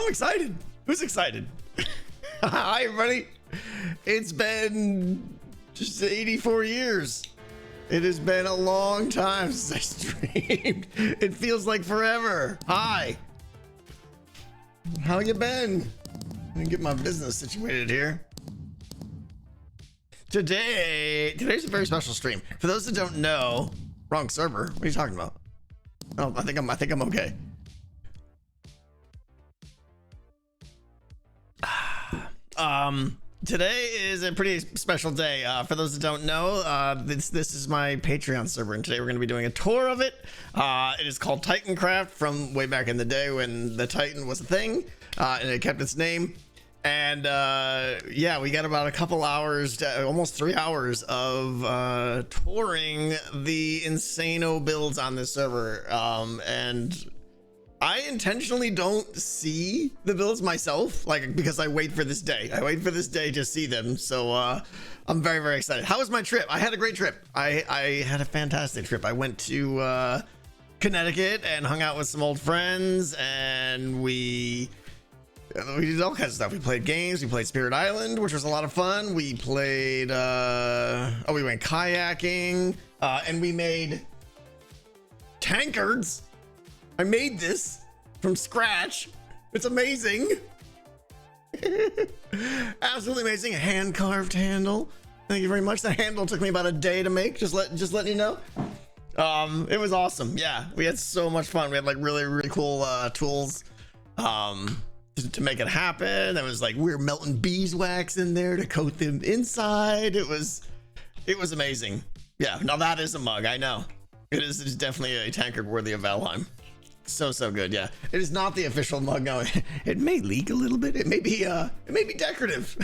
I'm excited. Who's excited? Hi, everybody. It's been just 84 years. It has been a long time since I streamed. It feels like forever. Hi. How you been? Let me get my business situated here. Today's a very special stream. For those that don't know, wrong server. What are you talking about? Oh, I think I'm okay. Today is a pretty special day. For those that don't know, this is my Patreon server, and today we're going to be doing a tour of it. It is called Titancraft, from way back in the day when the Titan was a thing, and it kept its name. And yeah, we got about a couple hours, almost 3 hours of touring the insano builds on this server. And I intentionally don't see the builds myself, like, because I wait for this day. I wait for this day to see them. So I'm very, very excited. How was my trip? I had a great trip. I had a fantastic trip. I went to Connecticut and hung out with some old friends, and we did all kinds of stuff. We played games. We played Spirit Island, which was a lot of fun. We played, we went kayaking, and we made tankards. I made this from scratch. It's amazing. Absolutely amazing. A hand-carved handle. Thank you very much. The handle took me about a day to make. Just letting you know. It was awesome. Yeah, we had so much fun. We had like really, really cool tools to make it happen. It was like we were melting beeswax in there to coat them inside. It was amazing. Yeah, now that is a mug. I know. It's definitely a tankard worthy of Valheim. So good. Yeah, it is not the official mug. No, it may leak a little bit. It may be decorative.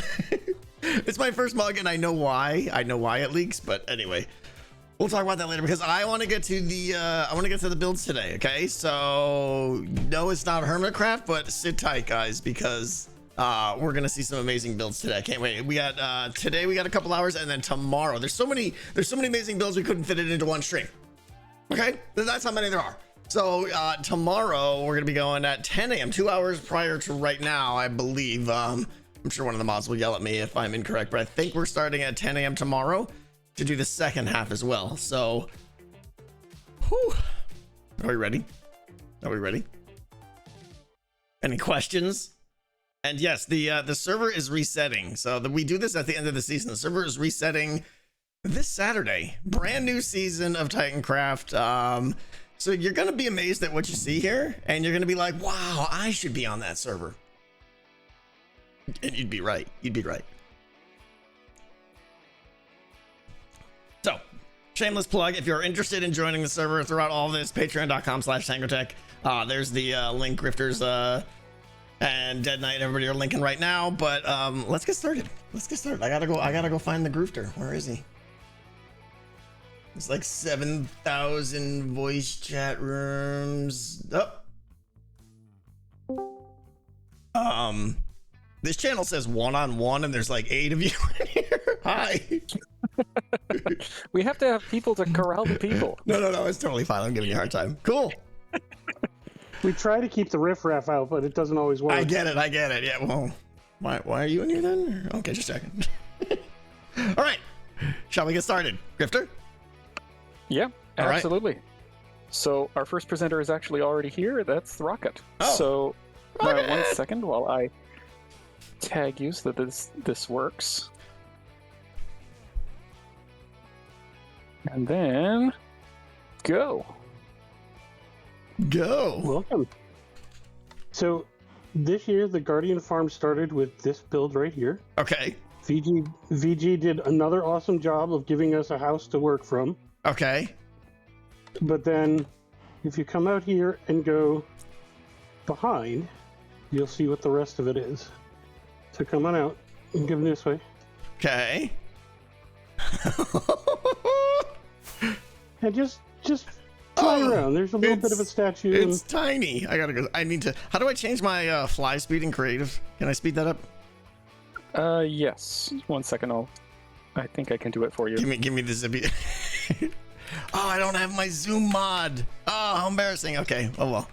It's my first mug, and I know why it leaks. But anyway, we'll talk about that later, because I want to get to the builds today. Okay, so no, it's not Hermitcraft, but sit tight, guys, because we're gonna see some amazing builds today. I can't wait. We got today, we got a couple hours, and then tomorrow there's so many amazing builds we couldn't fit it into one stream. Okay, that's how many there are. So tomorrow we're gonna be going at 10 a.m. 2 hours prior to right now, I believe. I'm sure one of the mods will yell at me if I'm incorrect, but I think we're starting at 10 a.m. tomorrow to do the second half as well. So, whew. Are we ready? Any questions? And yes, the server is resetting. So we do this at the end of the season. The server is resetting this Saturday. Brand new season of Titancraft. So you're gonna be amazed at what you see here, and you're gonna be like, wow, I should be on that server. And you'd be right. So, shameless plug, if you're interested in joining the server throughout all this, patreon.com/tangotech. There's the link. Grifters and Dead Knight, everybody are linking right now. But let's get started. I gotta go find the grifter. Where is he? It's like 7,000 voice chat rooms. This channel says one-on-one, and there's like 8 of you in here. Hi. We have to have people to corral the people. No, it's totally fine. I'm giving you a hard time. Cool. We try to keep the riffraff out, but it doesn't always work. I get it. Yeah, well, why are you in here then? Okay, just checking. All right. Shall we get started? Grifter? Yeah, All absolutely. Right. So our first presenter is actually already here. That's Rocket. Oh, so Rocket. 1 second while I tag you so that this works. And then go. Welcome. So this year the Guardian Farm started with this build right here. Okay. VG did another awesome job of giving us a house to work from. Okay. But then if you come out here and go behind, you'll see what the rest of it is. So come on out and give it this way. Okay. And just fly around. There's a little bit of a statue. It's tiny. I gotta go. I need to. How do I change my fly speed in creative? Can I speed that up? Yes. 1 second. I think I can do it for you. Give me the zippy. Oh, I don't have my zoom mod. Oh, how embarrassing. Okay. Oh well.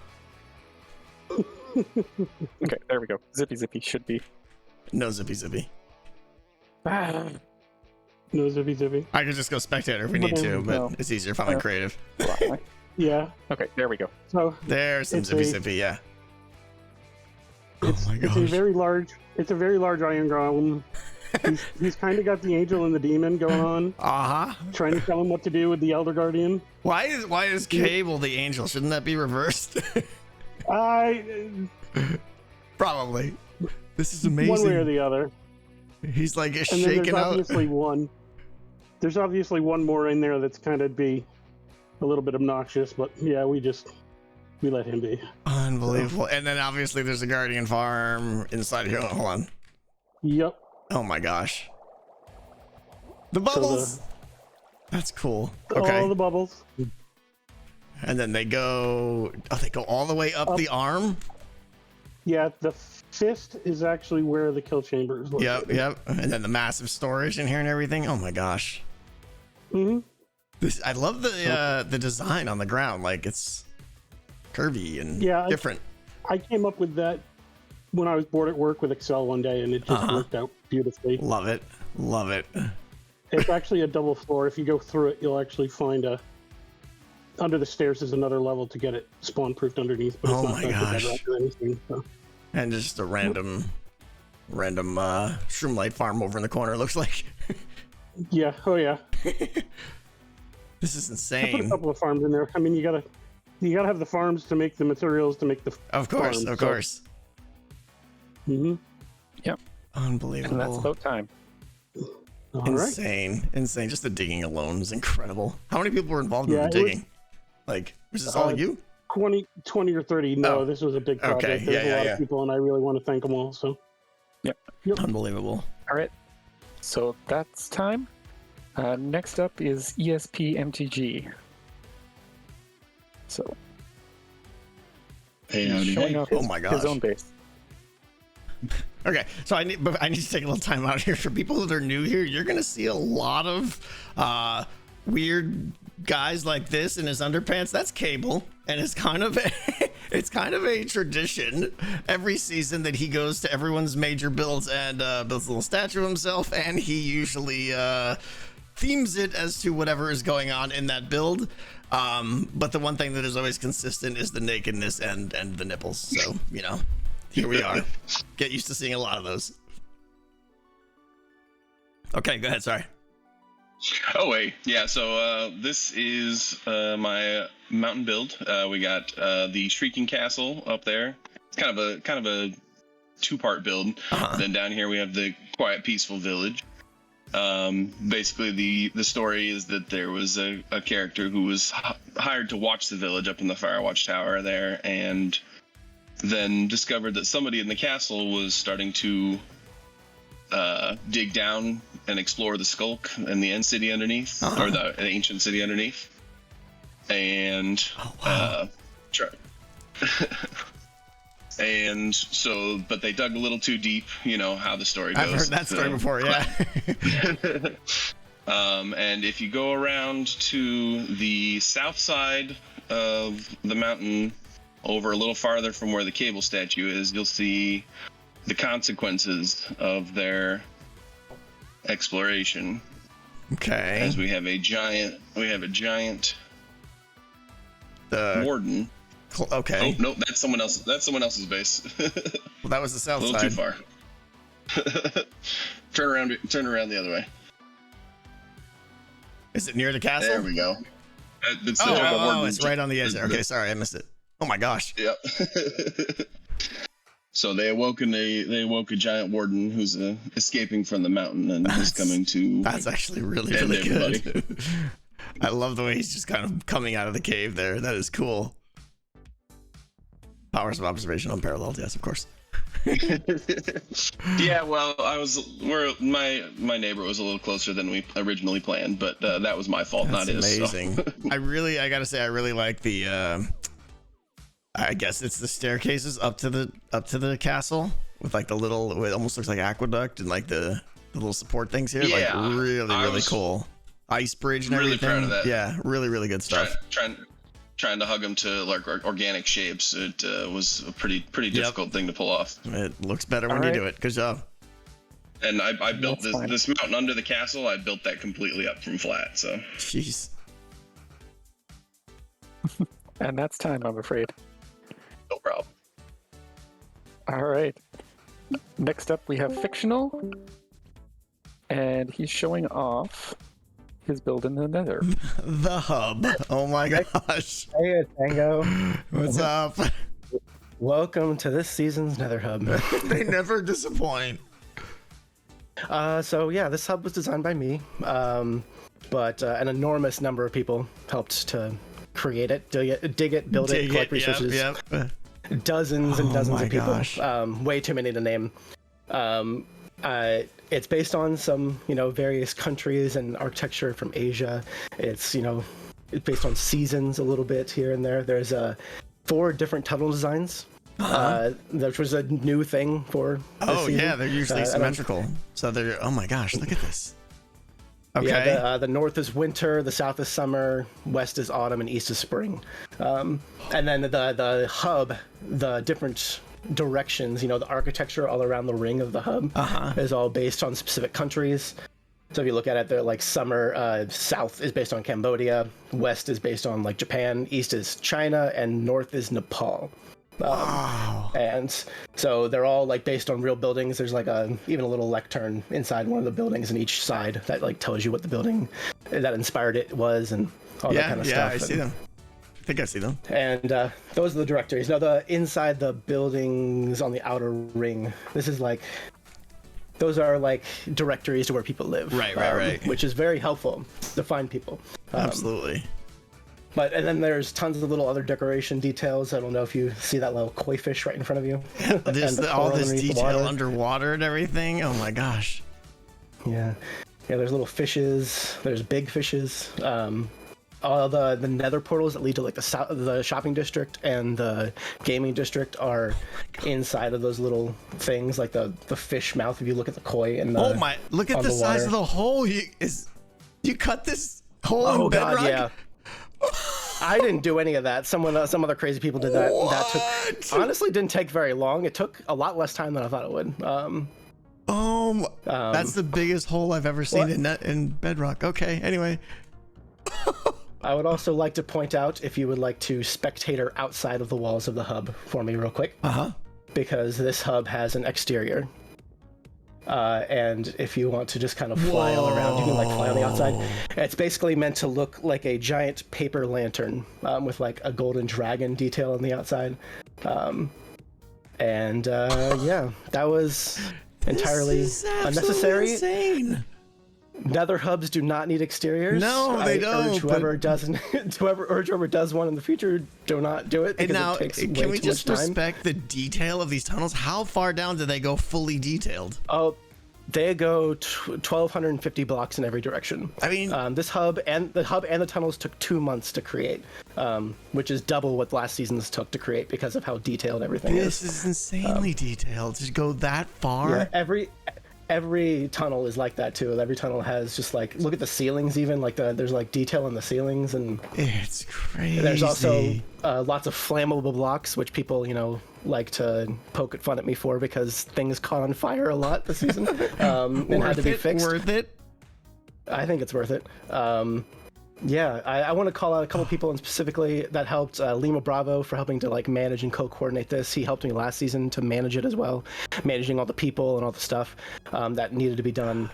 Okay, there we go. Zippy should be. No zippy. Ah, No zippy. I could just go spectator if we need to, but No. it's easier if I'm in creative. Yeah. okay, there we go. So There's some It's zippy, yeah. it's, Oh my it's a gosh. very large. It's a very large iron golem. He's kind of got the angel and the demon going on, Uh-huh. trying to tell him what to do with the elder guardian. Why is Cable the angel? Shouldn't that be reversed? I Probably. This is amazing. one way or the other. He's like And then shaking there's out. obviously one. There's obviously one more in there that's kind of be a little bit obnoxious, but yeah, we let him be. Unbelievable. And then obviously there's a guardian farm inside here. Hold on. Yep. Oh my gosh. The bubbles. That's cool. All Okay. the bubbles. And then they go. Oh, they go all the way up the arm. Yeah, the fist is actually where the kill chamber is located. Yep. And then the massive storage in here and everything. Oh my gosh. Mm-hmm. I love the design on the ground. Like it's curvy and Yeah, different. I came up with that when I was bored at work with Excel one day, and it just worked out beautifully. Love it. It's actually a double floor. If you go through it, you'll actually find under the stairs is another level to get it spawn proofed underneath. But Oh it's not my like gosh. bedrock or anything. So. And just a random shroomlight farm over in the corner. Looks like. Yeah. Oh yeah. This is I put a insane. couple of farms in there. I mean, you gotta have the farms to make the materials to make the. Of course. Mm-hmm. Unbelievable. And that's about time. All right. Insane. Just the digging alone is incredible. How many people were involved in Yeah, the it was- digging? Like, was this all you? 20 or 30. No, Oh. this was a big project. Okay, There's yeah, a lot yeah. of people, and I really want to thank them all. So. Unbelievable. All right, so that's time. Next up is ESP MTG. So Hey, he's howdy, showing hey. off Oh my his gosh. own base. Okay, so I need to take a little time out here for people that are new here. You're gonna see a lot of weird guys like this in his underpants. That's Cable, and it's kind of a tradition every season that he goes to everyone's major builds and builds a little statue of himself, and he usually themes it as to whatever is going on in that build. But the one thing that is always consistent is the nakedness and the nipples. So here we are. Get used to seeing a lot of those. Okay, go ahead. Sorry. Oh wait, yeah. So this is my mountain build. We got the Shrieking Castle up there. It's kind of a two-part build. Then down here we have the Quiet Peaceful Village. Basically, the story is that there was a character who was hired to watch the village up in the Firewatch Tower there, and then discovered that somebody in the castle was starting to dig down and explore the Skulk and the end city underneath, or the ancient city underneath, and and so, but they dug a little too deep. You know how the story goes. I've heard that story before. Yeah. And if you go around to the south side of the mountain, over a little farther from where the Cable statue is, you'll see the consequences of their exploration. Okay. As we have a giant warden. Okay. Oh no, that's someone else. That's someone else's base. Well, that was the A south little side. too far. Turn around the other way. Is it near the castle? There we go. It's the giant Oh, warden. it's right on the edge there. Okay, sorry, I missed it. Oh my gosh. Yep. So they awoke a giant warden who's escaping from the mountain and is coming to. That's actually really end good. I love the way he's just kind of coming out of the cave there. That is cool. Powers of observation unparalleled. Yes, of course. Yeah, well, my neighbor was a little closer than we originally planned, but that was my fault, That's not his. amazing. So. I gotta say, I really like the. I guess it's the staircases up to the castle with like the little. It almost looks like aqueduct and like the little support things here. Yeah, like really I was cool. Ice bridge and really everything. proud of that. Yeah, really good stuff. trying to hug them to like organic shapes. It was a pretty difficult thing to pull off. It looks better when you do it. Good job. And I built That's this mountain under the castle. I built that completely up from flat. So Jeez. And that's time, I'm afraid. no problem. All right. Next up, we have Fictional. And he's showing off his build in the Nether. The hub. Oh my gosh. Hey, Tango. What's up? Welcome to this season's Nether Hub. They never disappoint. So yeah, this hub was designed by me, but an enormous number of people helped to create it, dig it, build it, collect resources. Yep. Dozens and dozens my of people. gosh. Way too many to name. It's based on some, various countries and architecture from Asia. It's, it's based on seasons a little bit here and there. There's 4 different tunnel designs, which was a new thing for this season. Yeah, they're usually symmetrical. So they're, oh my gosh, look at this. Okay. Yeah, the north is winter, the south is summer, west is autumn, and east is spring. And then the hub, the different directions, the architecture all around the ring of the hub is all based on specific countries. So if you look at it, they're like summer, south is based on Cambodia, west is based on like Japan, east is China, and north is Nepal. Wow. And so they're all like based on real buildings. There's like even a little lectern inside one of the buildings in each side that like tells you what the building that inspired it was and all that kind of stuff. Yeah, I see them. I think I see them. And those are the directories. Now the inside the buildings on the outer ring, this is like, those are like directories to where people live. Right. Which is very helpful to find people. Absolutely. And then there's tons of little other decoration details. I don't know if you see that little koi fish right in front of you. There's And the all coral this underneath the detail water. underwater and everything. Oh my gosh. Yeah, there's little fishes. There's big fishes. All the nether portals that lead to like the shopping district and the gaming district are inside of those little things, like the fish mouth. If you look at the koi and Oh my! Look at the size of the hole. You cut this hole in bedrock? God, yeah. I didn't do any of that. Some other crazy people did that. What? That took, honestly, didn't take very long. It took a lot less time than I thought it would. That's the biggest hole I've ever seen in bedrock. Okay, anyway. I would also like to point out, if you would like to spectator outside of the walls of the hub for me real quick. Because this hub has an exterior. And if you want to just kind of fly all around, you can like fly on the outside. It's basically meant to look like a giant paper lantern with like a golden dragon detail on the outside. Yeah, that was entirely unnecessary. Insane. Nether hubs do not need exteriors. No, they don't. Urge whoever does one in the future, do not do it. And Because now, it takes can way we too just much time. respect the detail of these tunnels? How far down do they go fully detailed? Oh, they go 1,250 blocks in every direction. I mean, This hub and the tunnels took 2 months to create, which is double what last season's took to create because of how detailed everything is. this is insanely detailed. To go that far? Yeah, every tunnel is like that too. Every tunnel has just like, look at the ceilings even, like there's like detail in the ceilings, and It's crazy. there's also lots of flammable blocks, which people, like to poke fun at me for because things caught on fire a lot this season and had to be fixed. Worth it? I think it's worth it. I want to call out a couple people and specifically that helped. Lima Bravo for helping to like manage and co-coordinate this. He helped me last season to manage it as well, managing all the people and all the stuff that needed to be done.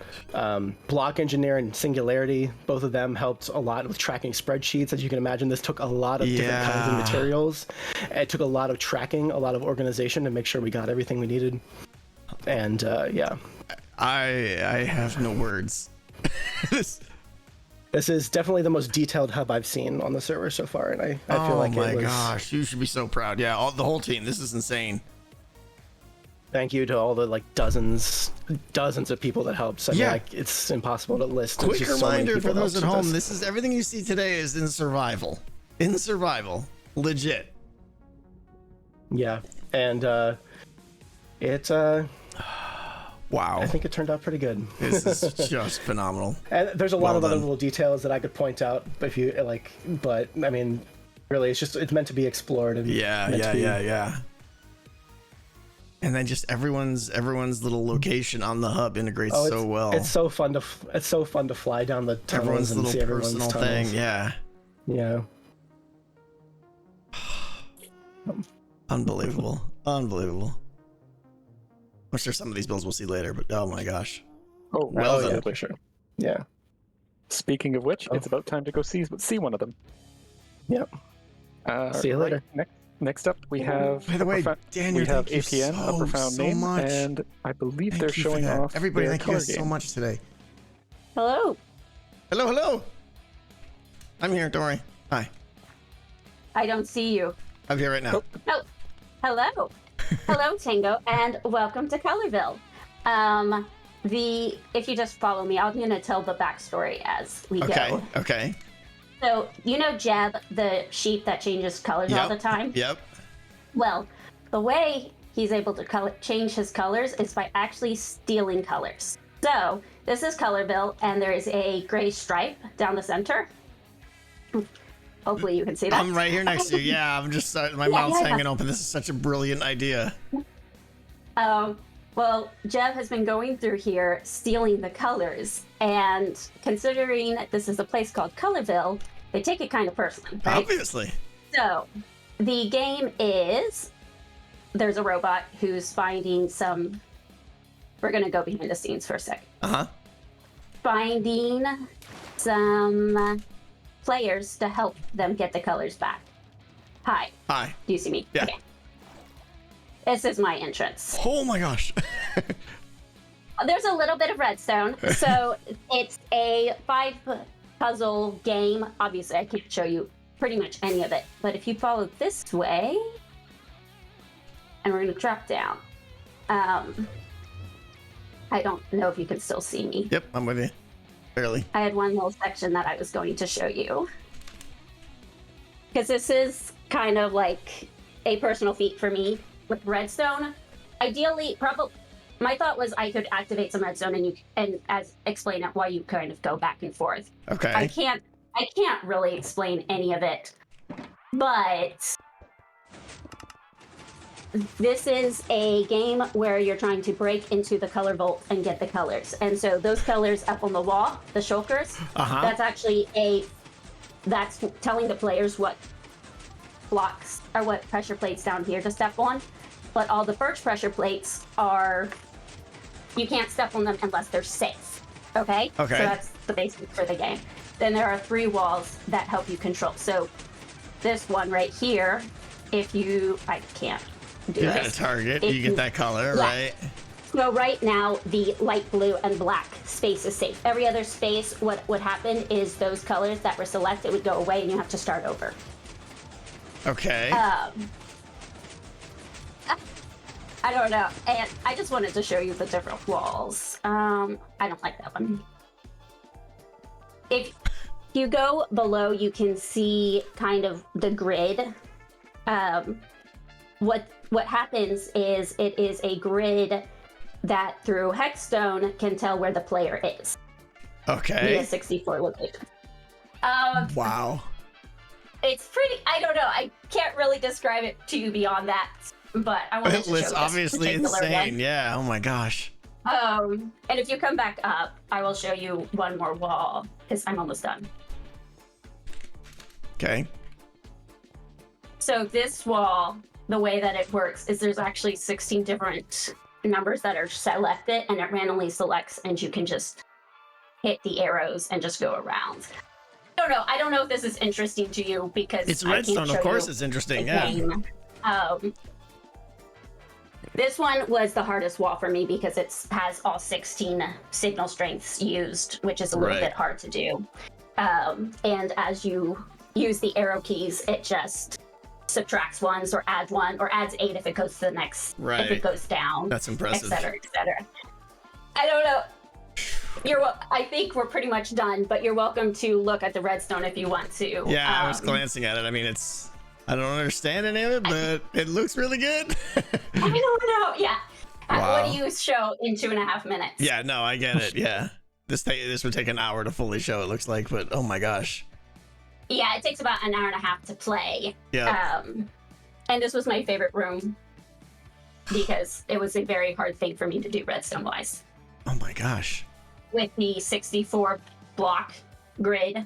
Block Engineer and Singularity, both of them helped a lot with tracking spreadsheets. As you can imagine, this took a lot of different kinds of materials. It took a lot of tracking, a lot of organization to make sure we got everything we needed. And I have no words. This is definitely the most detailed hub I've seen on the server so far, and I feel like it was... Oh my gosh, you should be so proud. Yeah, the whole team. This is insane. Thank you to all the like dozens of people that helped. I mean, like, it's impossible to list. There's Quick just so many reminder people for that those at helped home: us. this is everything you see today is in survival. In survival, legit. Yeah, and Wow. I think it turned out pretty good. This is just phenomenal. And there's a lot Well of other done. little details that I could point out, if you like. But I mean, Really, it's meant to be explored. And Yeah. And then just everyone's little location on the hub integrates so well. It's so fun to fly down the tunnels Everyone's and little see everyone's personal tunnels. thing. Yeah. Yeah. Unbelievable. Unbelievable. I'm sure some of these builds we'll see later, but oh my gosh. Oh, Well done. absolutely sure. Yeah. Speaking of which, it's about time to go see one of them. Yep. See you later. Next up, we have. By the way, Daniel, we have thank you APN, so, Upper Found so Name, much. and I believe Thank they're you for showing that. off. Everybody, their thank you color guys so game. much today. Hello. Hello. I'm here. Don't worry. Hi. I don't see you. I'm here right now. Oh, hello. Hello, Tango, and welcome to Colorville. If you just follow me, I'm going to tell the backstory as we go. Okay. So, you know Jeb, the sheep that changes colors all the time? Yep. Well, the way he's able to change his colors is by actually stealing colors. So, this is Colorville, and there is a gray stripe down the center. Hopefully you can see that. I'm right here next to you. Yeah, I'm just my mouth's hanging open. This is such a brilliant idea. Well, Jeb has been going through here stealing the colors, and considering that this is a place called Colorville, they take it kind of personally, right? Obviously. So, the game is there's a robot who's finding some. We're gonna go behind the scenes for a sec. Finding some players to help them get the colors back. Hi. Do you see me? Yeah. Okay. This is my entrance. Oh my gosh. There's a little bit of redstone. So it's a 5 puzzle game. Obviously, I can't show you pretty much any of it. But if you follow this way, and we're going to drop down. I don't know if you can still see me. Yep, I'm with you. Barely. I had one little section that I was going to show you. Because this is kind of like a personal feat for me with redstone. Ideally, probably my thought was I could activate some redstone and explain it while you kind of go back and forth. Okay. I can't really explain any of it, but this is a game where you're trying to break into the color vault and get the colors. And so those colors up on the wall, the shulkers, that's actually that's telling the players what blocks or what pressure plates down here to step on. But all the birch pressure plates you can't step on them unless they're safe. Okay? So that's the basics for the game. Then there are 3 walls that help you control. So this one right here, I can't do You this. hit a target, you get that color, right? So right now, the light blue and black space is safe. Every other space, what would happen is those colors that were selected would go away and you have to start over. Okay. I don't know. And I just wanted to show you the different walls. I don't like that one. If you go below, you can see kind of the grid. What happens is it is a grid that through Hexstone can tell where the player is. Okay. Via 64 location. Wow. It's pretty, I don't know, I can't really describe it to you beyond that, but I wanted to show It's this obviously particular insane. one. Yeah. Oh my gosh. And if you come back up, I will show you one more wall, because I'm almost done. Okay. So this wall, the way that it works is there's actually 16 different numbers that are selected, and it randomly selects, and you can just hit the arrows and just go around. I don't know if this is interesting to you because It's I can't redstone, show of course you it's interesting, the yeah. game. This one was the hardest wall for me because it has all 16 signal strengths used, which is a little bit hard to do. And as you use the arrow keys, it just subtracts ones or adds 1 or adds 8 if it goes to the next, if it goes down. That's impressive. Et cetera. I don't know. I think we're pretty much done, but you're welcome to look at the redstone if you want to. Yeah, I was glancing at it. I mean, I don't understand any of it, but it looks really good. I don't know. Yeah. Wow. What do you show in 2.5 minutes? Yeah, no, I get it. Yeah. This would take an hour to fully show, it looks like, but oh my gosh. Yeah, it takes about an hour and a half to play. Yeah. And this was my favorite room because it was a very hard thing for me to do redstone wise. Oh my gosh. With the 64 block grid,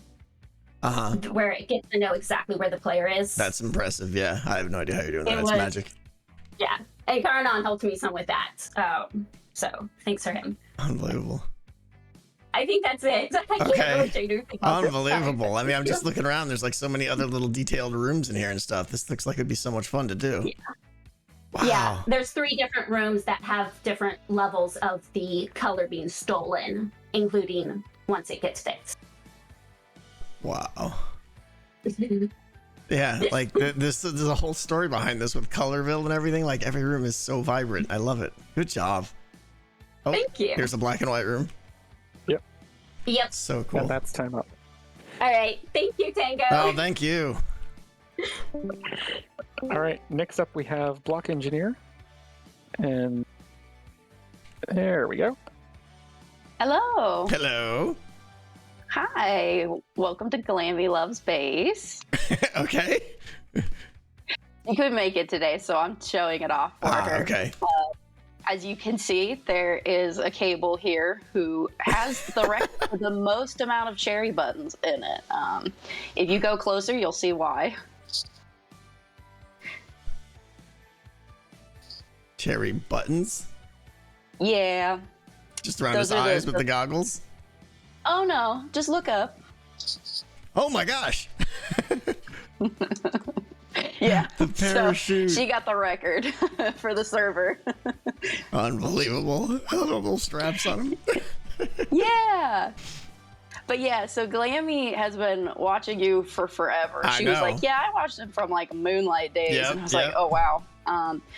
where it gets to know exactly where the player is. That's impressive. Yeah, I have no idea how you're doing that. That's magic. Yeah, and Karanon helped me some with that. So thanks for him. Unbelievable. I think that's it. I can't really show you anything else this Unbelievable. time. I mean, I'm just looking around. There's like so many other little detailed rooms in here and stuff. This looks like it'd be so much fun to do. Yeah. Wow. Yeah, there's 3 different rooms that have different levels of the color being stolen, including once it gets fixed. Wow. Yeah, like there's a whole story behind this with Colorville and everything. Like every room is so vibrant. I love it. Good job. Oh, Thank you. Here's a black and white room. Yep. So cool. And that's time up. All right. Thank you, Tango. Oh, thank you. All right, next up we have Block Engineer. And there we go. Hello. Hello. Hi. Welcome to Glammy Loves Base. Okay. You couldn't make it today, so I'm showing it off for her. Okay. As you can see, there is a cable here who has the record for the most amount of cherry buttons in it. If you go closer, you'll see why. Cherry buttons? Yeah. Just around Those his are eyes with the goggles? Oh no, just look up. Oh my gosh. Yeah. The parachute. So she got the record for the server. Unbelievable. Little straps on him. Yeah. But yeah, so Glammy has been watching you for forever. She was like, yeah, I watched him from like Moonlight days. Yep, and I was like, oh wow.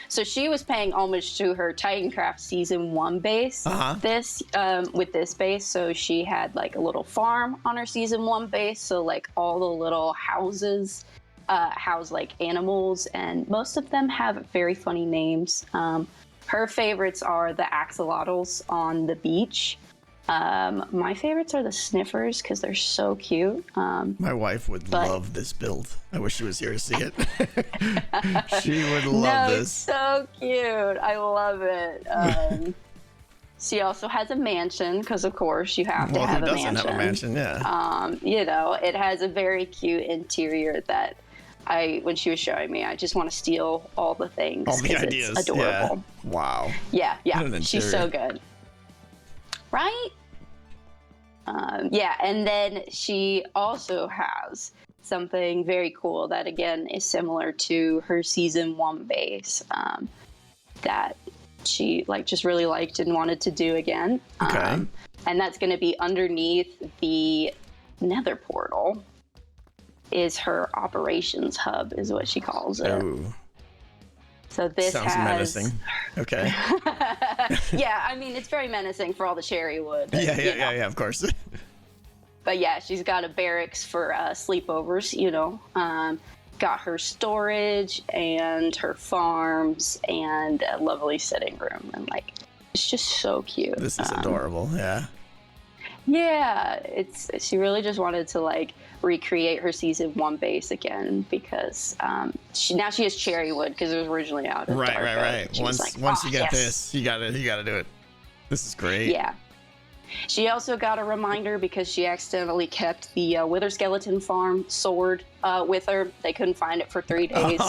So she was paying homage to her Titancraft season 1 base. With this base. So she had like a little farm on her season 1 base. So like all the little houses house like animals, and most of them have very funny names. Her favorites are the axolotls on the beach. My favorites are the sniffers because they're so cute. My wife would love this build. I wish she was here to see it. She would love this. It's so cute. I love it. She also has a mansion because, of course, you have to have a mansion. Who doesn't have a mansion? Yeah. You know, it has a very cute interior that when she was showing me, I just want to steal all the things. All the ideas. It's adorable. Yeah. Wow. Yeah. What an She's so good. Right? Yeah, and then she also has something very cool that, again, is similar to her season 1 base that she just really liked and wanted to do again. Okay. And that's going to be underneath the Nether portal is her operations hub, is what she calls it. Ooh. So this sounds menacing. Okay. Yeah, I mean, it's very menacing for all the cherry wood. Yeah, of course. But yeah, she's got a barracks for sleepovers, you know. Got her storage and her farms and a lovely sitting room. And it's just so cute. This is adorable, yeah. Yeah, she really just wanted to recreate her season 1 base again because she has cherry wood because it was originally out of dark. Right. Once you get this, you gotta do it. This is great. Yeah. She also got a reminder because she accidentally kept the Wither Skeleton Farm sword with her. They couldn't find it for 3 days.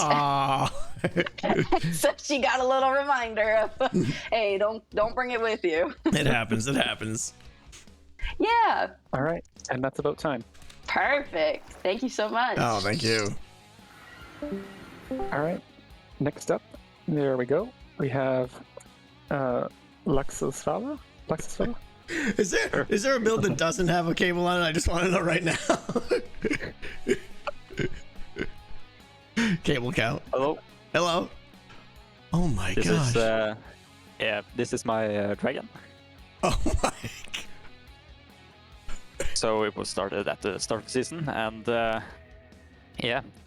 So she got a little reminder of, hey, don't bring it with you. It happens. Yeah. All right, and that's about time. Perfect. Thank you so much. Oh, thank you. All right, next up, there we go. We have Luxus Fella. Is there a build that doesn't have a cable on it? I just want to know right now. Cable count. Hello. Oh my gosh. This is my dragon. Oh my. So it was started at the start of the season, and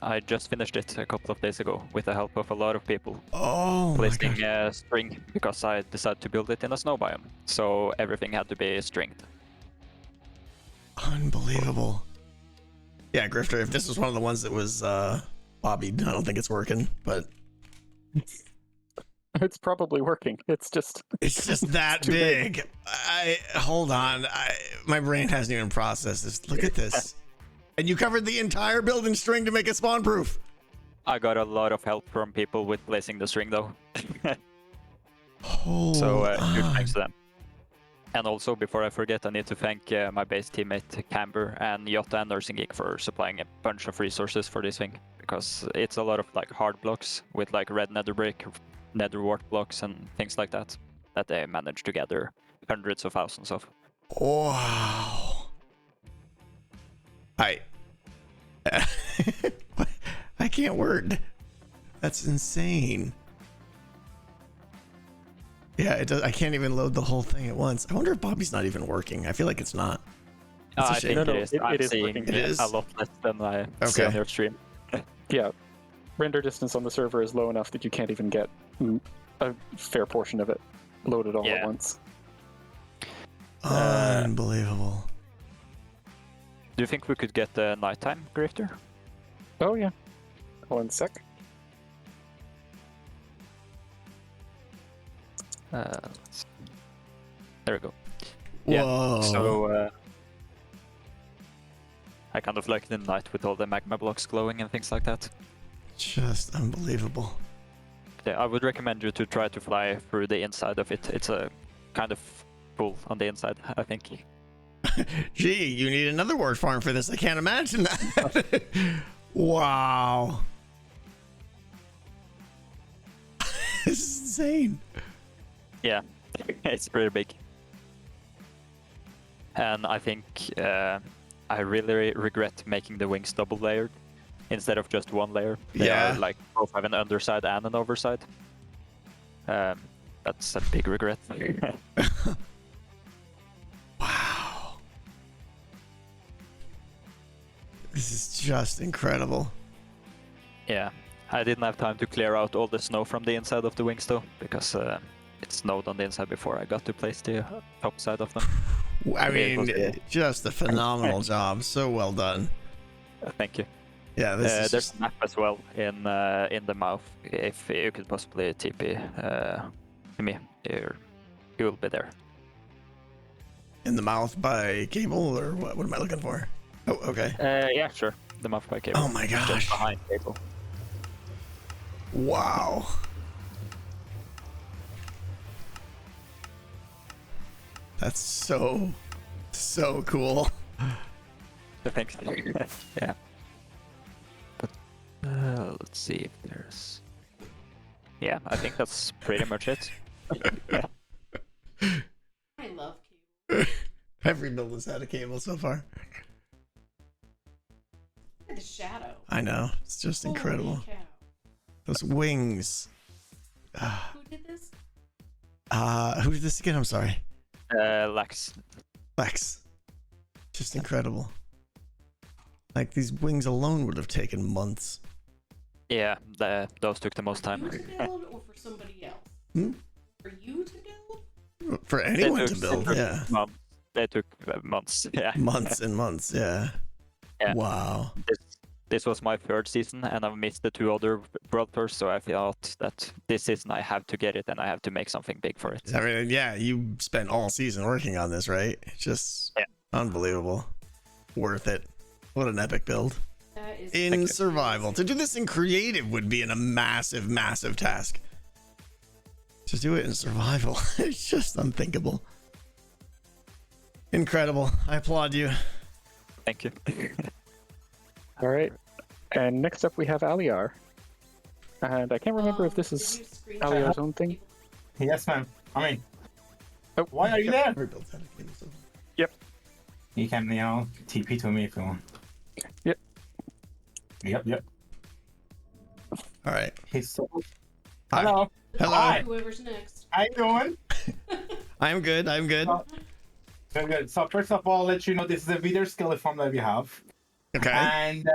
I just finished it a couple of days ago with the help of a lot of people. Oh my placing gosh. string because I decided to build it in a snow biome, so everything had to be stringed. Unbelievable. Yeah, Grifter, if this was one of the ones that was Bobby, I don't think it's working, but It's probably working. It's just that too big. Hold on. My brain hasn't even processed this. Look at this. And you covered the entire building string to make it spawn proof. I got a lot of help from people with placing the string though. Hold So huge on. thanks to them. And also, before I forget, I need to thank my base teammate Camber and Yotta and Nursing Geek for supplying a bunch of resources for this thing, because it's a lot of like hard blocks with like red nether brick, nether wart blocks, and things like that they managed to gather hundreds of thousands of. Wow. I can't word. That's insane. Yeah, it does. I can't even load the whole thing at once. I wonder if Bobby's not even working. I feel like it's not. That's a I shame. think No, it is. it I'm is seeing working. It is? a lot less than I see Okay. on your stream. Yeah, render distance on the server is low enough that you can't even get a fair portion of it loaded all at Yeah. once. Unbelievable. Do you think we could get the nighttime grifter? Oh yeah. 1 sec. There we go. Whoa. Yeah. So I kind of like the night with all the magma blocks glowing and things like that. Just unbelievable. Yeah, I would recommend you to try to fly through the inside of it. It's a kind of cool on the inside, I think. Gee, you need another word farm for this. I can't imagine that. Wow. This is insane. Yeah, it's pretty big. And I think I really regret making the wings double layered instead of just one layer. They Yeah. are like both have an underside and an overside. That's a big regret. Wow. This is just incredible. Yeah, I didn't have time to clear out all the snow from the inside of the wings though, because it snowed on the inside before I got to place the top side of them. I It was, mean, just a phenomenal job. So well done. Thank you. Yeah, this is There's just... a map as well in the mouth. If you could possibly TP to me, you will be there. in the mouth by Cable, or what am I looking for? Oh, okay. Yeah, sure. The mouth by Cable. Oh my Just gosh. behind Cable. Wow. That's so cool. Thanks. Yeah. But let's see if there's. Yeah, I think that's pretty much it. I love Cable. Every build has had a Cable so far. The shadow. I know. It's just incredible. Holy cow. Those wings. Who did this? Who did this again? I'm sorry. Lex. Lex. Just incredible. Like, these wings alone would have taken months. Yeah, those took the most For time. you to build or for somebody else? Hmm? For you to build? For They anyone to took- build, they took yeah. months. They took months. Yeah. Months and months, yeah. Yeah. Wow. This was my third season, and I've missed the two other World Tours, so I thought that this season I have to get it, and I have to make something big for it. I mean, yeah, you spent all season working on this, right? It's just unbelievable. Worth it. What an epic build. That is In survival. To do this in creative would be a massive, massive task. To do it in survival, it's just unthinkable. Incredible. I applaud you. Thank you. All right. And next up we have Aliar. And I can't remember if this is Aliar's own thing. Yes, ma'am. I mean, Oh, why are you there? Every build's had a Cable so far. You can, TP to me if you want. Yep. Yep. All right. He's so... Hi. Hello. Hello. Hi. Whoever's next. How you doing? I'm good. I'm good. Very good. So first of all, I'll let you know this is a Wither skeleton farm that we have. Okay. And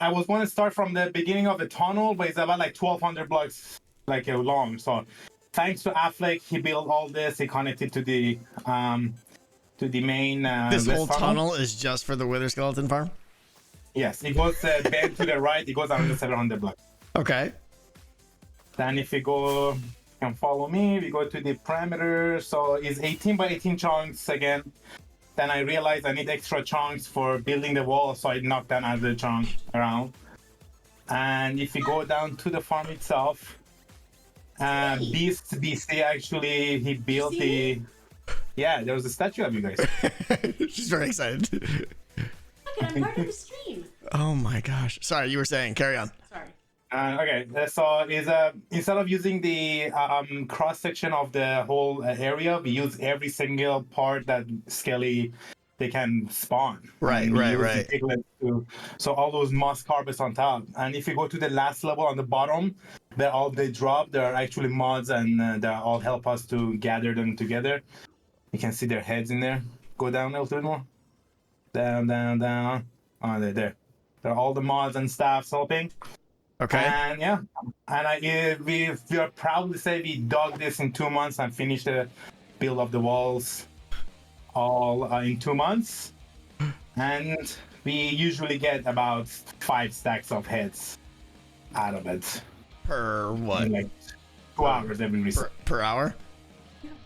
I was going to start from the beginning of the tunnel, but it's about like 1,200 blocks long. So thanks to Affleck, he built all this. He connected to the main. This west whole tunnel is just for the Wither Skeleton Farm? Yes, it goes bend to the right. It goes around the 700 blocks. Okay. Then if you go, you can follow me. We go to the perimeter. So it's 18 by 18 chunks again. Then I realized I need extra chunks for building the wall, so I knocked down another chunk around. And if you go down to the farm itself, Beast BC actually, he built the... Yeah, there was a statue of you guys. She's very excited. Look, I'm part of the stream. Oh my gosh. Sorry, you were saying. Carry on. Sorry. Okay, so is instead of using the cross section of the whole area, we use every single part that Skelly they can spawn. Right. So all those moss carpets on top, and if you go to the last level on the bottom, they drop. There are actually mods, and they all help us to gather them together. You can see their heads in there. Go down a little bit more. Down. Oh, they're there. They're all the mods and staffs helping. Okay. And yeah, and we are proud to say we dug this in 2 months and finished the build of the walls all in 2 months. And we usually get about 5 stacks of heads out of it. Per what? In like 2 hours every reset. Per hour?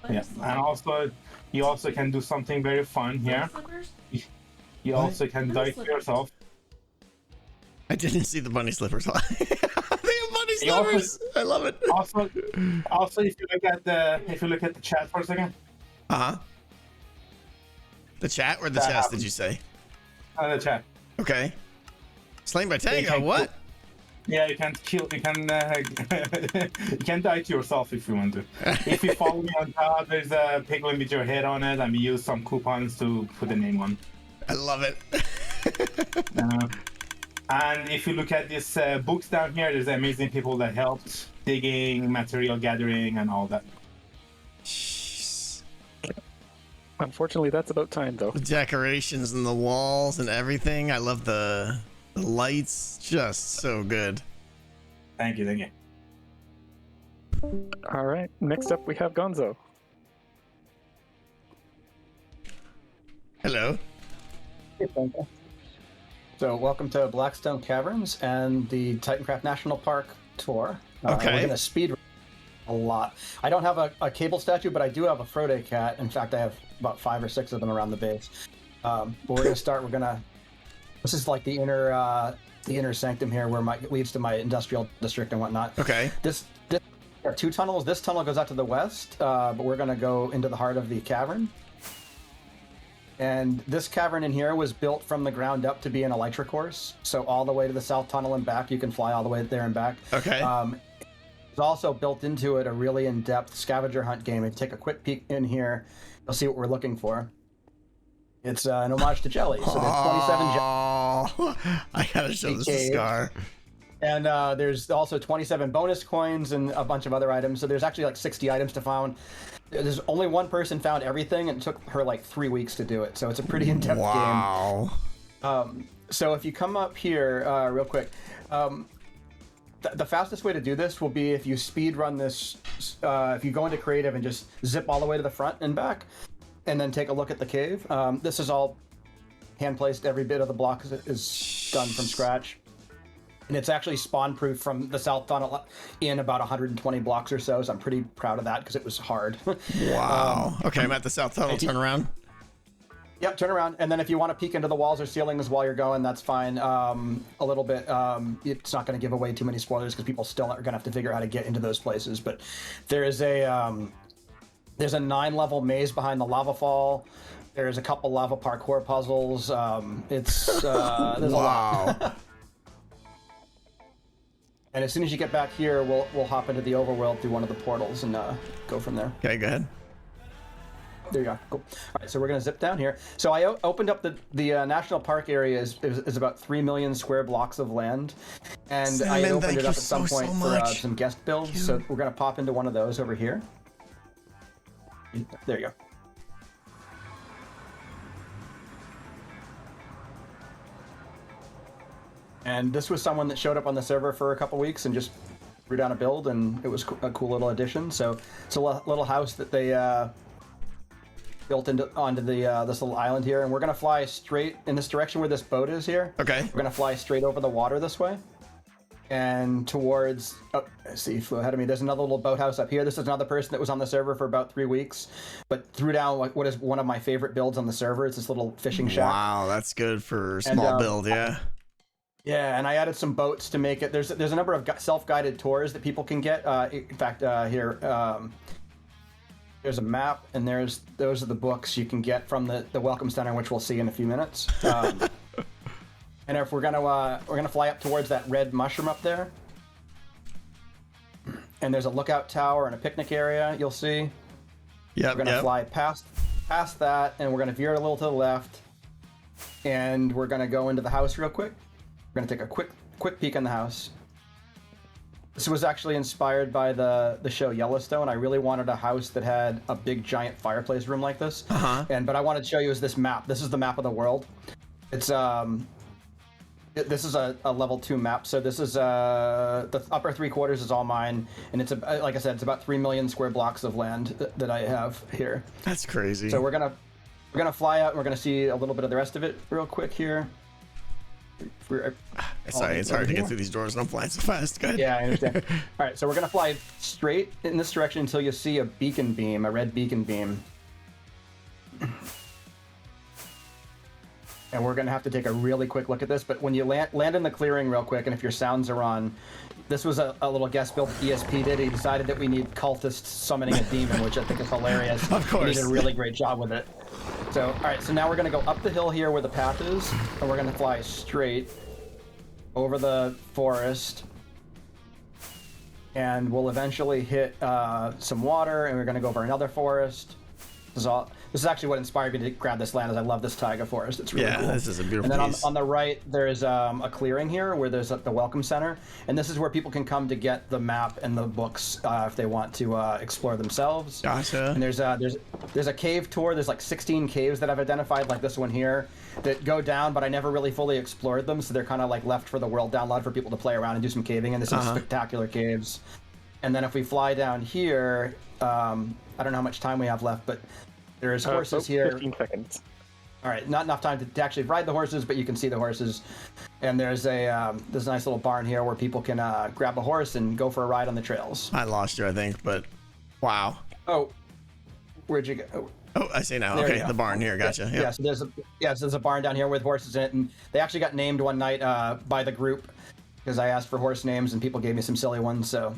Yeah, and also you also can do something very fun here. You also can dive yourself. I didn't see the bunny slippers. They have bunny slippers. I love it. Also, if you look at the chat for a second. The chat or the chest? Did you say? The chat. Okay. Slain by Tango. What? Yeah, you can kill. You can. You can die to yourself if you want to. If you follow me on top, there's a piglin with your head on it, and we use some coupons to put the name on. I love it. And if you look at these books down here, there's amazing people that helped digging, material gathering, and all that. Jeez. Unfortunately, that's about time, though. The decorations and the walls and everything. I love the lights. Just so good. Thank you. All right. Next up, we have Gonzo. Hello. So welcome to Blackstone Caverns and the Titancraft National Park tour. Okay. We're going to speed a lot. I don't have a cable statue, but I do have a Froday cat. In fact, I have about 5 or 6 of them around the base. But we're going to start. This is like the inner sanctum here, where leads to my industrial district and whatnot. Okay. There are 2 tunnels. This tunnel goes out to the west, but we're going to go into the heart of the cavern. And this cavern in here was built from the ground up to be an elytra course. So all the way to the south tunnel and back, you can fly all the way there and back. Okay. It's also built into it a really in-depth scavenger hunt game. If you take a quick peek in here, you'll see what we're looking for. It's an homage to Jelly. So there's 27 I gotta show this to Scar. And there's also 27 bonus coins and a bunch of other items. So there's actually like 60 items to find. There's only one person found everything, and it took her like 3 weeks to do it. So it's a pretty in-depth game. So if you come up here real quick, the fastest way to do this will be if you speed run this. If you go into creative and just zip all the way to the front and back, and then take a look at the cave. This is all hand placed. Every bit of the block is done from scratch. And it's actually spawn proof from the south tunnel in about 120 blocks or so. So I'm pretty proud of that because it was hard. Wow. Okay, I'm at the south tunnel. Turn around. Yep, turn around. And then if you want to peek into the walls or ceilings while you're going, that's fine. A little bit. It's not going to give away too many spoilers because people still are going to have to figure out how to get into those places. But there is there's a 9-level maze behind the lava fall. There's a couple lava parkour puzzles. There's a lot. And as soon as you get back here, we'll hop into the overworld through one of the portals and go from there. Okay, go ahead. There you go. Cool. All right, so we're going to zip down here. So I opened up the national park area is about 3 million square blocks of land, and Cinnamon, I opened it up at so some point for some guest builds. So we're going to pop into one of those over here. There you go. And this was someone that showed up on the server for a couple weeks and just threw down a build, and it was a cool little addition. So it's a little house that they built onto the this little island here, and we're gonna fly straight in this direction where this boat is here. Okay. We're gonna fly straight over the water this way, and towards. Oh, I see, flew ahead of me. There's another little boathouse up here. This is another person that was on the server for about 3 weeks, but threw down what is one of my favorite builds on the server. It's this little fishing shack. Wow, that's good for small build. Yeah. Yeah, and I added some boats to make it. There's a number of self-guided tours that people can get. In fact, here there's a map, and those are the books you can get from the Welcome Center, which we'll see in a few minutes. And if we're gonna fly up towards that red mushroom up there, and there's a lookout tower and a picnic area. You'll see. Yeah. We're gonna fly past that, and we're gonna veer a little to the left, and we're gonna go into the house real quick. We're gonna take a quick peek in the house. This was actually inspired by the show Yellowstone. I really wanted a house that had a big giant fireplace room like this. But I wanted to show you is this map. This is the map of the world. It's this is a level 2 map. So this is the upper 3/4 is all mine, and it's like I said, it's about 3 million square blocks of land that I have here. That's crazy. So we're gonna fly out, and we're gonna see a little bit of the rest of it real quick here. Sorry, it's hard to get through these doors, and I'm flying so fast. Go ahead. Yeah, I understand. All right, so we're gonna fly straight in this direction until you see a beacon beam, a red beacon beam. And we're gonna have to take a really quick look at this, but when you land in the clearing real quick, and if your sounds are on, this was a little guest build ESP did. He decided that we need cultists summoning a demon, which I think is hilarious. Of course. He did a really great job with it. So, all right, so now we're gonna go up the hill here where the path is, and we're gonna fly straight over the forest, and we'll eventually hit some water, and we're gonna go over another forest. This is actually what inspired me to grab this land, is I love this taiga forest. It's really cool. This is a beautiful And then piece. on the right, there's a clearing here where there's the Welcome Center, and this is where people can come to get the map and the books if they want to explore themselves. Gotcha. And there's a cave tour. There's like 16 caves that I've identified, like this one here, that go down, but I never really fully explored them, so they're kind of like left for the world download for people to play around and do some caving, and there's some spectacular caves. And then if we fly down here, I don't know how much time we have left, but there's horses here. 15 seconds. All right, not enough time to actually ride the horses, but you can see the horses. And there's a nice little barn here where people can grab a horse and go for a ride on the trails. I lost you, I think, but wow. Oh, where'd you go? Oh, I see now. There Okay, you go. the barn here. Gotcha. Yeah, so there's a barn down here with horses in it, and they actually got named one night by the group because I asked for horse names and people gave me some silly ones. So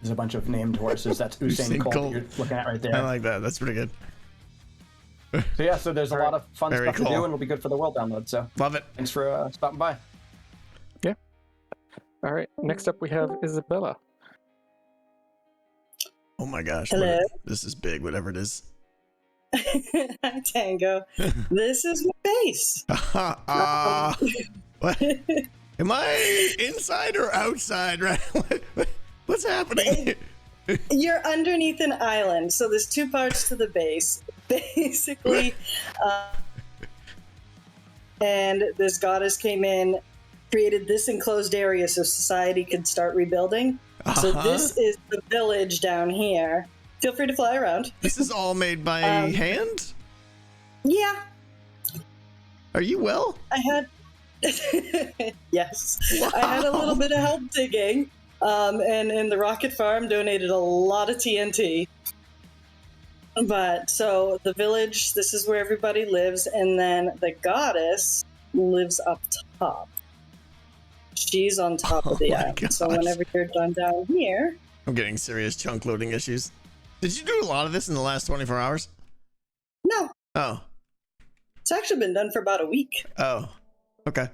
there's a bunch of named horses. That's Usain Colt that you're looking at right there. I like that. That's pretty good. So yeah, so there's a lot of fun Very stuff to cool. do, and it'll be good for the world download. So Love it. thanks for stopping by. Yeah. All right. Next up, we have Isabella. Oh my gosh. Hello. This is big, whatever it is. Hi, Tango. This is my base. What? Am I inside or outside? Right? What's happening? You're underneath an island, so there's two parts to the base. Basically, and this goddess came in, created this enclosed area so society could start rebuilding. So this is the village down here. Feel free to fly around. This is all made by hand? Yeah. Are you well? I had yes. Wow. I had a little bit of help digging. And the rocket farm donated a lot of TNT. But so the village, this is where everybody lives, and then the goddess lives up top. She's on top of the island. Gosh. So whenever you're done down here, I'm getting serious chunk loading issues. Did you do a lot of this in the last 24 hours? no, Oh. it's actually been done for about a week. Oh. Okay.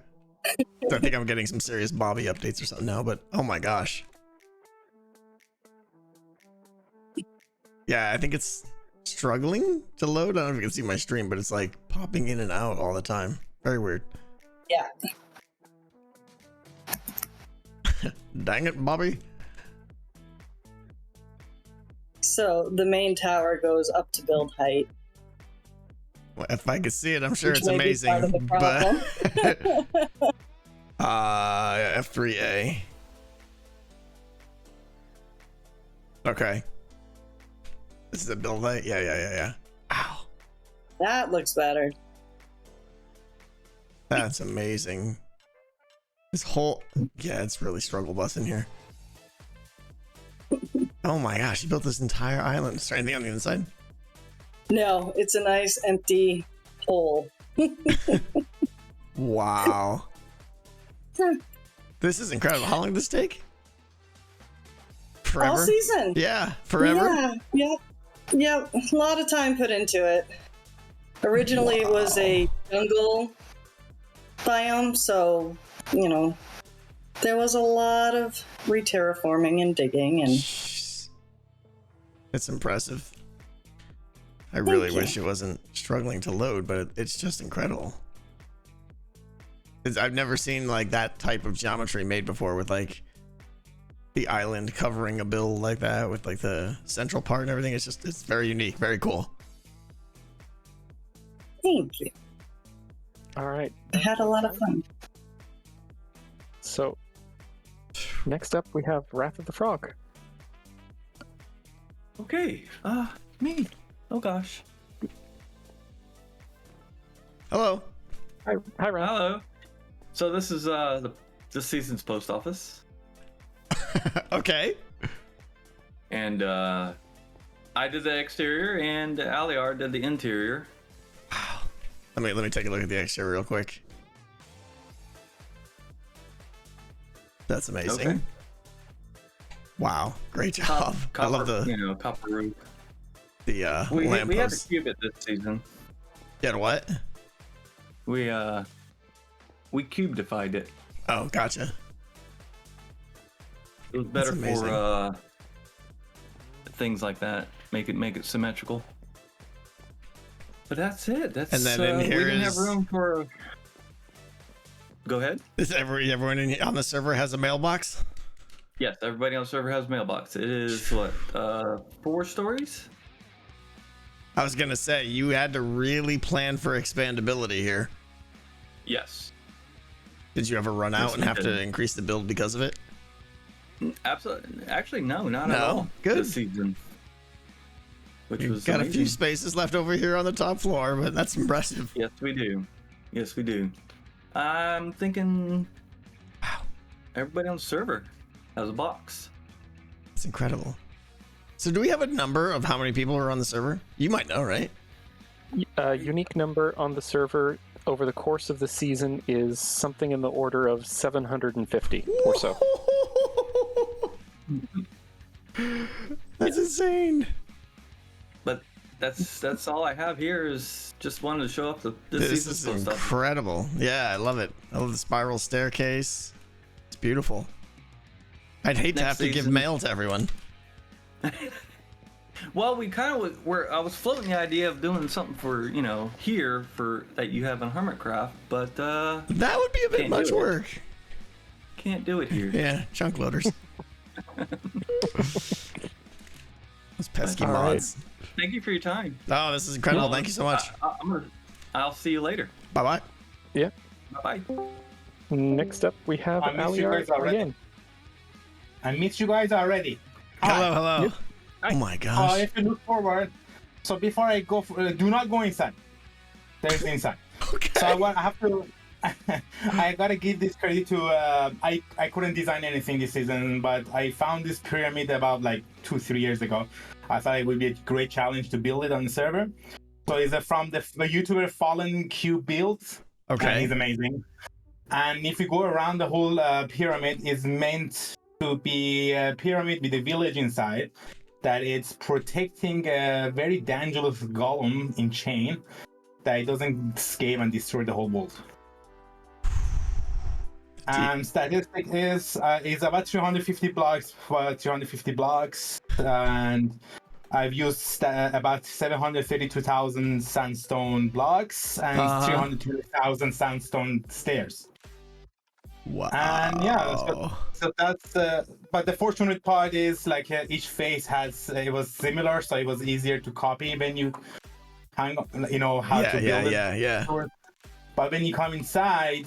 So I think I'm getting some serious Bobby updates or something now, but oh my gosh. Yeah, I think it's struggling to load. I don't know if you can see my stream, but it's like popping in and out all the time. Very weird. Yeah. Dang it, Bobby. So the main tower goes up to build height. Well, if I could see it, I'm sure Which it's may be amazing. part of the But F3A. Okay. This is a build height? Yeah. Ow. That looks better. That's amazing. This whole, yeah, it's really struggle bus in here. Oh my gosh, you built this entire island. Is there anything on the inside? No, it's a nice empty hole. Wow. This is incredible. How long did this take? Forever? All season. Yeah, forever? Yeah. Yep. A lot of time put into it. Originally, it was a jungle biome, so, you know, there was a lot of re-terraforming and digging. And it's impressive. I really wish it wasn't struggling to load, but it's just incredible. I've never seen like that type of geometry made before, with like the island covering a build like that with like the central part and everything. It's very unique, very cool. Thank you. All right. I had a lot of fun. So, next up we have Wrath of the Frog. Okay. Me. Oh gosh. Hello. Hi, Wrath. Hello. So this is this season's post office. Okay. And I did the exterior, and Aliar did the interior. Wow. Let me take a look at the exterior real quick. That's amazing. Okay. Wow, great job. I love the copper roof. The we had to lamppost. cube it this season. You had what? We cubified it. Oh, gotcha. It was better That's amazing. for things like that. Make it symmetrical. But that's it. That's And then in here we didn't is- have room for. Go ahead. Is everyone on the server has a mailbox? Yes, everybody on the server has mailbox. It is what 4 stories. I was gonna say you had to really plan for expandability here. Yes. Did you ever run out Yes, and we have to did. increase the build because of it? Absolutely. Actually, no, not No? at all. Good. This season. Which You've was got a few amazing. spaces left over here on the top floor, but that's impressive. Yes, we do. Yes, we do. I'm thinking. Wow. Everybody on the server has a box. It's incredible. So do we have a number of how many people are on the server? You might know, right? Unique number on the server over the course of the season is something in the order of 750 or so. That's insane. But that's all I have here. Is just wanted to show up this This season's is post stuff. incredible. Yeah, I love it. I love the spiral staircase. It's beautiful. I'd hate to Next have to give season- mail to everyone. Well, we kind of were. I was floating the idea of doing something for here for that you have in Hermitcraft, but That would be a bit Can't much do it. work. can't do it here. Yeah, chunk loaders. Those pesky All right. mods. Thank you for your time. Oh, this is incredible. Thank you so much. I'll see you later. Bye bye. Yeah. Bye. Next up we have I missed you Aliar guys already. again. I missed you guys already. Hello, hello. Yep. Oh my gosh. If you look forward, so before I go, do not go inside. There's inside. Okay. So I have to. I gotta give this credit to. I couldn't design anything this season, but I found this pyramid about like 2-3 years ago. I thought it would be a great challenge to build it on the server. So it's from the YouTuber Fallen Cube Builds. Okay. And he's amazing. And if you go around the whole pyramid, is meant to be a pyramid with a village inside. That it's protecting a very dangerous golem in chain that it doesn't escape and destroy the whole world. And statistic is about 350 blocks for 350 blocks, and I've used about 732,000 sandstone blocks and 320,000 sandstone stairs. Wow. And yeah, so that's but the fortunate part is like each face it was similar, so it was easier to copy when you how to build it. Yeah. But when you come inside,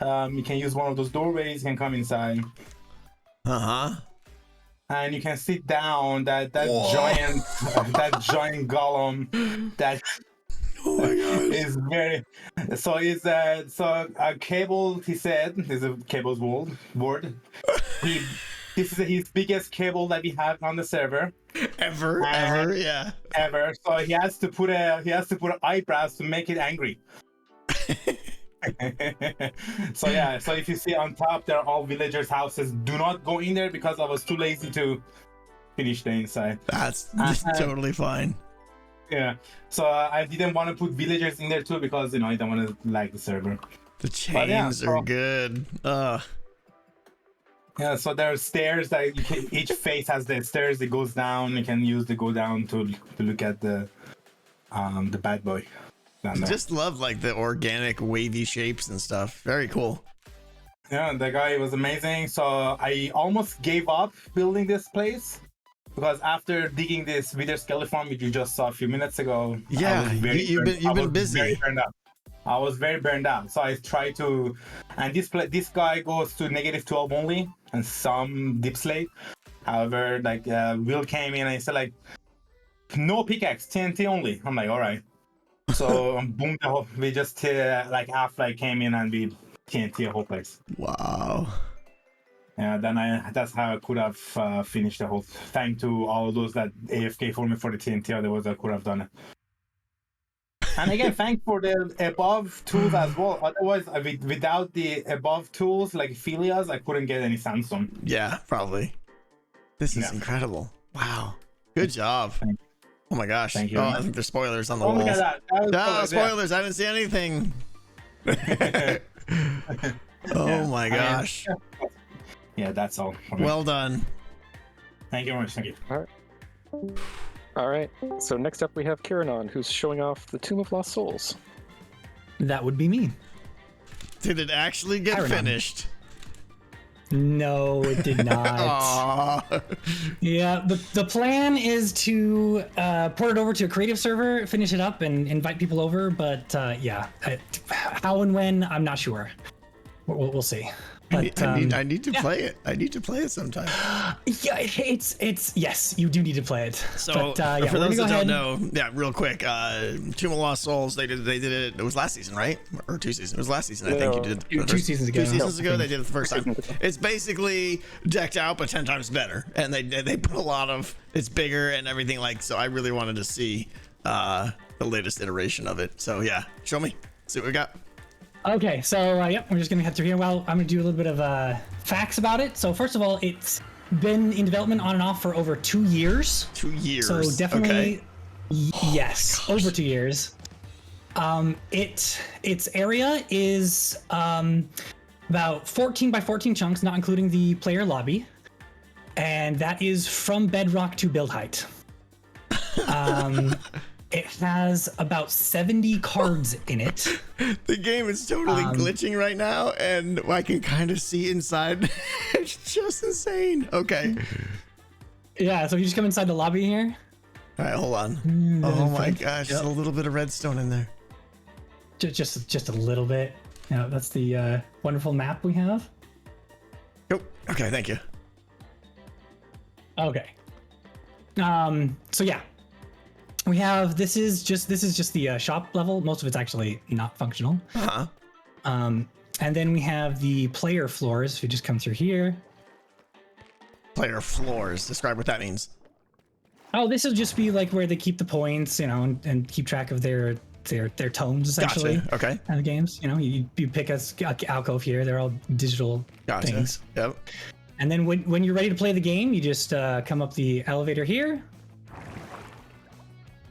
you can use one of those doorways. You can come inside, and you can sit down. That giant golem. That Oh my gosh. It's very so cable. He said this is a cables board. This is his biggest cable that we have on the server ever, yeah, ever. So he has to put eyebrows to make it angry. So yeah, so if you see on top, they're all villagers' houses. Do not go in there because I was too lazy to finish the inside. That's totally fine. Yeah, so I didn't want to put villagers in there too because I don't want to lag the server. The chains are good. Yeah, so there are stairs that each face has the stairs that goes down. You can use the go down to look at the bad boy. Just love like the organic wavy shapes and stuff. Very cool. Yeah, the guy was amazing. So I almost gave up building this place because after digging this wither skeleton farm, which you just saw a few minutes ago, yeah, you've been busy. Very burned out. I was very burned out, so I tried to. And this guy goes to -12 only, and some deep slate. However, like Will came in and he said like, no pickaxe, TNT only. I'm like, all right. So boom, we just like half-light came in and we TNT a whole place. Wow. Yeah, that's how I could have finished the whole. Thanks to all those that AFK for me for the TNT, otherwise I could have done it. And again, thanks for the above tools as well. Otherwise, without the above tools like Philias, I couldn't get any sandstone. Yeah, probably. This is incredible. Wow. Good job. Oh my gosh. Thank you. Oh, I think there's spoilers on the walls. Look at that. Spoilers. I didn't see anything. Oh my gosh. Yeah, that's all. Well done. Thank you very much. Thank you. All right. So next up we have Kiranon, who's showing off the Tomb of Lost Souls. That would be me. Did it actually get finished? No, it did not. Yeah, the plan is to port it over to a creative server, finish it up, and invite people over. But yeah, how and when, I'm not sure. We'll see. But, I need to play it. I need to play it sometime. Yeah, it's yes, you do need to play it. So but, yeah, for those that don't know, yeah, real quick, Tomb of Lost Souls, they did it. It was last season, right? Or 2 seasons? It was last season, I think. You did it two seasons ago. 2 seasons ago, they did it the first time. It's basically decked out, but 10 times better, and they put a lot of. It's bigger and everything like. So I really wanted to see the latest iteration of it. So yeah, show me. See what we got. Okay, so yep, we're just gonna head through here. Well, I'm gonna do a little bit of facts about it. So first of all, it's been in development on and off for over 2 years. 2 years. So definitely, okay. Yes, over 2 years. Its area is about 14 by 14 chunks, not including the player lobby, and that is from bedrock to build height. It has about 70 cards in it. The game is totally glitching right now, and I can kind of see inside. It's just insane. Okay. Yeah, so you just come inside the lobby here. All right, hold on. Oh my gosh, there's a little bit of redstone in there. Just a little bit. Yeah, that's the wonderful map we have. Yep. Okay, thank you. Okay. So yeah. We have this is just the shop level. Most of it's actually not functional. Uh-huh. And then we have the player floors. If you just come through here. Player floors. Describe what that means. Oh, this will just be like where they keep the points, and keep track of their tomes essentially. Gotcha. Okay. And the games, you pick a alcove here. They're all digital things. Yep. And then when you're ready to play the game, you just come up the elevator here.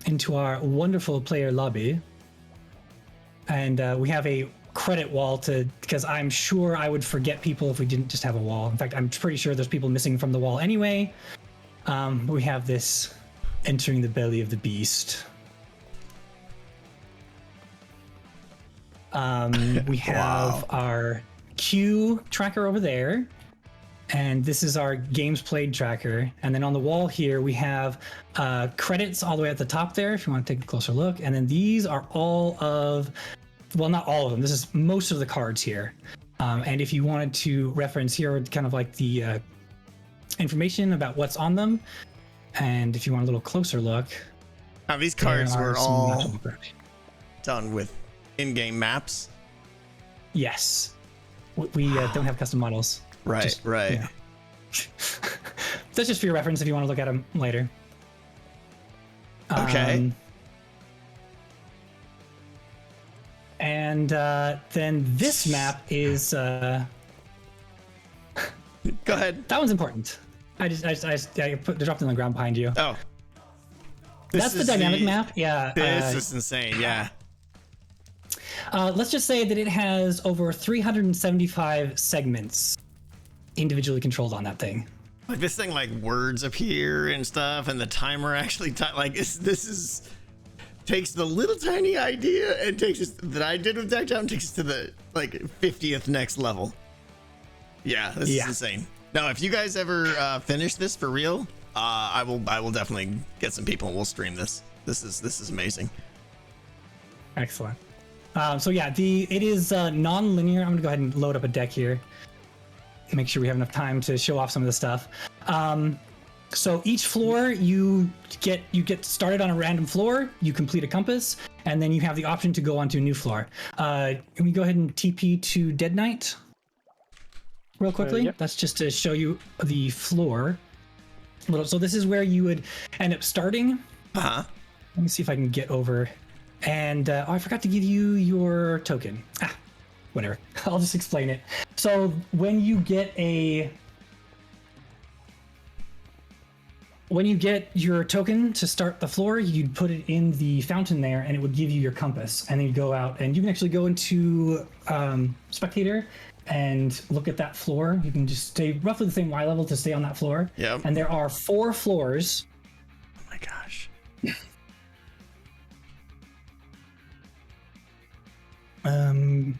Into our wonderful player lobby, and we have a credit wall because I'm sure I would forget people if we didn't just have a wall. In fact, I'm pretty sure there's people missing from the wall anyway. We have this entering the belly of the beast. We have our queue tracker over there. And this is our games played tracker. And then on the wall here, we have credits all the way at the top there, if you want to take a closer look. And then these are all of, well, not all of them. This is most of the cards here. And if you wanted to reference here, kind of like the information about what's on them. And if you want a little closer look. Now, these cards were all done with in-game maps. Yes. We don't have custom models. Right, right. Yeah. That's just for your reference if you want to look at them later. Okay. And then this map is. Go ahead. That one's important. I dropped it on the ground behind you. Oh. That's the dynamic map. Yeah. This is insane. Yeah. Let's just say that it has over 375 segments individually controlled on that thing. Like this thing, like words appear and stuff, and the timer actually takes the little tiny idea and takes us that I did with Decktown, takes us to the like 50th next level. Yeah, this is insane. Now, if you guys ever finish this for real, I will definitely get some people and we'll stream this. This is amazing. Excellent. So yeah, it is non-linear. I'm gonna go ahead and load up a deck here. Make sure we have enough time to show off some of the stuff. So each floor you get started on a random floor, you complete a compass, and then you have the option to go onto a new floor. Can we go ahead and TP to Dead Knight real quickly? Yep. That's just to show you the floor. So this is where you would end up starting. Let me see if I can get over. And I forgot to give you your token. Whatever. I'll just explain it. So when you get your token to start the floor, you'd put it in the fountain there, and it would give you your compass. And then you go out, and you can actually go into Spectator and look at that floor. You can just stay roughly the same Y level to stay on that floor. Yep. And there are 4 floors. Oh my gosh. Let me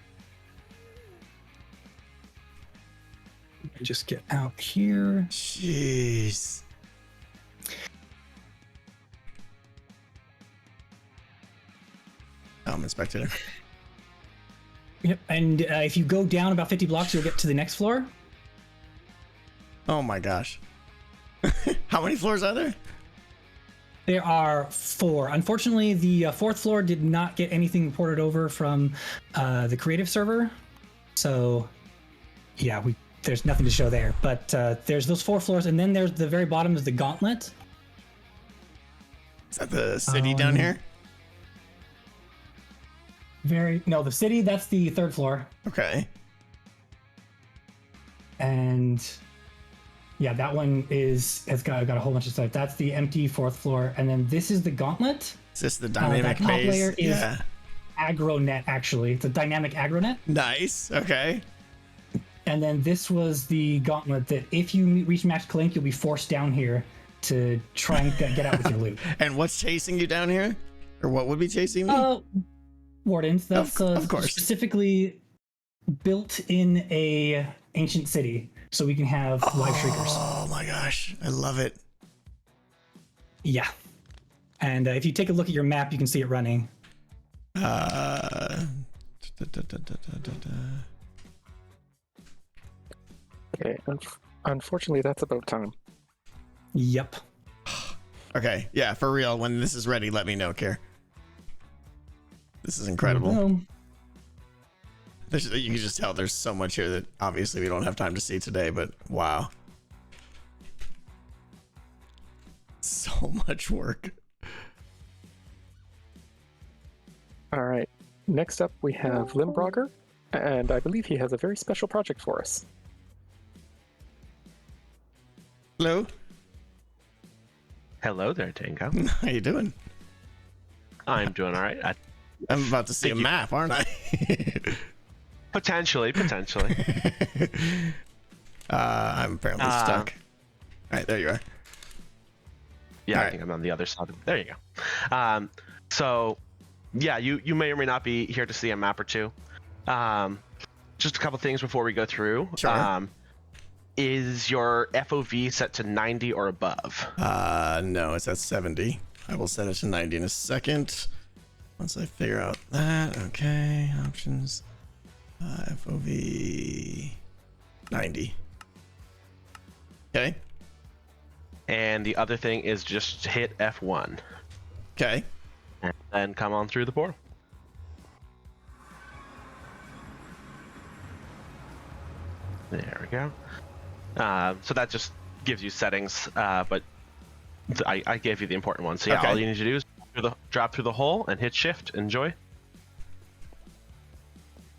just get out here. Jeez. I'm in Spectator. Yep, and if you go down about 50 blocks, you'll get to the next floor. Oh my gosh. How many floors are there? There are 4. Unfortunately, the 4th floor did not get anything ported over from the creative server. So, yeah, there's nothing to show there. But there's those 4 floors, and then there's the very bottom is the Gauntlet. Is that the city down here? No, the city, that's the 3rd floor. Okay. And yeah, that one has got a whole bunch of stuff. That's the empty 4th floor, and then this is the Gauntlet. Is this the dynamic that top base? layer is Agronet, actually. It's a dynamic Agronet. Nice. Okay. And then this was the Gauntlet that if you reach max clink, you'll be forced down here to try and get out with your loot. And what's chasing you down here? Or what would be chasing me? Wardens. That's of course. Specifically built in a ancient city, so we can have live shriekers. Oh my gosh, I love it. Yeah, and if you take a look at your map, you can see it running. Okay, unfortunately, that's about time. Yep. Okay, yeah, for real. When this is ready, let me know, Kier. This is incredible. You can just tell there's so much here that obviously we don't have time to see today, but wow. So much work. All right. Next up, we have Limbrogger, and I believe he has a very special project for us. Hello. Hello there, Tango. How you doing? I'm doing all right. I'm about to see a map, aren't I? Potentially. I'm apparently stuck. All right, there you are. Yeah, I think I'm on the other side. There you go. So, yeah, you may or may not be here to see a map or two. Just a couple things before we go through. Sure. Is your FOV set to 90 or above? No, it's at 70. I will set it to 90 in a second. Once I figure out that. Okay, options. FOV 90. Okay. And the other thing is just hit F1. Okay. And then come on through the portal. There we go. So that just gives you settings, but I gave you the important ones. So yeah, all you need to do is drop through the hole and hit shift. Enjoy.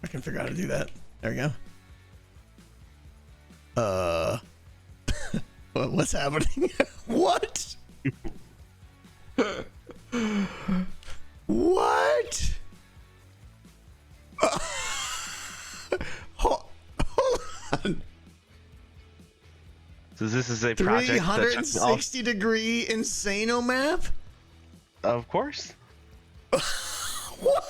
I can figure out how to do that. There we go. What's happening? What? What? Hold on. So this is a project 360 degree Insano map? Of course. What?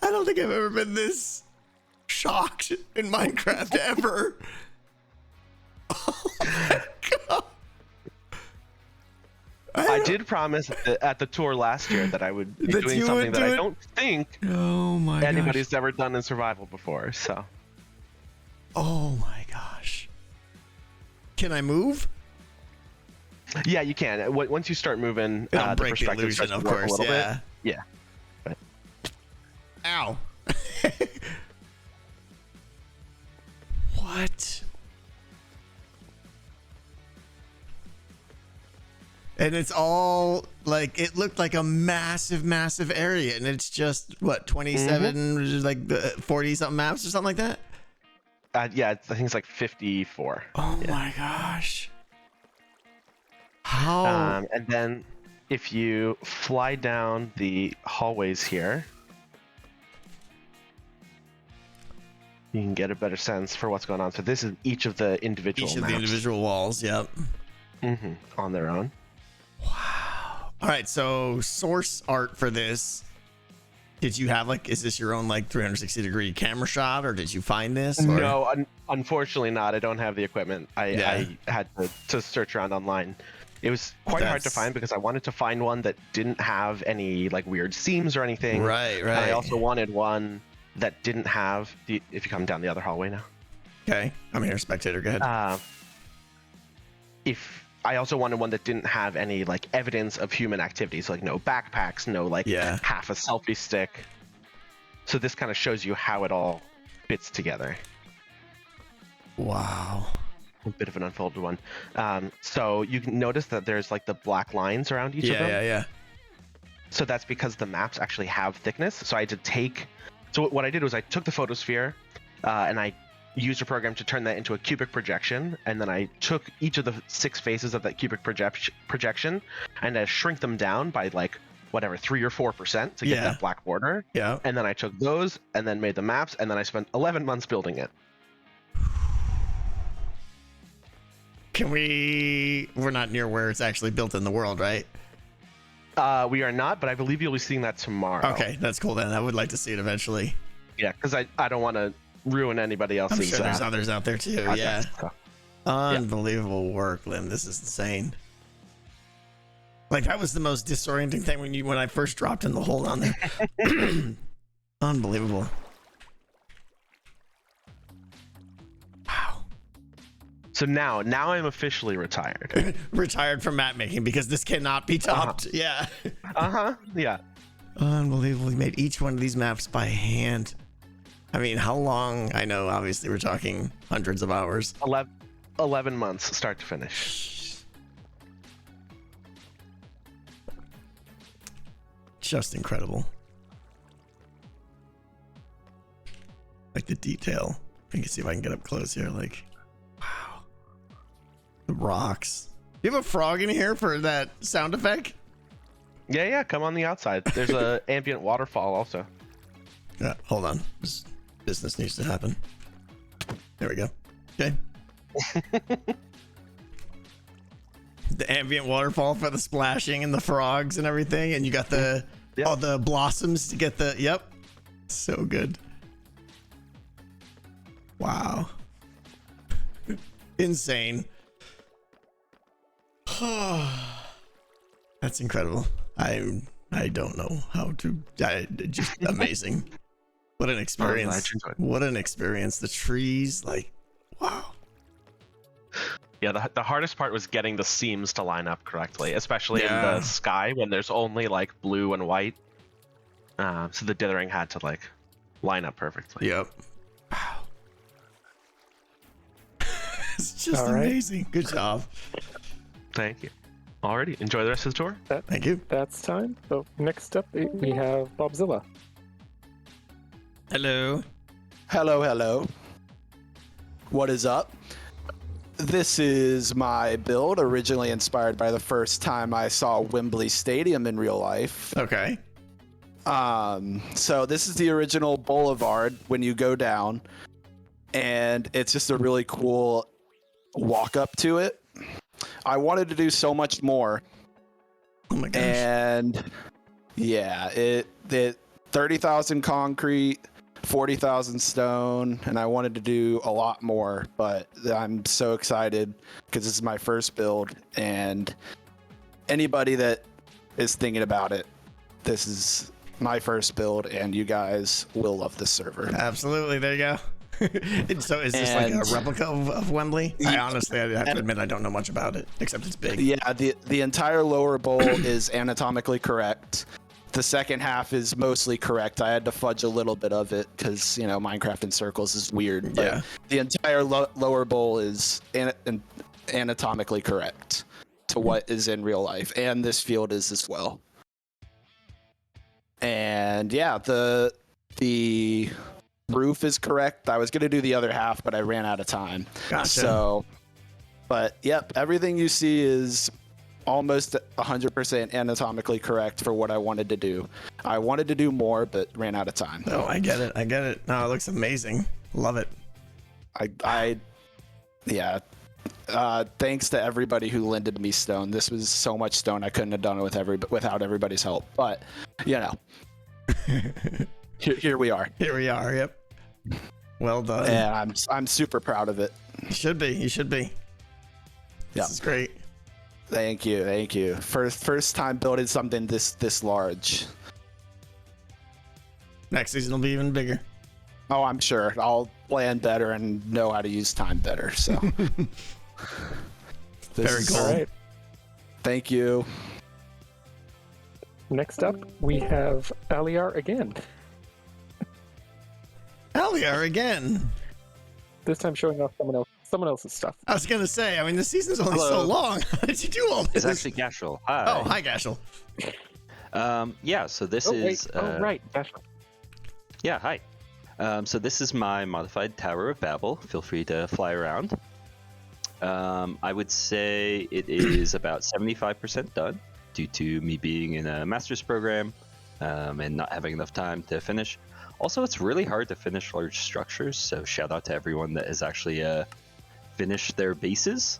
I don't think I've ever been this shocked in Minecraft ever. Oh my god. I did promise at the tour last year that I would be doing something that I don't think anybody's ever done in survival before. So. Oh my gosh. Can I move? Yeah, you can. Once you start moving, It'll the break the perspective illusion, starts of to work course. a little Yeah. bit. Yeah. Ow. What? And it's all like, it looked like a massive area, and it's just what, 27 like 40 something maps or something like that. Yeah, I think it's like 54. Oh my gosh. How? And then if you fly down the hallways here, you can get a better sense for what's going on. So this is each of the individual Each of maps. the individual walls, yep. On their own. Wow. All right, so source art for this. Did you have is this your own 360 degree camera shot, or did you find this? Or? No, unfortunately not. I don't have the equipment. I had to search around online. It was quite hard to find because I wanted to find one that didn't have any weird seams or anything. Right. And I also wanted one that didn't have if you come down the other hallway now. Okay, I'm here, spectator. Go ahead. If I also wanted one that didn't have any evidence of human activity, so no backpacks, no half a selfie stick. So this kind of shows you how it all fits together. Wow. A bit of an unfolded one. So you can notice that there's the black lines around each of them. Yeah. So that's because the maps actually have thickness. So I had to take. So what I did was I took the photosphere, and I used a program to turn that into a cubic projection, and then I took each of the 6 faces of that cubic projection and I shrink them down by 3 or 4% to get that black border. Yeah. And then I took those and then made the maps, and then I spent 11 months building it. We're not near where it's actually built in the world, right? We are not, but I believe you'll be seeing that tomorrow. Okay, that's cool then. I would like to see it eventually. Yeah, because I don't want to ruin anybody else's. I'm sure there's others out there too. Project, Yeah. So. Unbelievable work, Lim. This is insane. That was the most disorienting thing when I first dropped in the hole down there. Unbelievable. Wow. So now I'm officially retired. Retired from map making because this cannot be topped. Yeah. Yeah. Unbelievable. We made each one of these maps by hand. I mean, how long? I know, obviously, we're talking hundreds of hours. 11 months, start to finish. Just incredible. The detail. I can see if I can get up close here. Wow. The rocks. Do you have a frog in here for that sound effect? Yeah. Come on the outside. There's a ambient waterfall also. Yeah, hold on. This business needs to happen. There we go. Okay. The ambient waterfall for the splashing and the frogs and everything, and you got all the blossoms to get the. Yep. So good. Wow. Insane. That's incredible. I don't know how to. Just amazing. What an experience. What an experience. The trees, wow. Yeah, the hardest part was getting the seams to line up correctly, especially in the sky when there's only blue and white. So the dithering had to line up perfectly. Yep. Wow. It's just All right. amazing. Good job. Thank you. Alrighty, enjoy the rest of the tour. Thank you. That's time. So next up, we have Bobzilla. Hello. Hello. What is up? This is my build, originally inspired by the first time I saw Wembley Stadium in real life. Okay. So this is the original boulevard when you go down, and it's just a really cool walk up to it. I wanted to do so much more. Oh my gosh. And yeah, it 30,000 concrete, 40,000 stone, and I wanted to do a lot more, but I'm so excited because this is my first build, and anybody that is thinking about it, this is my first build, and you guys will love this server. Absolutely. There you go. So is this like a replica of Wembley? I honestly, I have to admit, I don't know much about it, except it's big. Yeah, the entire lower bowl is anatomically correct. The second half is mostly correct. I had to fudge a little bit of it because, you know, Minecraft in circles is weird. But yeah. The entire lower bowl is anatomically correct to what is in real life. And this field is as well. And yeah, the roof is correct. I was going to do the other half, but I ran out of time. Gotcha. So, but yep, everything you see is almost 100% anatomically correct for what I wanted to do. I wanted to do more, but ran out of time. Oh, I get it. No, it looks amazing. Love it. Thanks to everybody who lended me stone. This was so much stone I couldn't have done it without everybody's help. But you know, here we are. Here we are. Yep. Well done. And I'm super proud of it. You should be. This is great. Thank you. First time building something this large. Next season will be even bigger. Oh, I'm sure. I'll plan better and know how to use time better. So very cool. All right. Thank you. Next up, we have Aliar again. Aliar again. This time showing off someone else's stuff. I was gonna say, I mean, the season's only so long. How did you do all this? It's actually Gashel. Hi. Oh, hi, Gashel. Yeah, so this is... right, Gashel. Yeah, hi. So this is my modified Tower of Babel. Feel free to fly around. I would say it is about 75% done due to me being in a master's program and not having enough time to finish. Also, it's really hard to finish large structures, so shout out to everyone that has actually finished their bases.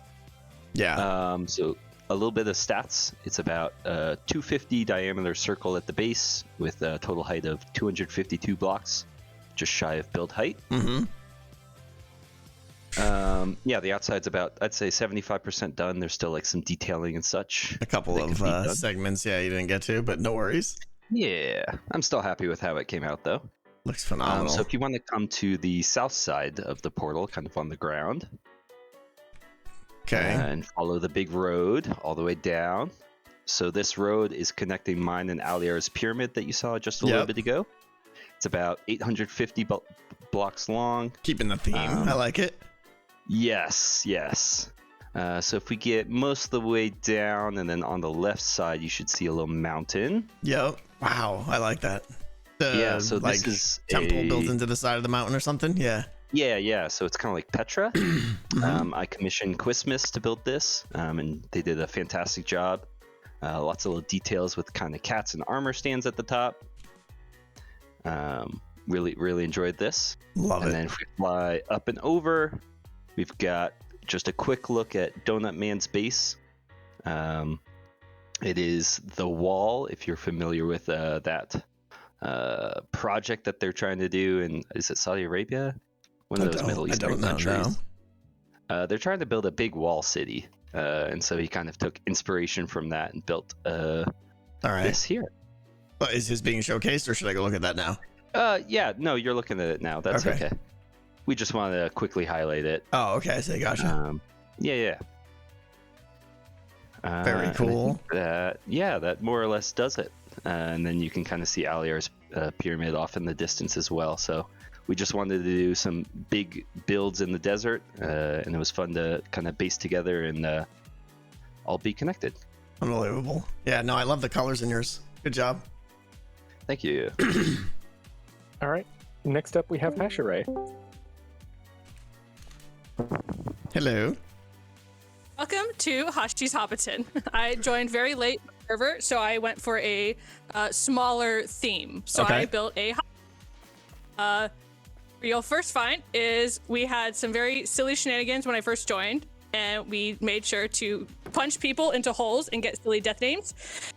Yeah. So a little bit of stats. It's about a 250 diameter circle at the base with a total height of 252 blocks, just shy of build height. Mm-hmm. Yeah, the outside's about, I'd say, 75% done. There's still like some detailing and such. A couple of segments, yeah, you didn't get to, but no worries. Yeah, I'm still happy with how it came out, though. Looks phenomenal. So if you want to come to the south side of the portal, kind of on the ground, okay, and follow the big road all the way down. So this road is connecting mine and Aliar's pyramid that you saw just a little bit ago. It's about 850 blocks long. Keeping the theme. I like it. Yes. So if we get most of the way down, and then on the left side, you should see a little mountain. Yep. Wow, I like that. Yeah, so like this is temple built into the side of the mountain or something. Yeah. Yeah. So it's kind of like Petra. I commissioned Quismis to build this, and they did a fantastic job. Lots of little details with kind of cats and armor stands at the top. Really enjoyed this. Love it. And then if we fly up and over, we've got just a quick look at Donut Man's base. It is the wall, if you're familiar with that project that they're trying to do in, is it Saudi Arabia? One of those Middle Eastern countries. They're trying to build a big wall city, and so he kind of took inspiration from that and built this here. But is his being showcased, or should I go look at that now? Yeah, no, you're looking at it now. That's okay. We just wanted to quickly highlight it. Oh, okay. I see. Gotcha. Yeah. Very cool. That more or less does it. and then you can kind of see Aliar's pyramid off in the distance as well. So we just wanted to do some big builds in the desert, and it was fun to kind of base together and all be connected. Unbelievable. Yeah, no, I love the colors in yours. Good job. Thank you. All right. Next up, we have Hashiray. Hello. Welcome to Hashi's Hobbiton. I joined very late in the server, so I went for a smaller theme. So Okay. I built a. What you'll first find is we had some very silly shenanigans when I first joined, and we made sure to punch people into holes and get silly death names.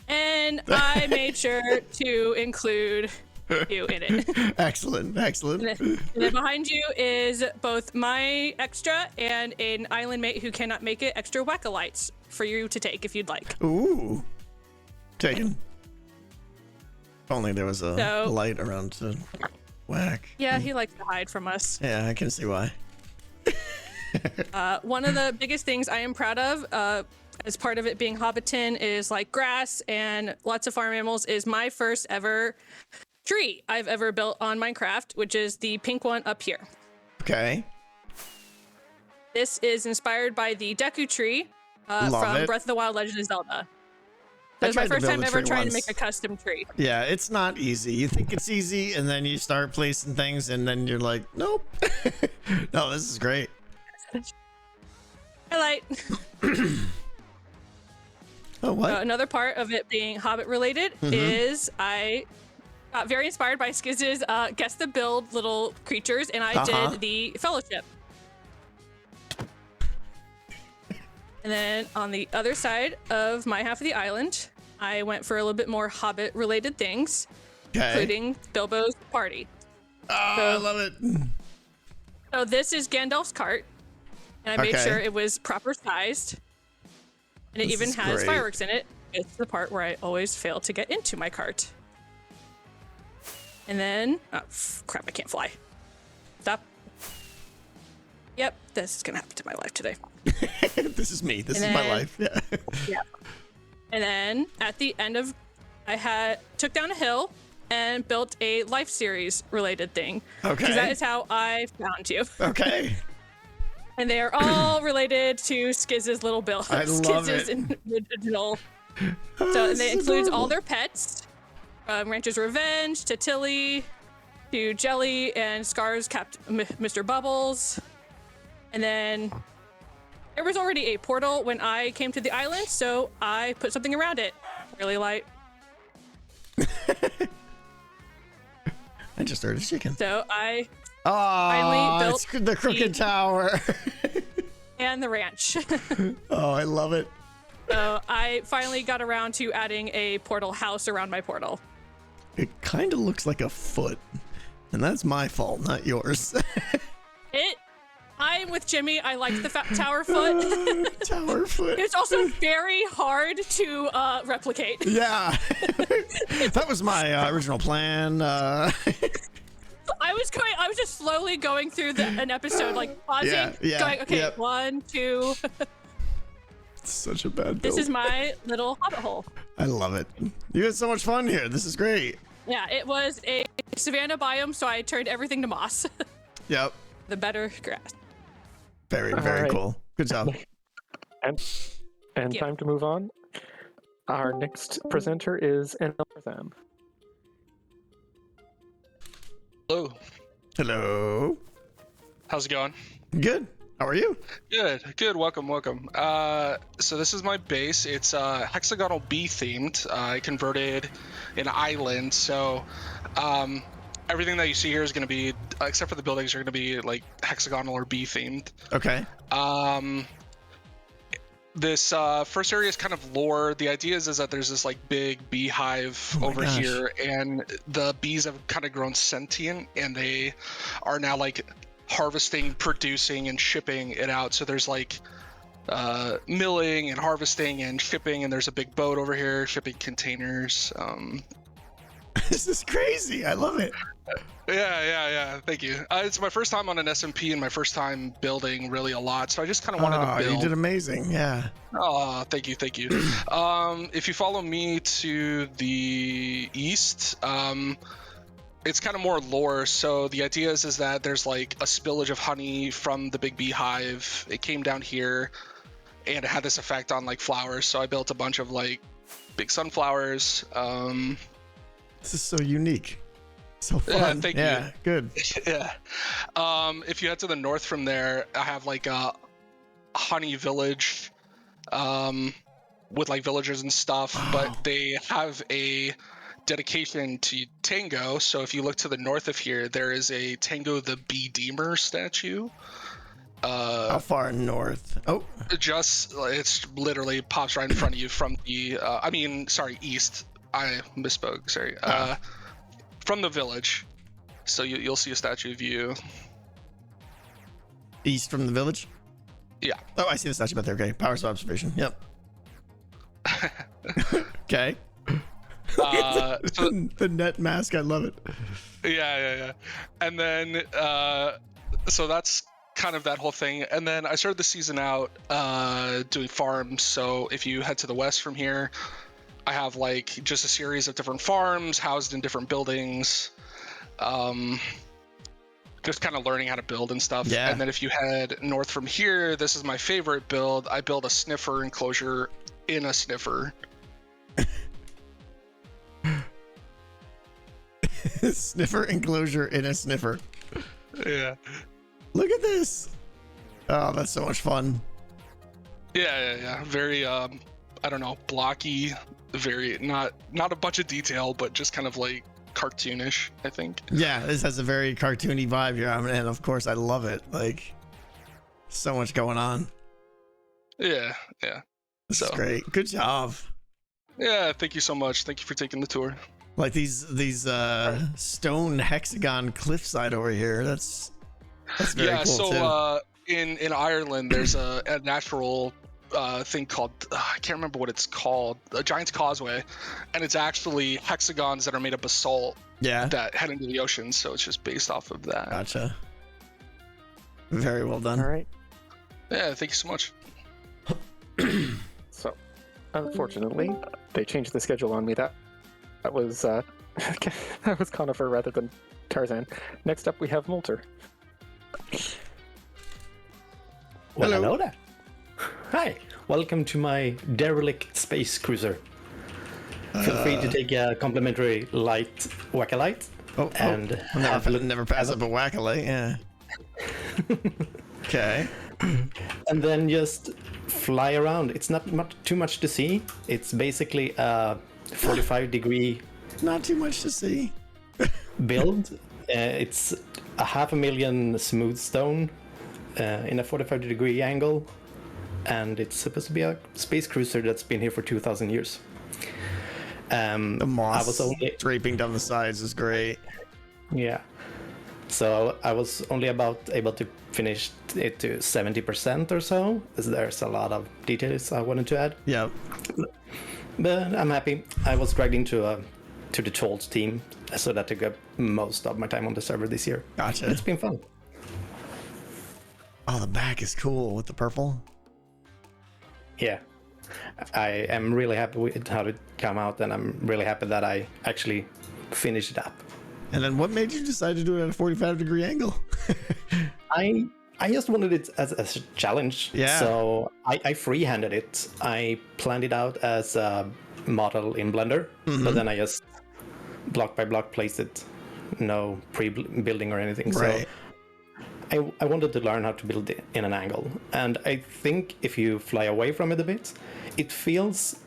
And I made sure to include you in it. Excellent. And then behind you is both my extra and an island mate who cannot make it extra whack-a-lights for you to take if you'd like. Ooh. Taken. If only there was a So- light around to whack. Yeah, he likes to hide from us. Yeah, I can see why. One of the biggest things I am proud of, as part of it being Hobbiton, is like grass and lots of farm animals, is my first ever tree I've ever built on Minecraft, which is the pink one up here. Okay. This is inspired by the Deku tree Love from it. Breath of the Wild Legend of Zelda. I That was my tried to first build time a ever tree trying once. to make a custom tree. Yeah, it's not easy. You think it's easy, and then you start placing things, and then you're like, nope. No, this is great. Highlight. Oh, what? Another part of it being Hobbit related is I got very inspired by Skiz's guess the build little creatures, and I did the Fellowship. And then on the other side of my half of the island, I went for a little bit more Hobbit related things, including Bilbo's party. Oh, I love it. So this is Gandalf's cart, and I made sure it was proper sized. And it This even is has great. fireworks in it. It's the part where I always fail to get into my cart. And then, oh crap, I can't fly. Stop. Yep, this is gonna happen to my life today. This is me. This And is my then- life. Yeah. Yeah. And then at the end of, took down a hill and built a life series related thing. Okay. Because that is how I found you. Okay. And they are all related to Skiz's little build. I love Skiz's original. So and it includes all their pets, from Rancher's Revenge to Tilly to Jelly and Scar's Mr. Bubbles. And then there was already a portal when I came to the island, so I put something around it. Really light. I just heard a chicken. So I Oh, finally built it's the Crooked Tower. and the ranch. Oh, I love it. So I finally got around to adding a portal house around my portal. It kind of looks like a foot, and that's my fault, not yours. I'm with Jimmy. I like the tower foot. Tower foot. It's also very hard to replicate. Yeah. That was my original plan. I was just slowly going through an episode, like pausing, going, okay, yep. 1, 2. It's such a bad build. This is my little hobbit hole. I love it. You had so much fun here. This is great. Yeah, it was a savanna biome, so I turned everything to moss. Yep. The better grass. Very, All very right. cool. Good job. And you. time to move on. Our next presenter is Eneltham. Hello. Hello. How's it going? Good. How are you? Good. Welcome. So this is my base. It's hexagonal bee themed. I converted an island, so everything that you see here is going to be, except for the buildings, are going to be like hexagonal or bee themed. Okay. This first area is kind of lore. The idea is that there's this like big beehive over gosh. here, and the bees have kind of grown sentient, and they are now like harvesting, producing, and shipping it out. So there's like milling and harvesting and shipping, and there's a big boat over here shipping containers. This is crazy. I love it. Yeah. Thank you. It's my first time on an SMP and my first time building really a lot, so I just kind of wanted to build. You did amazing. Yeah. Oh, thank you. If you follow me to the east, it's kind of more lore. So the idea is that there's like a spillage of honey from the big beehive. It came down here, and it had this effect on like flowers. So I built a bunch of like big sunflowers. This is so unique. So fun. Yeah, thank you. Good. Yeah. If you head to the north from there, I have like a honey village, with like villagers and stuff. But they have a dedication to Tango. So if you look to the north of here, there is a Tango the Bee Deemer statue. How far north? Oh, it's literally pops right in front of you from the. East. I misspoke. Sorry. From the village, so you'll see a statue of you. East from the village? Yeah. Oh, I see the statue back there. Okay, powers of observation. Yep. Okay. The net mask, I love it. Yeah. And then, so that's kind of that whole thing. And then I started the season out doing farms. So if you head to the west from here, I have like just a series of different farms housed in different buildings. Just kind of learning how to build and stuff. Yeah. And then if you head north from here, this is my favorite build. I build a sniffer enclosure in a sniffer. Sniffer enclosure in a sniffer. Yeah. Look at this. Oh, that's so much fun. Yeah. Very, I don't know, blocky. Very not a bunch of detail, but just kind of like cartoonish, I think. Yeah, this has a very cartoony vibe here, and of course I love it. Like, so much going on. Yeah. This is great. Good job. Yeah, thank you so much. Thank you for taking the tour. Like these stone hexagon cliffside over here. That's very cool so too. In Ireland there's a natural thing called I can't remember what it's called, a Giant's Causeway, and it's actually hexagons that are made of basalt that head into the ocean, so it's just based off of that. Gotcha. Very well done. All right. Yeah, thank you so much. So, unfortunately, they changed the schedule on me. That was that was Conifer rather than Tarzan. Next up, we have Molter. Well, hello there. Hi, welcome to my derelict space cruiser. Feel free to take a complimentary light whack-a-light. And never pass up a whack-a-light, yeah. Okay. And then just fly around. It's not too much to see. It's basically a 45-degree... Not too much to see. build. It's 500,000 smooth stone in a 45-degree angle. And it's supposed to be a space cruiser that's been here for 2,000 years. The moss draping down the sides is great. Yeah. So I was only about able to finish it to 70% or so, as there's a lot of details I wanted to add. Yeah. But I'm happy. I was dragged into the Trolls team, so that took up most of my time on the server this year. Gotcha. It's been fun. Oh, the back is cool with the purple. Yeah. I am really happy with how it came out, and I'm really happy that I actually finished it up. And then what made you decide to do it at a 45-degree angle? I just wanted it as a challenge. Yeah. So I freehanded it. I planned it out as a model in Blender, but then I just block by block placed it. No pre-building or anything. Right. So I wanted to learn how to build it in an angle. And I think if you fly away from it a bit, it feels,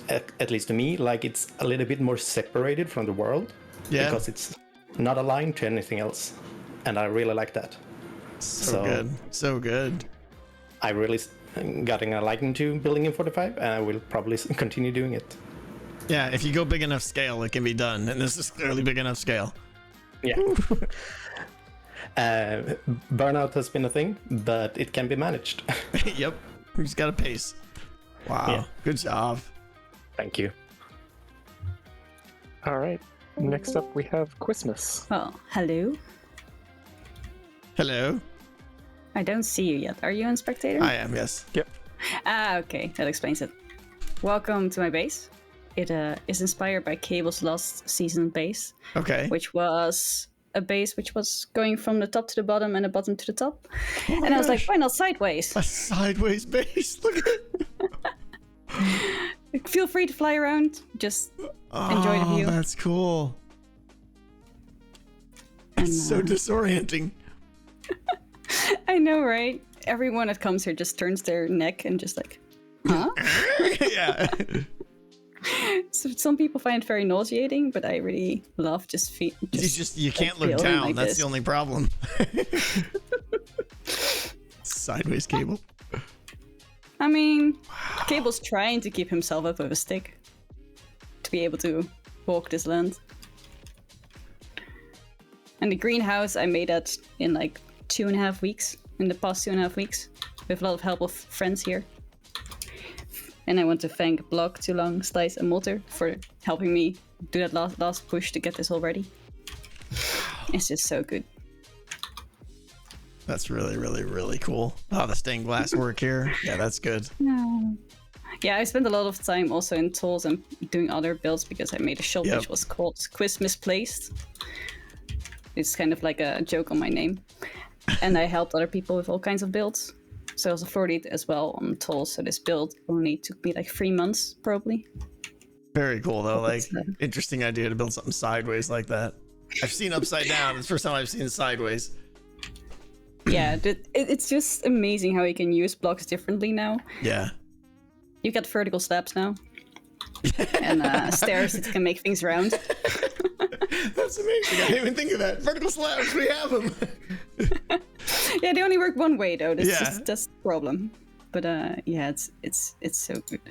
at least to me, like it's a little bit more separated from the world. Yeah. Because it's not aligned to anything else. And I really like that. So good. So good. I really gotten a liking to building in 45, and I will probably continue doing it. Yeah, if you go big enough scale, it can be done. And this is clearly big enough scale. Yeah. Burnout has been a thing, but it can be managed. Yep. You just got to pace. Wow. Yeah. Good job. Thank you. All right. Next up, we have Christmas. Oh, hello. Hello. I don't see you yet. Are you on spectator? I am, yes. Yep. Ah, okay. That explains it. Welcome to my base. It is inspired by Cable's last season base. Okay. Which was a base which was going from the top to the bottom and the bottom to the top. And I was like, why not sideways? A sideways base. Look at it. Feel free to fly around. Just enjoy the view. That's cool. It's so disorienting. I know, right? Everyone that comes here just turns their neck and just like, huh? Yeah. So some people find it very nauseating, but I really love You can't look down. Like that's the only problem. Sideways Cable. I mean, Cable's trying to keep himself up with a stick to be able to walk this land. And the greenhouse, I made that in like 2.5 weeks, in the past 2.5 weeks, with a lot of help of friends here. And I want to thank Block, Too Long, Slice, and Molter for helping me do that last push to get this all ready. It's just so good. That's really, really, really cool. Oh, the stained glass work here. Yeah, that's good. Yeah, I spent a lot of time also in tools and doing other builds because I made a shop which was called Quiz Misplaced. It's kind of like a joke on my name. And I helped other people with all kinds of builds. So I was afforded as well on tools. So this build only took me like 3 months, probably. Very cool, though. Like, interesting idea to build something sideways like that. I've seen upside down. It's the first time I've seen it sideways. Yeah, it's just amazing how you can use blocks differently now. Yeah. You got vertical slabs now. And stairs that can make things round. That's amazing. I didn't even think of that. Vertical slabs, we have them. Yeah, they only work one way though. That's the problem. But yeah, it's so good.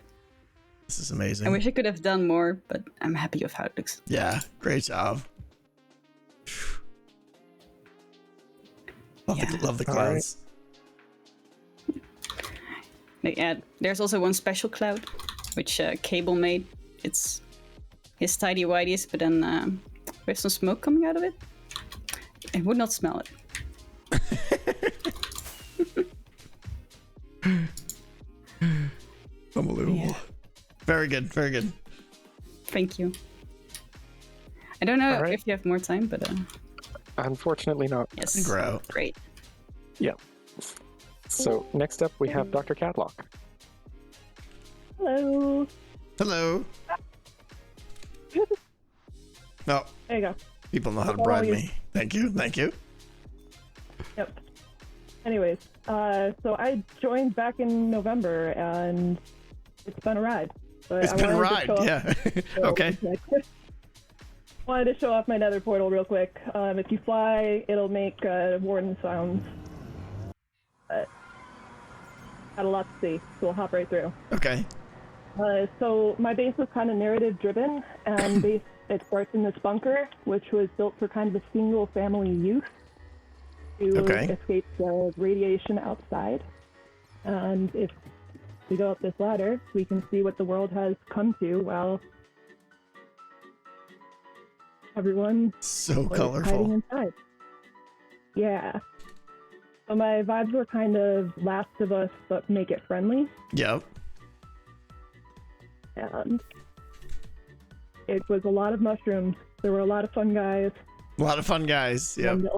This is amazing. I wish I could have done more, but I'm happy with how it looks. Yeah, great job. Love the clouds. Yeah, there's also one special cloud, which Cable made. It's his tidy whiteies, but then with some smoke coming out of it. I would not smell it. Unbelievable. Yeah. Very good, very good. Thank you. I don't know if you have more time, but... Unfortunately not. Yes. Grow. Great. Yeah. So next up we have Dr. Cadlock. Hello. Hello. No. There you go. People know how to bribe me. Thank you. Thank you. Yep. Anyways, so I joined back in November, and it's been a ride. But it's been a ride, yeah. Okay. Wanted to show off my nether portal real quick. If you fly, it'll make warden sounds. Got a lot to see, so we'll hop right through. Okay. So my base was kind of narrative driven, and it starts in this bunker, which was built for kind of a single family youth to escape the radiation outside. And if we go up this ladder, we can see what the world has come to while everyone so was colorful hiding inside. Yeah. So my vibes were kind of Last of Us, but make it friendly. Yep. And it was a lot of mushrooms. There were a lot of fun guys. A lot of fun guys. Yep. And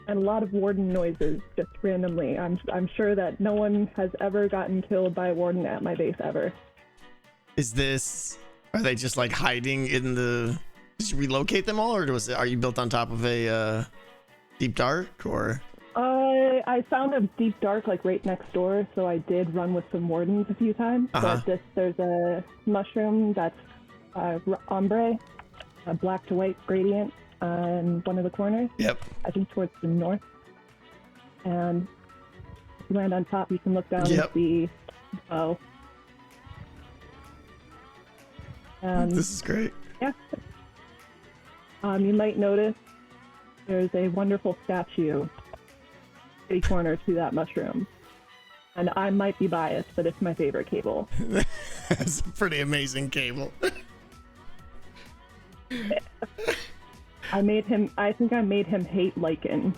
and a lot of warden noises just randomly. I'm sure that no one has ever gotten killed by a warden at my base ever. Are they just like hiding in the? Did you relocate them all, or are you built on top of a deep dark, or? I found a deep dark like right next door, so I did run with some wardens a few times. But there's a mushroom that's ombre, a black to white gradient on one of the corners. Yep. I think towards the north. And if you land on top, you can look down and see bow. This is great. Yeah. You might notice there's a wonderful statue in the corner to that mushroom. And I might be biased, but it's my favorite cable. That's a pretty amazing cable. I think I made him hate lichen.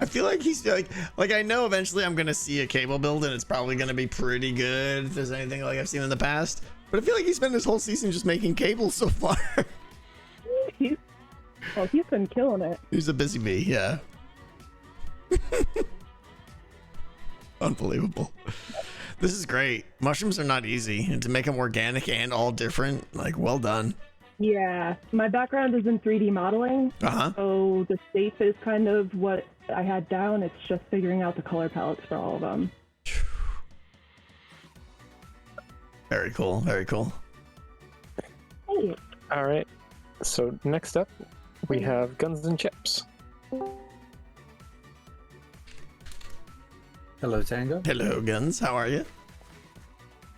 I feel like he's like I know eventually I'm gonna see a cable build and it's probably gonna be pretty good if there's anything like I've seen in the past. But I feel like he spent his whole season just making cables so far. He's been killing it. He's a busy bee, yeah. Unbelievable. This is great. Mushrooms are not easy, and to make them organic and all different, like, well done. Yeah, my background is in 3D modeling, so the safe is kind of what I had down. It's just figuring out the color palettes for all of them. Very cool, very cool. Hey. All right. So next up, we have Guns and Chips. Hello, Tango. Hello, Guns. How are you?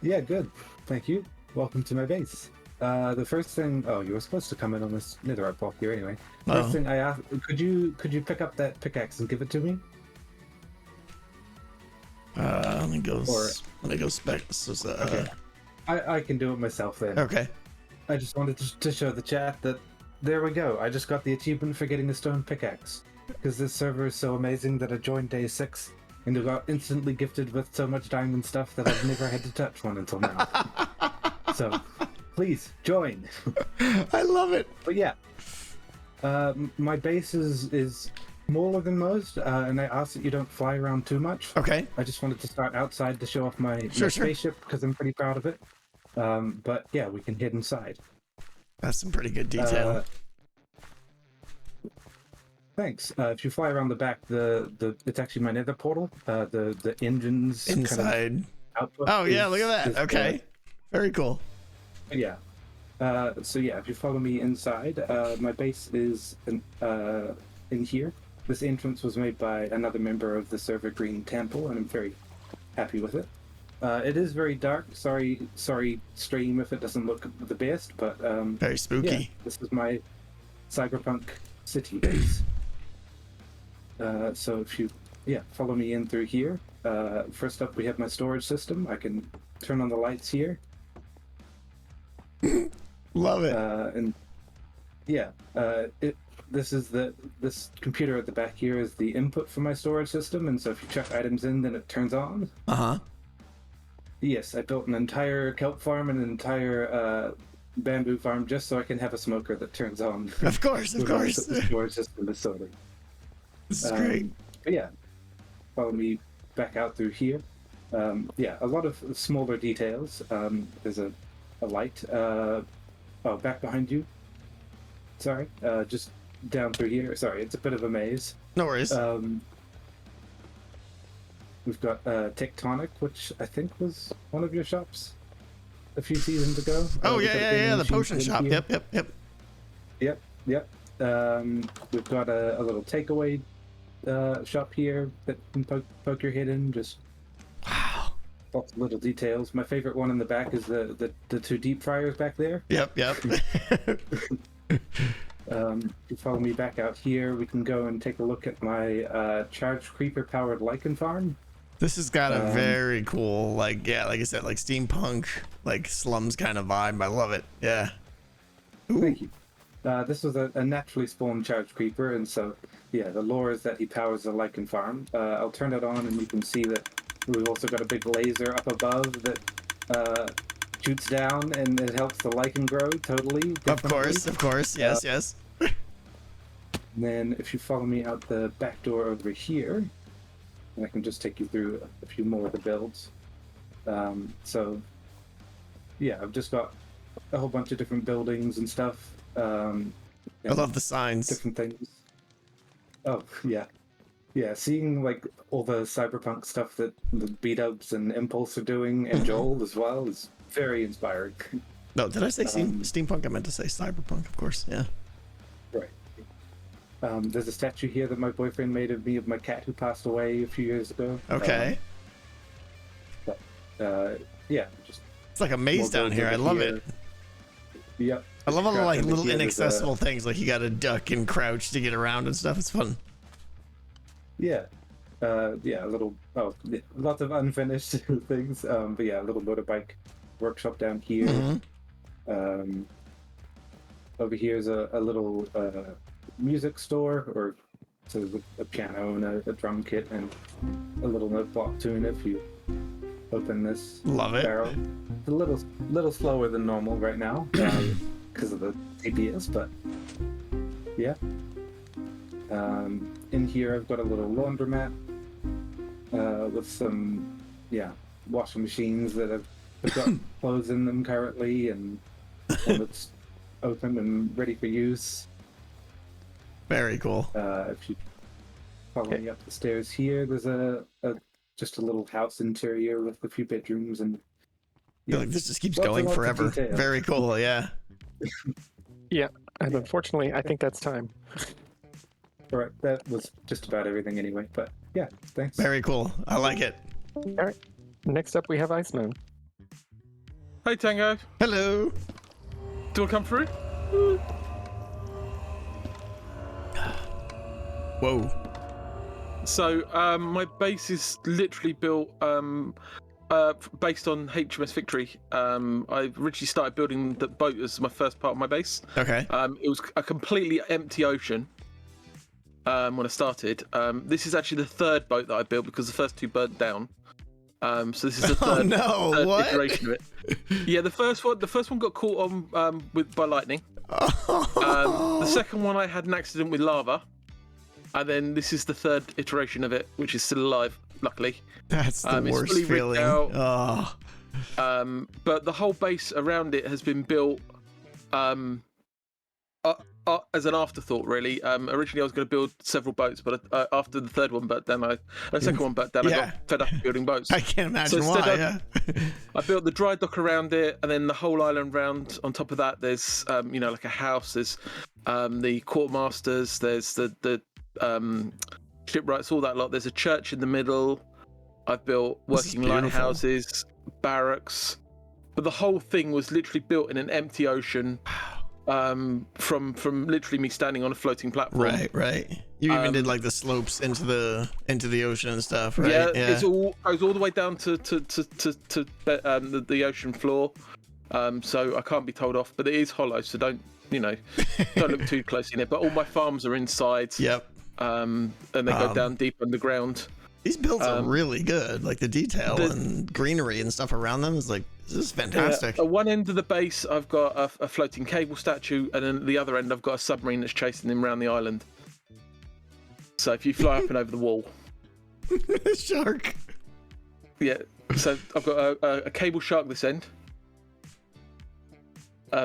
Yeah, good. Thank you. Welcome to my base. The first thing, you were supposed to come in on this netherite block here anyway. First thing I asked, could you pick up that pickaxe and give it to me? Let me go spec. Okay. I can do it myself then. Okay. I just wanted to show the chat that there we go. I just got the achievement for getting a stone pickaxe because this server is so amazing that I joined day 6 and I got instantly gifted with so much diamond stuff that I've never had to touch one until now. So. Please join. I love it. But yeah, my base is smaller than most, and I ask that you don't fly around too much. Okay. I just wanted to start outside to show off my Sure. spaceship because I'm pretty proud of it. But yeah, we can head inside. That's some pretty good detail. Thanks. If you fly around the back, it's actually my nether portal. The engines inside. Kind of output oh yeah, look at that. Okay. Very cool. Yeah. So yeah, if you follow me inside, my base is in here. This entrance was made by another member of the server, Green Temple, and I'm very happy with it. It is very dark. Sorry, stream if it doesn't look the best, but very spooky. Yeah, this is my cyberpunk city base. So if you follow me in through here. First up, we have my storage system. I can turn on the lights here. Love it. And yeah, this computer at the back here is the input for my storage system, and so if you chuck items in, then it turns on. Yes, I built an entire kelp farm and an entire bamboo farm just so I can have a smoker that turns on. Of course. The storage system is sorted. This is great. But yeah, follow me back out through here. Yeah, a lot of smaller details. There's a light. Back behind you. Sorry, just down through here. Sorry, it's a bit of a maze. No worries. We've got Tectonic, which I think was one of your shops a few seasons ago. Oh yeah, the potion shop. Here. Yep. We've got a little takeaway shop here that you can poke your head in. Just lots of little details. My favorite one in the back is the 2 deep fryers back there. Yep. You follow me back out here, we can go and take a look at my charged creeper powered lichen farm. This has got a very cool, like I said, like steampunk, like slums kind of vibe. I love it. Yeah. Ooh. Thank you. This was a naturally spawned charged creeper, and so yeah, the lore is that he powers the lichen farm. I'll turn it on, and you can see that we've also got a big laser up above that shoots down, and it helps the lichen grow. Totally. Definitely. Of course. Yes. And then if you follow me out the back door over here, and I can just take you through a few more of the builds. So yeah, I've just got a whole bunch of different buildings and stuff. I love the signs. Different things. Oh yeah. Yeah, seeing like all the cyberpunk stuff that the B-Dubs and Impulse are doing, and Joel as well, is very inspiring. No, did I say steampunk? I meant to say cyberpunk, of course. Yeah. Right. There's a statue here that my boyfriend made of me of my cat who passed away a few years ago. Okay. Yeah, just it's like a maze down here. I love it. Yep. I love all the like little inaccessible things, like you got to duck and crouch to get around and stuff. It's fun. Yeah. Lots of unfinished things. But yeah, a little motorbike workshop down here. over here is a little music store, or so with a piano and a drum kit and a little note block tune if you open this Love it. barrel. It's a little slower than normal right now because of the CPS, but yeah. In here I've got a little laundromat with some washing machines that have got clothes in them currently, and one that's open and ready for use. Very cool. If you follow me up the stairs here, there's just a little house interior with a few bedrooms and Like this just keeps lots going and lots of forever. detail. Very cool. Yeah. Yeah, and unfortunately, I think that's time. All right, that was just about everything anyway. But yeah, thanks. Very cool. I like it. All right. Next up, we have Iceman. Hey, Tango. Hello. Do you want to come through? Whoa. So, my base is literally built based on HMS Victory. I originally started building the boat as my first part of my base. Okay. It was a completely empty ocean when I started. This is actually the third boat that I built because the first two burnt down. So this is the third, third iteration of it. Yeah, the first one got caught on by lightning. The second one I had an accident with lava, and then this is the third iteration of it, which is still alive, luckily. That's the worst fully rigged feeling. out. But the whole base around it has been built as an afterthought, really. Originally, I was going to build several boats, but after the third one burnt down, the second one burnt down, I got fed up building boats. I can't imagine why. I built the dry dock around it, and then the whole island round. On top of that, there's like a house. There's the quartermasters. There's the shipwrights, all that lot. There's a church in the middle. I've built working lighthouses, barracks, but the whole thing was literally built in an empty ocean. From literally me standing on a floating platform. Right. You even did like the slopes into the ocean and stuff, right? Yeah. It's all goes all the way down to the ocean floor. So I can't be told off, but it is hollow, so don't look too close in it. But all my farms are inside. Yep. And they go down deep underground. These builds are really good. Like the detail and greenery and stuff around them is like, this is fantastic. At one end of the base, I've got a floating cable statue, and then at the other end, I've got a submarine that's chasing him around the island. So if you fly up and over the wall, shark. Yeah. So I've got a cable shark this end,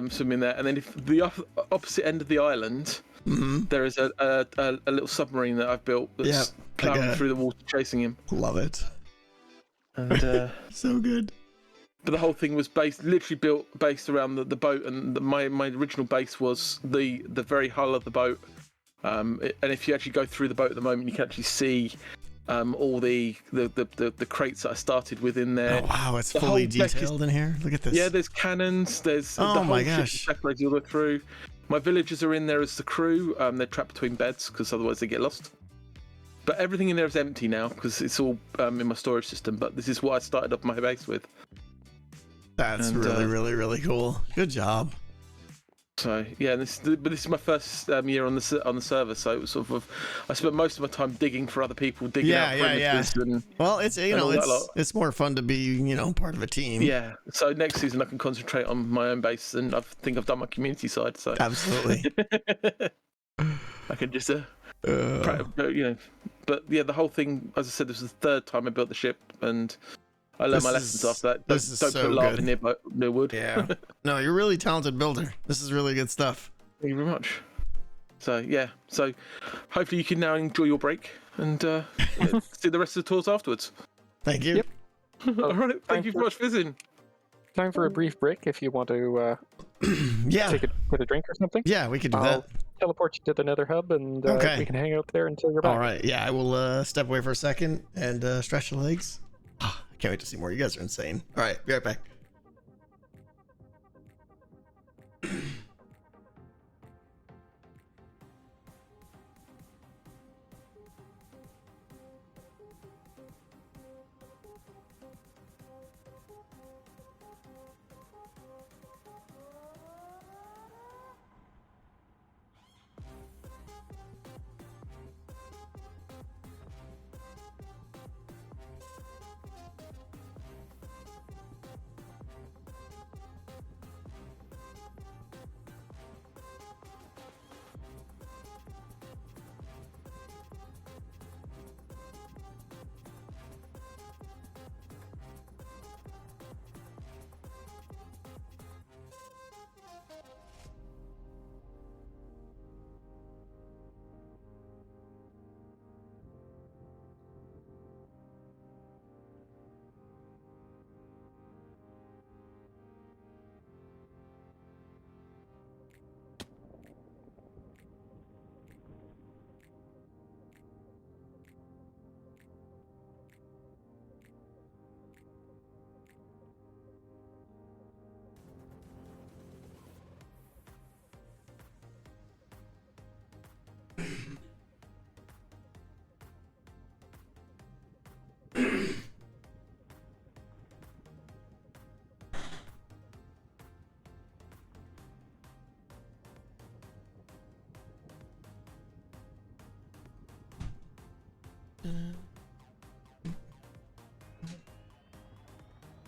swimming there, and then if the opposite end of the island, there is a little submarine that I've built that's plowing through the water, chasing him. Love it. And so good. But the whole thing was literally based around the boat, and my original base was the very hull of the boat. And if you actually go through the boat at the moment, you can actually see all the crates that I started with in there. Oh wow, it's fully detailed in here. Look at this. Yeah, there's cannons. There's the whole ship separated all the way through. My villagers are in there as the crew. They're trapped between beds because otherwise they get lost. But everything in there is empty now because it's all in my storage system. But this is what I started up my base with. That's really cool. Good job. So yeah, this is my first year on the server. So it was sort of I spent most of my time digging for other people, digging out perimeters. And, well, it's it's more fun to be part of a team. Yeah. So next season I can concentrate on my own base, and I think I've done my community side. So absolutely, I can just But yeah, the whole thing, as I said, this was the third time I built the ship, and I learned my lessons after that. Don't put lava near wood. Yeah. No, you're a really talented builder. This is really good stuff. Thank you very much. So yeah, so hopefully you can now enjoy your break and see the rest of the tours afterwards. Thank you. Yep. All right. Thank you very much for visiting. Time for a brief break if you want to get a drink or something. Yeah, we could do I'll that. Teleport you to the Nether Hub, and we can hang out there until you're back. All right. Yeah, I will step away for a second and stretch the legs. I can't wait to see more. You guys are insane. All right, be right back.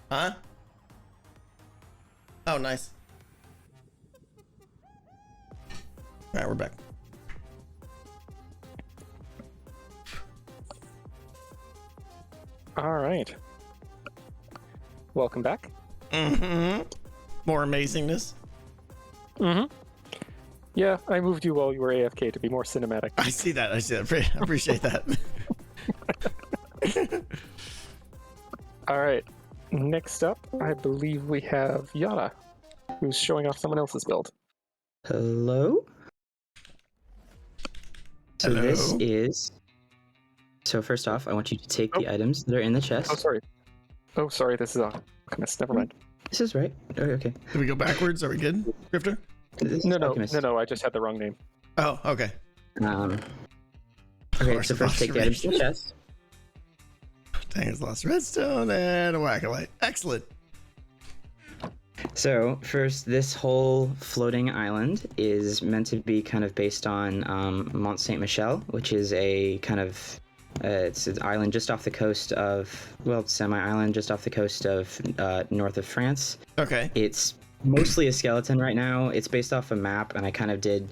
Huh? Oh, nice. All right, we're back. All right. Welcome back. Mm-hmm. More amazingness. Mm-hmm. Yeah, I moved you while you were AFK to be more cinematic. I see that. I appreciate that. All right. Next up, I believe we have Yara, who's showing off someone else's build. Hello? So Hello? this is... So first off, I want you to take the items that are in the chest. Oh, sorry. Oh, sorry, this is Alchemist. Never mind. This is right. Oh, okay. Did we go backwards? Are we good, Grifter? No, I just had the wrong name. Oh, okay. Okay, so first take the items in the chest. Dang, it's lost redstone and a whack-a-light. Excellent. So first, this whole floating island is meant to be kind of based on Mont Saint Michel, which is a kind of it's an island just off the coast of, well, semi-island just off the coast of north of France. Okay. It's mostly a skeleton right now. It's based off a map, and I did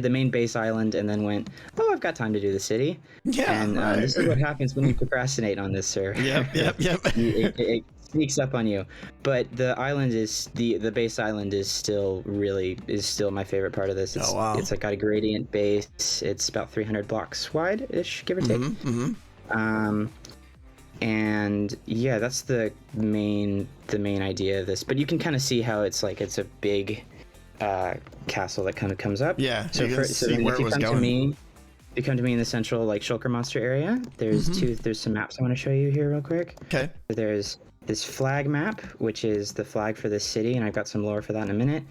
the main base island and then went, oh, I've got time to do the city. Yeah, and right. This is what happens when you procrastinate on this, sir. Yep. It sneaks up on you. But the island is the base island is still my favorite part of this. It's, oh, wow. It's like got a gradient base. It's about 300 blocks wide-ish, give or take. And yeah, that's the main idea of this. But you can kind of see how it's a big castle that kind of comes up. Yeah. So you can see where it was going. If you come to me in the central Shulker monster area, there's some maps I want to show you here real quick. Okay. There's this flag map, which is the flag for this city, and I've got some lore for that in a minute.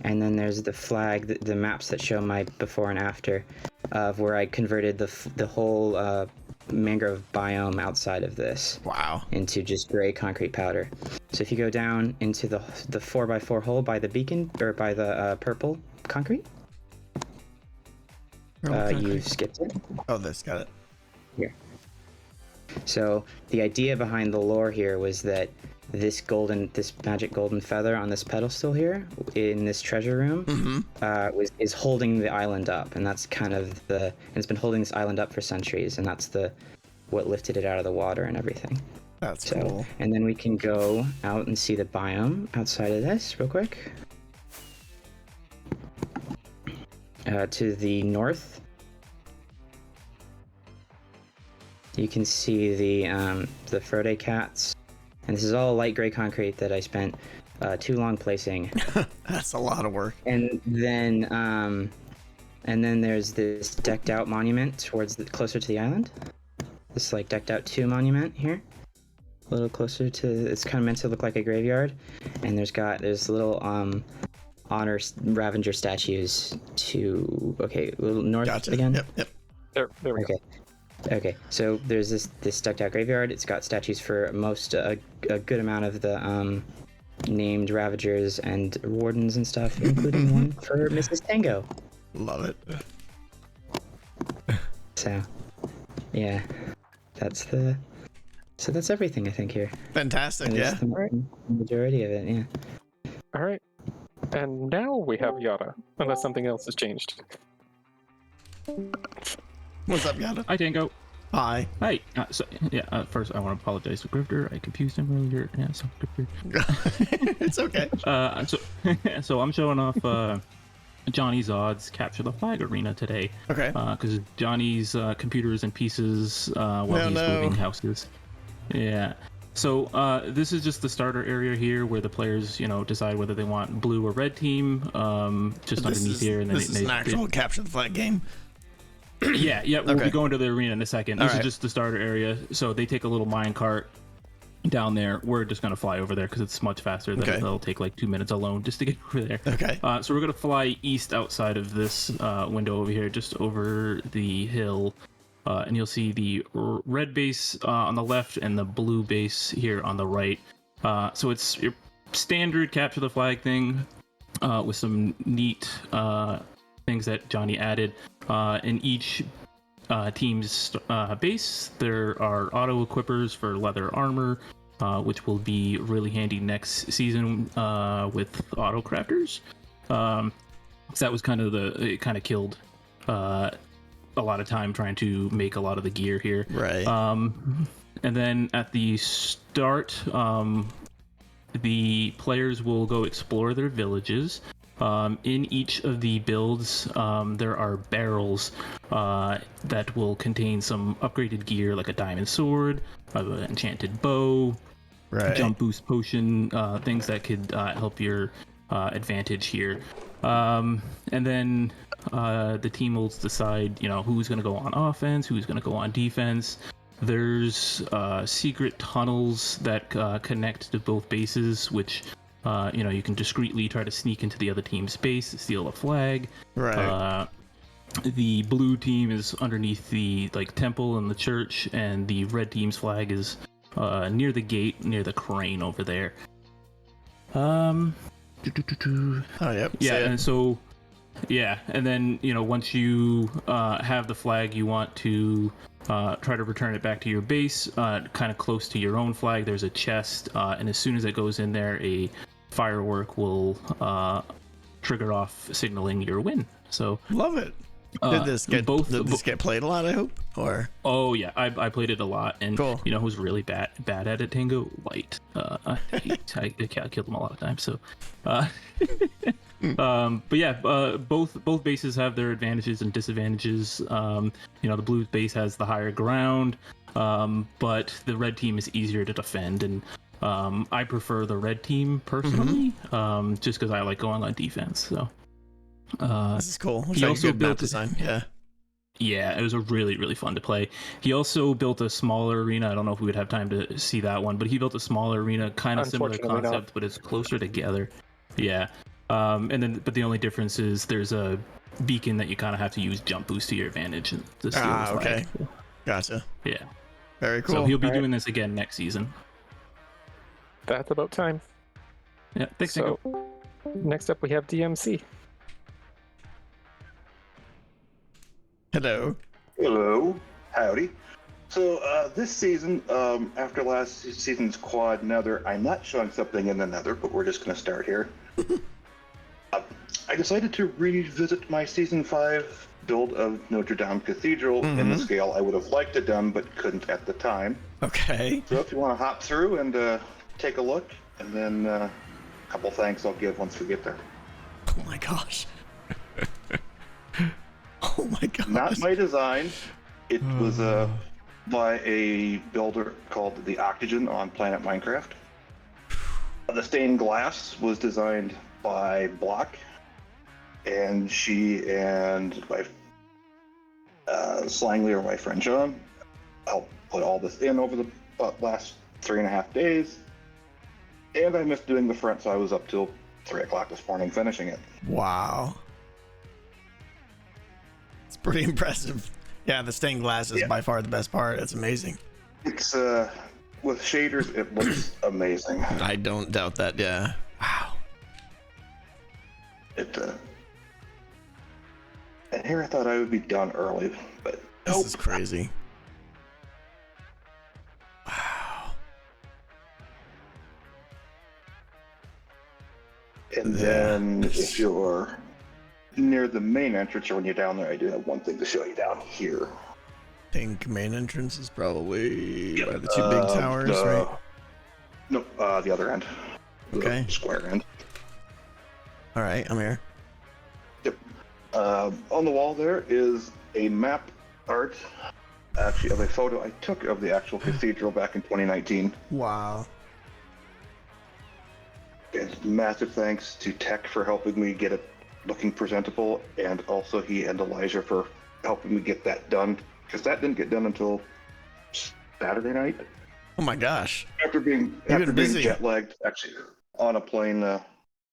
And then there's the flag, the maps that show my before and after of where I converted the whole mangrove biome outside of this. Wow. Into just gray concrete powder. So if you go down into the 4x4 hole by the beacon, or by the purple concrete, you've skipped it. Oh, this, got it. Here. So the idea behind the lore here was that this magic golden feather on this pedestal here in this treasure room is holding the island up, and that's kind of and it's been holding this island up for centuries, and that's what lifted it out of the water and everything. That's cool. And then we can go out and see the biome outside of this real quick. To the north, you can see the Frode cats, and this is all light gray concrete that I spent too long placing. That's a lot of work. And then there's this decked out monument closer to the island. This decked out 2 monument here, a little closer to. It's kind of meant to look like a graveyard, and there's little honor Ravager statues to a little north again. Yep. There we go. Okay, so there's this decked out graveyard. It's got statues for a good amount of the named Ravagers and Wardens and stuff, including one for Mrs. Tango. Love it. So, yeah, that's everything I think here. Fantastic, yeah. The majority of it, yeah. All right. And now we have Yara, unless something else has changed. What's up, Yada? Hi, Tango. Hi. Hi. First I want to apologize to Grifter. I confused him earlier. Yeah, so Grifter. It's okay. So I'm showing off Johnny's odds capture the flag arena today. Okay. Because Johnny's computer is in pieces while he's moving houses. Yeah. So this is just the starter area here where the players, decide whether they want blue or red team. Just underneath here, and then this is an actual capture the flag game. Yeah, we'll be going to the arena in a second. This is just the starter area. So they take a little mine cart down there. We're just going to fly over there because it's much faster. It'll take 2 minutes alone just to get over there. Okay. So we're going to fly east outside of this window over here, just over the hill. And you'll see the red base on the left and the blue base here on the right. So it's your standard capture the flag thing with some neat things that Johnny added. In each team's base, there are auto equippers for leather armor, which will be really handy next season with auto crafters. So that was it kind of killed a lot of time trying to make a lot of the gear here. Right. And then at the start, the players will go explore their villages. In each of the builds, there are barrels that will contain some upgraded gear, like a diamond sword, an enchanted bow, jump boost potion, things that could help your advantage here. And then the team will decide, who's going to go on offense, who's going to go on defense. There's secret tunnels that connect to both bases, which you can discreetly try to sneak into the other team's base, steal a flag. Right. The blue team is underneath the temple and the church, and the red team's flag is near the gate, near the crane over there. Oh, yep. Yeah, and so, and then once you have the flag, you want to try to return it back to your base, kind of close to your own flag. There's a chest, and as soon as it goes in there, a firework will trigger off, signaling your win. So love it. Did this get played a lot, I hope? Or oh yeah, I played it a lot, and who's really bad at it? Tango Light. I killed him a lot of times. So, but yeah, both bases have their advantages and disadvantages. The blue base has the higher ground, but the red team is easier to defend, and I prefer the red team personally, just because I like going on defense. So. This is cool. He also built map design. Yeah, it was a really fun to play. He also built a smaller arena. I don't know if we would have time to see that one, but he built a smaller arena, kind of similar concept, but it's closer together. Yeah. But the only difference is there's a beacon that you kind of have to use jump boost to your advantage. To steal the flag. Okay. Gotcha. Yeah. Very cool. So he'll be doing this again next season. That's about time. Yeah. Thanks, so, next up we have DMC. Hello. Hello. Howdy. So this season, after last season's quad Nether, I'm not showing something in the Nether, but we're just going to start here. I decided to revisit my season 5 build of Notre Dame Cathedral in the scale I would have liked it done, but couldn't at the time. Okay. So if you want to hop through and take a look, and then a couple thanks I'll give once we get there. Oh my gosh. Oh my god! Not my design. It was by a builder called the Octogen on Planet Minecraft. The stained glass was designed by Block, and she and my Slangly, or my friend John, helped put all this in over the last 3.5 days. And I missed doing the front, so I was up till 3 o'clock this morning finishing it. Wow. It's pretty impressive. Yeah, the stained glass is by far the best part. It's amazing. It's with shaders, it looks amazing. I don't doubt that. Yeah. Wow. And here I thought I would be done early, but this is crazy. Wow. And then if you're near the main entrance, or when you're down there, I do have one thing to show you down here. I think main entrance is probably by the two big towers, right? No, the other end. Okay. The square end. All right, I'm here. Yep. On the wall there is a map art, actually, of a photo I took of the actual cathedral back in 2019. Wow. And massive thanks to Tech for helping me get it looking presentable, and also he and Elijah for helping me get that done, because that didn't get done until Saturday night. Oh my gosh! After being jet lagged, actually on a plane,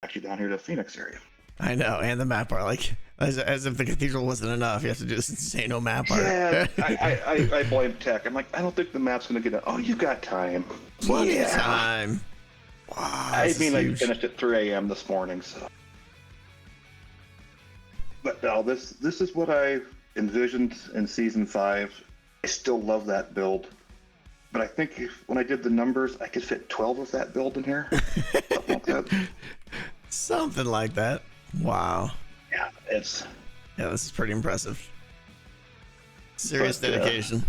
actually down here to the Phoenix area. I know, and the map art, like as if the cathedral wasn't enough, you have to do this insane map art. Yeah, I blame Tech. I'm like, I don't think the map's gonna get it. Oh, you got time. Plenty of time. Wow. I mean, I finished at 3 a.m. this morning, so. But no, this is what I envisioned in season 5. I still love that build. but I think when I did the numbers, I could fit 12 of that build in here. Something like that. Something like that. Wow. Yeah, this is pretty impressive. Serious But, dedication.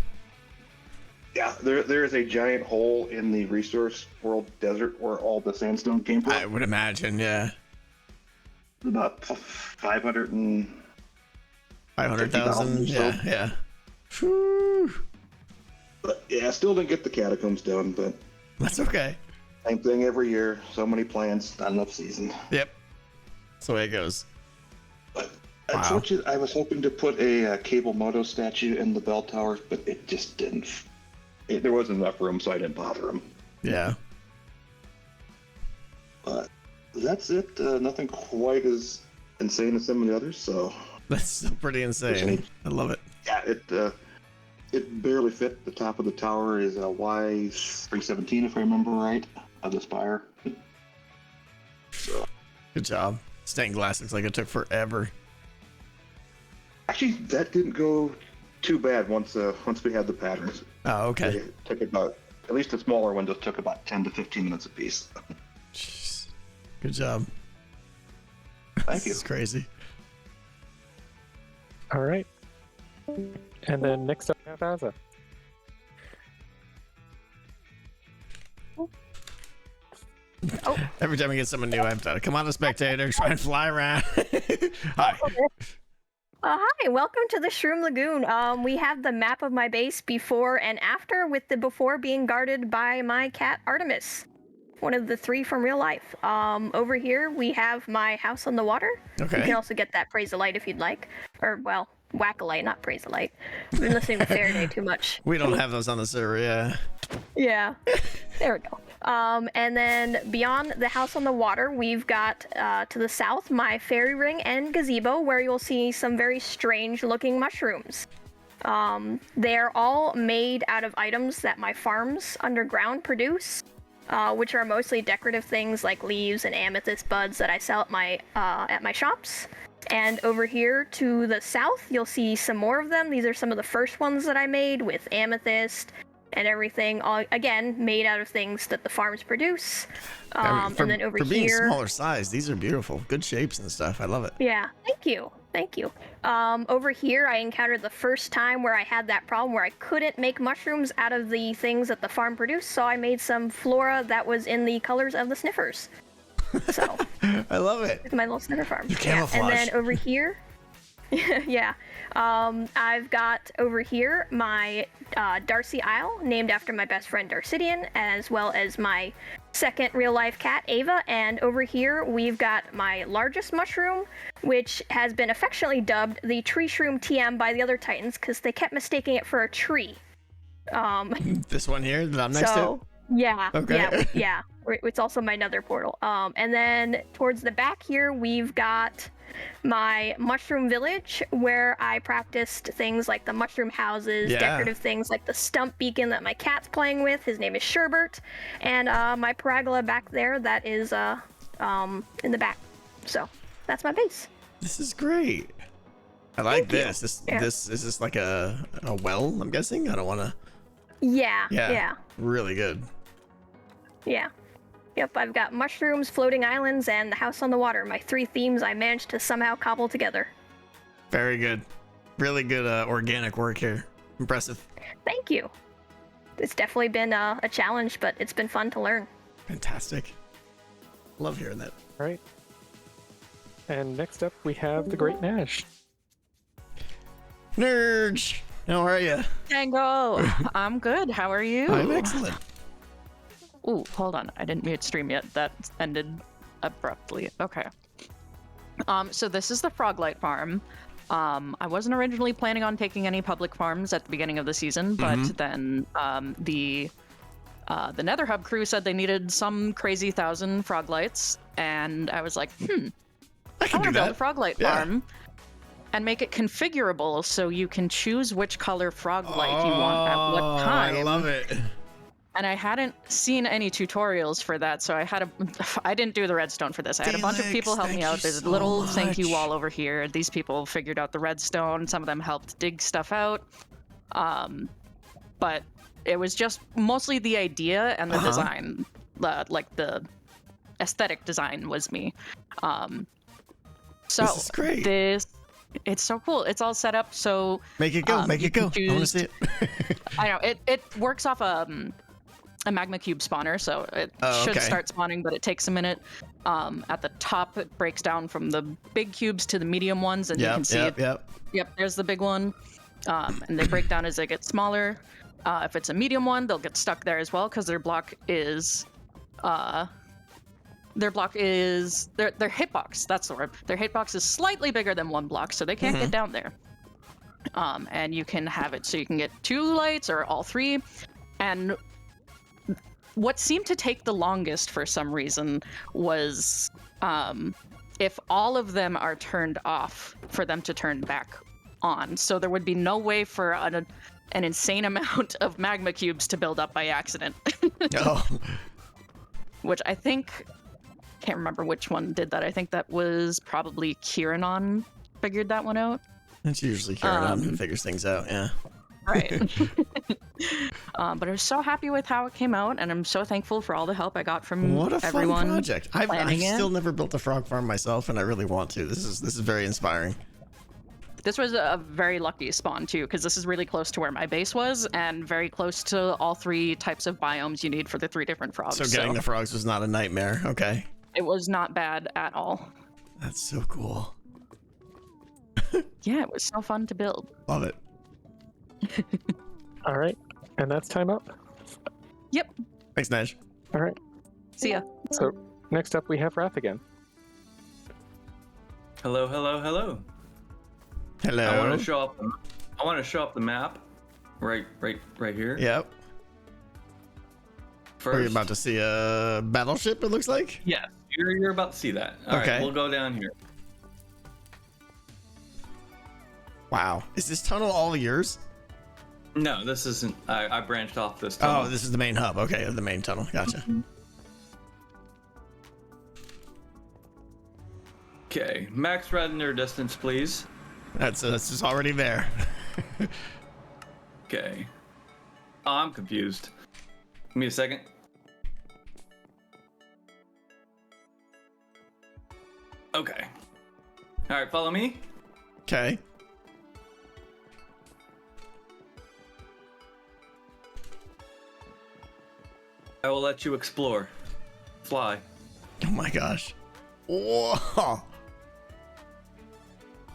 Yeah, there is a giant hole in the resource world desert where all the sandstone came from. I would imagine, yeah. About 500,000. Yeah. But yeah, I still didn't get the catacombs done, but that's okay. Same thing every year. So many plants, not enough season. Yep. That's the way it goes. Unfortunately, I was hoping to put a Cable Moto statue in the bell tower, but it just didn't. There wasn't enough room, so I didn't bother him. Yeah. But that's it. Nothing quite as insane as some of the others. So that's still pretty insane. I love it. Yeah, it barely fit. The top of the tower is a Y317, if I remember right, of the spire. So. Good job. Stained glass looks like it took forever. Actually, that didn't go too bad once we had the patterns. Oh, okay. It took about, at least the smaller windows took about 10 to 15 minutes a piece. Jeez. Good job. Thank you. It's crazy. All right. And then next up, we have Azza. Every time we get someone new, I have to come on a spectator, try and fly around. Hi. Hi, welcome to the Shroom Lagoon. We have the map of my base before and after, with the before being guarded by my cat Artemis, one of the 3 from real life. Over here we have my house on the water. Okay. You can also get that Praise the Light if you'd like, or well, Whack-a-Light, not Praise the Light. I've been listening to Faraday too much. We don't have those on the server, yeah. Yeah, there we go. And then beyond the house on the water, we've got to the south my fairy ring and gazebo, where you'll see some very strange looking mushrooms. They're all made out of items that my farms underground produce, which are mostly decorative things like leaves and amethyst buds that I sell at my shops. And over here to the south, you'll see some more of them. These are some of the first ones that I made with amethyst and everything, all again made out of things that the farms produce. And then over for being here, smaller size, these are beautiful, good shapes and stuff. I love it. yeah, thank you. Over here, I encountered the first time where I had that problem where I couldn't make mushrooms out of the things that the farm produced, so I made some flora that was in the colors of the sniffers. So I love it. My little sniffer farm. Camouflage. And then over here, yeah, I've got over here my Darcy Isle, named after my best friend Darcidian, as well as my second real-life cat, Ava. And over here, we've got my largest mushroom, which has been affectionately dubbed the Tree Shroom TM by the other Titans, because they kept mistaking it for a tree. This one here that I'm next to? Yeah, Okay. yeah. It's also my nether portal. And then towards the back here, we've got my mushroom village, where I practiced things like the mushroom houses, decorative things like the stump beacon that my cat's playing with. His name is Sherbert. And my paragola back there, that is in the back. So that's my base. This is great. I like this. Yeah. This is this like a well, I'm guessing? I don't want to. Yeah. Really good. Yeah. Yep, I've got mushrooms, floating islands, and the house on the water. My 3 themes I managed to somehow cobble together. Very good. Really good organic work here. Impressive. Thank you. It's definitely been a challenge, but it's been fun to learn. Fantastic. Love hearing that. All right. And next up, we have the Great Nash. Nerds! How are you? Tango! I'm good. How are you? I'm excellent. Ooh, hold on. I didn't mute stream yet. That ended abruptly. Okay. So this is the Froglight farm. I wasn't originally planning on taking any public farms at the beginning of the season, but then the Nether Hub crew said they needed some crazy 1,000 Froglights, and I was like, I want to build a Froglight farm and make it configurable so you can choose which color Froglight you want at what time. I love it. And I hadn't seen any tutorials for that, so I didn't do the redstone for this. I had a bunch of people help me out. There's a little thank you wall over here. These people figured out the redstone. Some of them helped dig stuff out. But it was just mostly the idea and the Uh-huh. design, like the aesthetic design was me. So This is great. It's so cool. It's all set up so Make it go. Make you it go. can I want to choose- see it. I know it works off a magma cube spawner, so it Oh, should okay. start spawning, but it takes a minute. At the top, it breaks down from the big cubes to the medium ones, and you can see it. Yep, there's the big one, and they break down as they get smaller. If it's a medium one, they'll get stuck there as well because their hitbox. That's the word. Their hitbox is slightly bigger than one block, so they can't get down there. And you can have it so you can get 2 lights or all 3, and what seemed to take the longest for some reason was if all of them are turned off for them to turn back on. So there would be no way for an insane amount of magma cubes to build up by accident. Oh. Which I think, can't remember which one did that. I think that was probably Kiranon figured that one out. It's usually Karen who figures things out, yeah. Right. But I was so happy with how it came out, and I'm so thankful for all the help I got from What a everyone. fun project. I've planning it. still never built a frog farm myself, and I really want to. This is very inspiring. This was a very lucky spawn too, because this is really close to where my base was, and very close to all 3 types of biomes you need for the 3 different frogs. So getting the frogs was not a nightmare. Okay. It was not bad at all. That's so cool. Yeah, it was so fun to build. Love it. All right, and that's time up. Yep. Thanks, Nash. All right. See ya. So next up we have Wrath again. Hello, hello, hello. Hello. I want to show up. I want to show up the map, right here. Yep. First, Are you about to see a battleship? It looks like. Yes, you're about to see that. All right, Okay. we'll go down here. Wow. Is this tunnel all yours? No, this isn't. I branched off this tunnel. Oh, this is the main hub. Okay, the main tunnel. Gotcha. Okay, max render distance, please. That's just already there. Okay. Oh, I'm confused. Give me a second. Okay. All right, follow me. Okay. I will let you explore. Fly. Oh my gosh. Whoa. All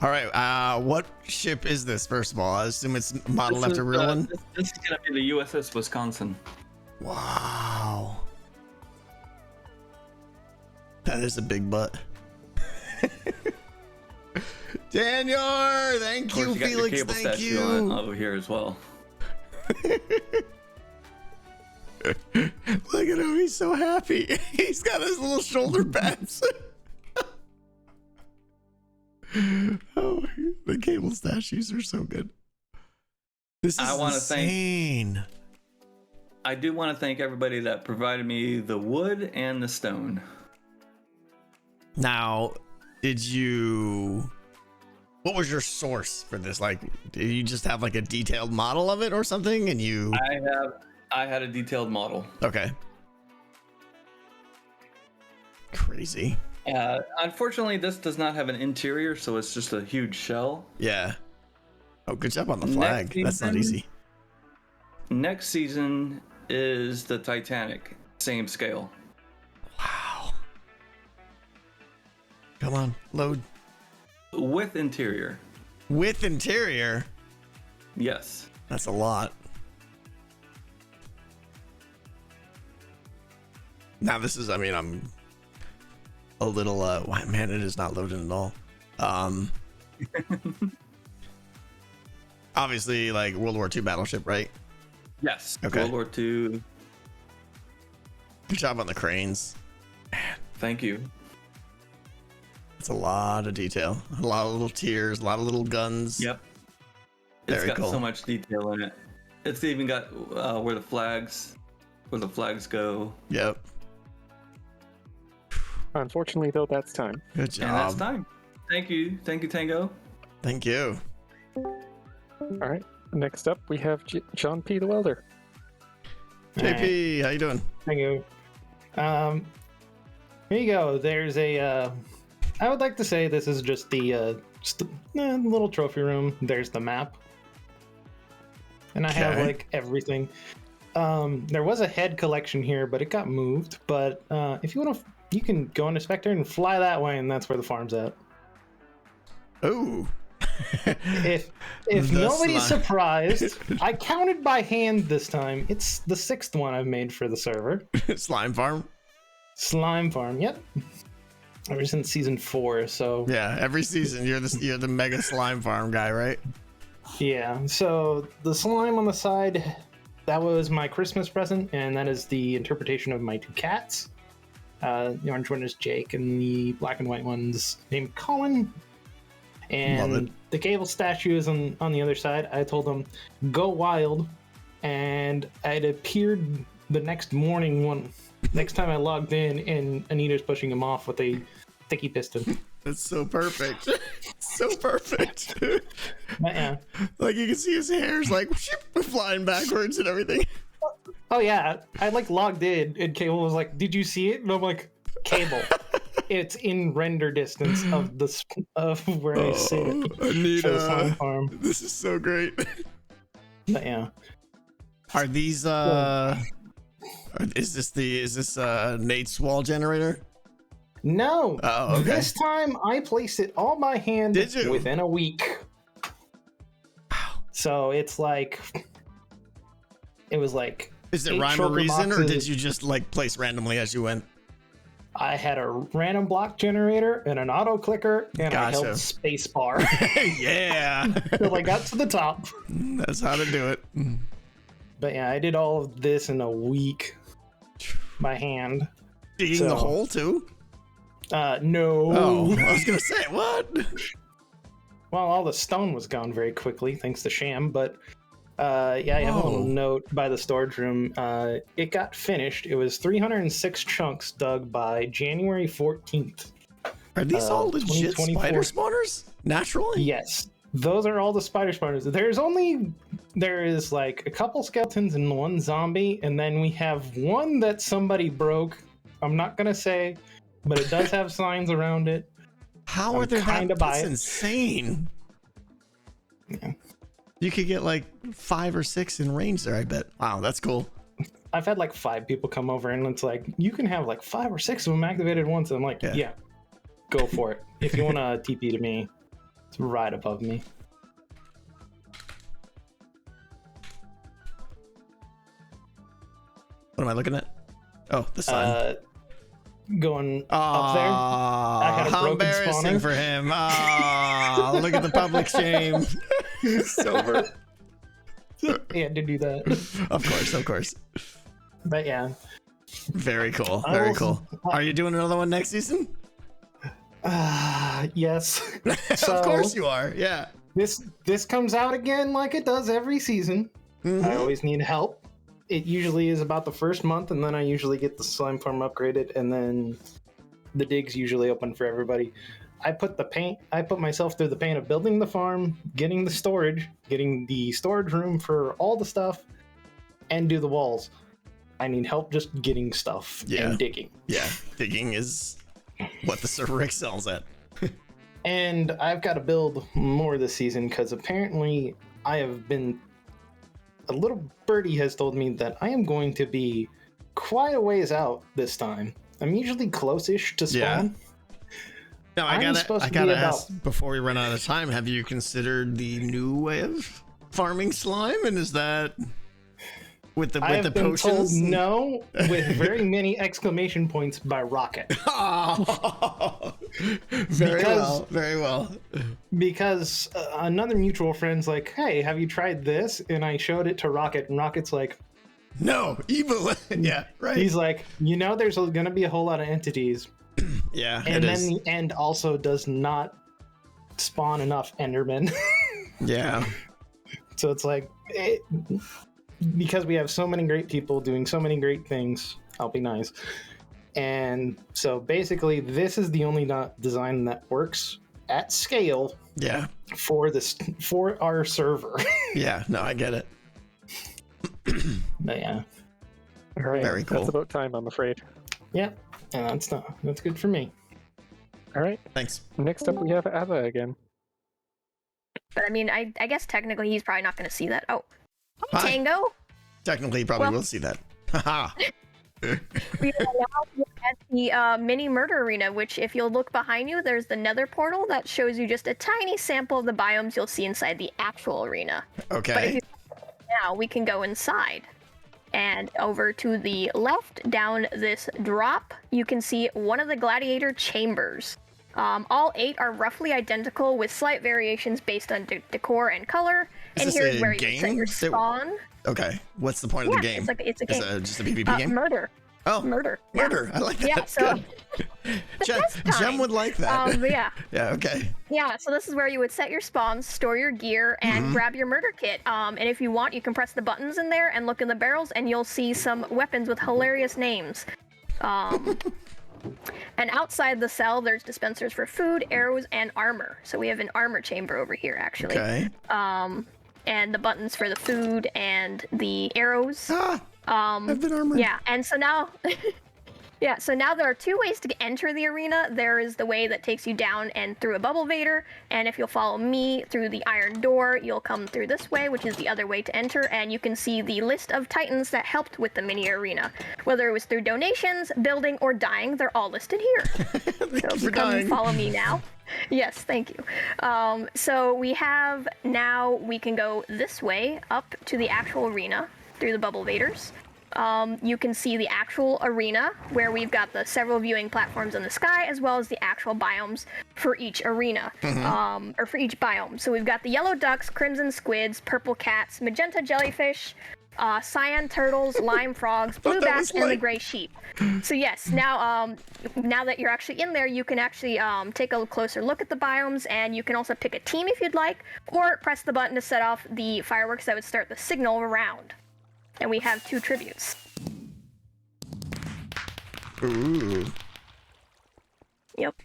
right. What ship is this? First of all, I assume it's modeled This after a is, real one. This is gonna be the USS Wisconsin. Wow. That is a big butt. Daniel, thank Of course, you, you got your Felix. cable Thank statue on you. over here as well. Look at him. He's so happy. He's got his little shoulder pads. Oh, the cable statues are so good. This is I want to insane. I do want to thank everybody that provided me the wood and the stone. Now, what was your source for this? Like, did you just have like a detailed model of it or something? And you. I had a detailed model. Okay. Crazy. Unfortunately, this does not have an interior, so it's just a huge shell. Yeah. Oh, good job on the flag. That's not easy. Next season is the Titanic, same scale. Wow. Come on, load. With interior. With interior? Yes. That's a lot. Now this is, I'm a little, man, it is not loading at all. Obviously, like World War II battleship, right? Yes. Okay. World War II. Good job on the cranes. Thank you. It's a lot of detail. A lot of little tiers, a lot of little guns. Yep. Very It's got cool. so much detail in it. It's even got where the flags go. Yep. Unfortunately, though, that's time. Good job. And that's time. Thank you, Tango. Thank you. All right. Next up, we have John P. the Welder. JP, how you doing? Thank you. Here you go. There's a. I would like to say this is just the little trophy room. There's the map, and I have like everything. There was a head collection here, but it got moved. But if you want to, you can go into Spectre and fly that way, and that's where the farm's at. Oh. if nobody's surprised, I counted by hand this time. It's the 6th one I've made for the server. Slime farm. Slime farm. Yep. Ever since season 4. So yeah, every season you're the mega slime farm guy, right? Yeah. So the slime on the side, that was my Christmas present, and that is the interpretation of my 2 cats. The orange one is Jake, and the black and white one's named Colin. And the cable statue is on the other side. I told them, go wild. And it appeared the next morning, next time I logged in, and Anita's pushing him off with a sticky piston. That's so perfect. So perfect. Yeah. Like you can see his hair's like flying backwards and everything. Oh yeah. I like logged in, and Cable was like, did you see it? And I'm like, Cable. It's in render distance of where I sit. Anita, this is so great. But yeah. Are these is this Nate's wall generator? No. Oh, okay. This time I placed it all by hand within a week. So it's like it was like. Is it rhyme or reason, or did you just like place randomly as you went? I had a random block generator and an auto clicker, and I held spacebar. Yeah. Until I got to the top. That's how to do it. But yeah, I did all of this in a week by hand. Digging the hole too? No. Oh, I was gonna say what? Well, all the stone was gone very quickly thanks to Sham, but yeah, I have a little note by the storage room. It got finished. It was 306 chunks dug by January 14th. Are these all legit spider spawners? Naturally? Yes. Those are all the spider spawners. There is like a couple skeletons and 1 zombie, and then we have one that somebody broke. I'm not gonna say, but it does have signs around it. How are there that's insane. Yeah. You could get like 5 or 6 in range there, I bet. Wow, that's cool. I've had like 5 people come over, and it's like, you can have like 5 or 6 of them activated once. And I'm like, yeah, go for it. If you want to TP to me, it's right above me. What am I looking at? Oh, the sign. Going up there. I had a how broken embarrassing spawner. for him. Oh, look at the public shame. Sober. Yeah, to do that. Of course. But yeah. Very cool. Very cool. Are you doing another one next season? Yes. Of course you are. Yeah. This comes out again like it does every season. I always need help. It usually is about the first month, and then I usually get the slime farm upgraded, and then the digs usually open for everybody. I put myself through the pain of building the farm, getting the storage room for all the stuff, and do the walls. I need help just getting stuff and digging. Yeah, digging is what the server excels at. And I've got to build more this season because apparently I have been... A little birdie has told me that I am going to be quite a ways out this time. I'm usually close-ish to spawn. Yeah. Now I gotta ask before we run out of time. Have you considered the new way of farming slime? And is that with the I have been potions? told no, with very many exclamation points by Rocket. Very well. Because another mutual friend's like, "Hey, have you tried this?" And I showed it to Rocket, and Rocket's like, "No, evil." Yeah, right. He's like, there's going to be a whole lot of entities. Yeah, and then the end also does not spawn enough Endermen. Yeah. So it's like, because we have so many great people doing so many great things, I'll be nice. And so basically, this is the only design that works at scale. Yeah. For our server. Yeah. No, I get it. But yeah. All right. Very cool. That's about time, I'm afraid. Yeah, and that's good for me. All right. Thanks. Next up, we have Ava again. But I mean, I guess technically he's probably not going to see that. Oh, hi, Hi. Tango. Technically, you probably Well- will see that. Haha. We are now at the mini murder arena, which if you'll look behind you, there's the nether portal that shows you just a tiny sample of the biomes you'll see inside the actual arena. But if Okay. you now, we can go inside. And over to the left, down this drop, you can see one of the gladiator chambers. All 8 are roughly identical with slight variations based on decor and color. Is and this here's a where you can set game your that- spawn. Okay. What's the point of the game? It's a game. Is it just a PvP game? Murder. Oh, murder. Murder. I like that. Yeah, so Jem would like that. but yeah. Yeah. Okay. Yeah, so this is where you would set your spawns, store your gear, and grab your murder kit. And if you want, you can press the buttons in there and look in the barrels, and you'll see some weapons with hilarious names. And outside the cell, there's dispensers for food, arrows, and armor. So we have an armor chamber over here, actually. Okay. And the buttons for the food and the arrows. I've been armored. Yeah, and so now... Yeah, so now there are 2 ways to enter the arena. There is the way that takes you down and through a bubble vader, and if you'll follow me through the iron door, you'll come through this way, which is the other way to enter, and you can see the list of titans that helped with the mini arena. Whether it was through donations, building, or dying, they're all listed here. So if you come dying. follow me now. Yes, thank you. So we have, now we can go this way up to the actual arena through the bubble vaders. You can see the actual arena where we've got the several viewing platforms in the sky, as well as the actual biomes for each arena, or for each biome. So we've got the yellow ducks, crimson squids, purple cats, magenta jellyfish, cyan turtles, lime frogs, blue bats, and the gray sheep. So yes, now that you're actually in there, you can actually take a closer look at the biomes, and you can also pick a team if you'd like, or press the button to set off the fireworks that would start the signal round. And we have 2 tributes. Ooh. Yep.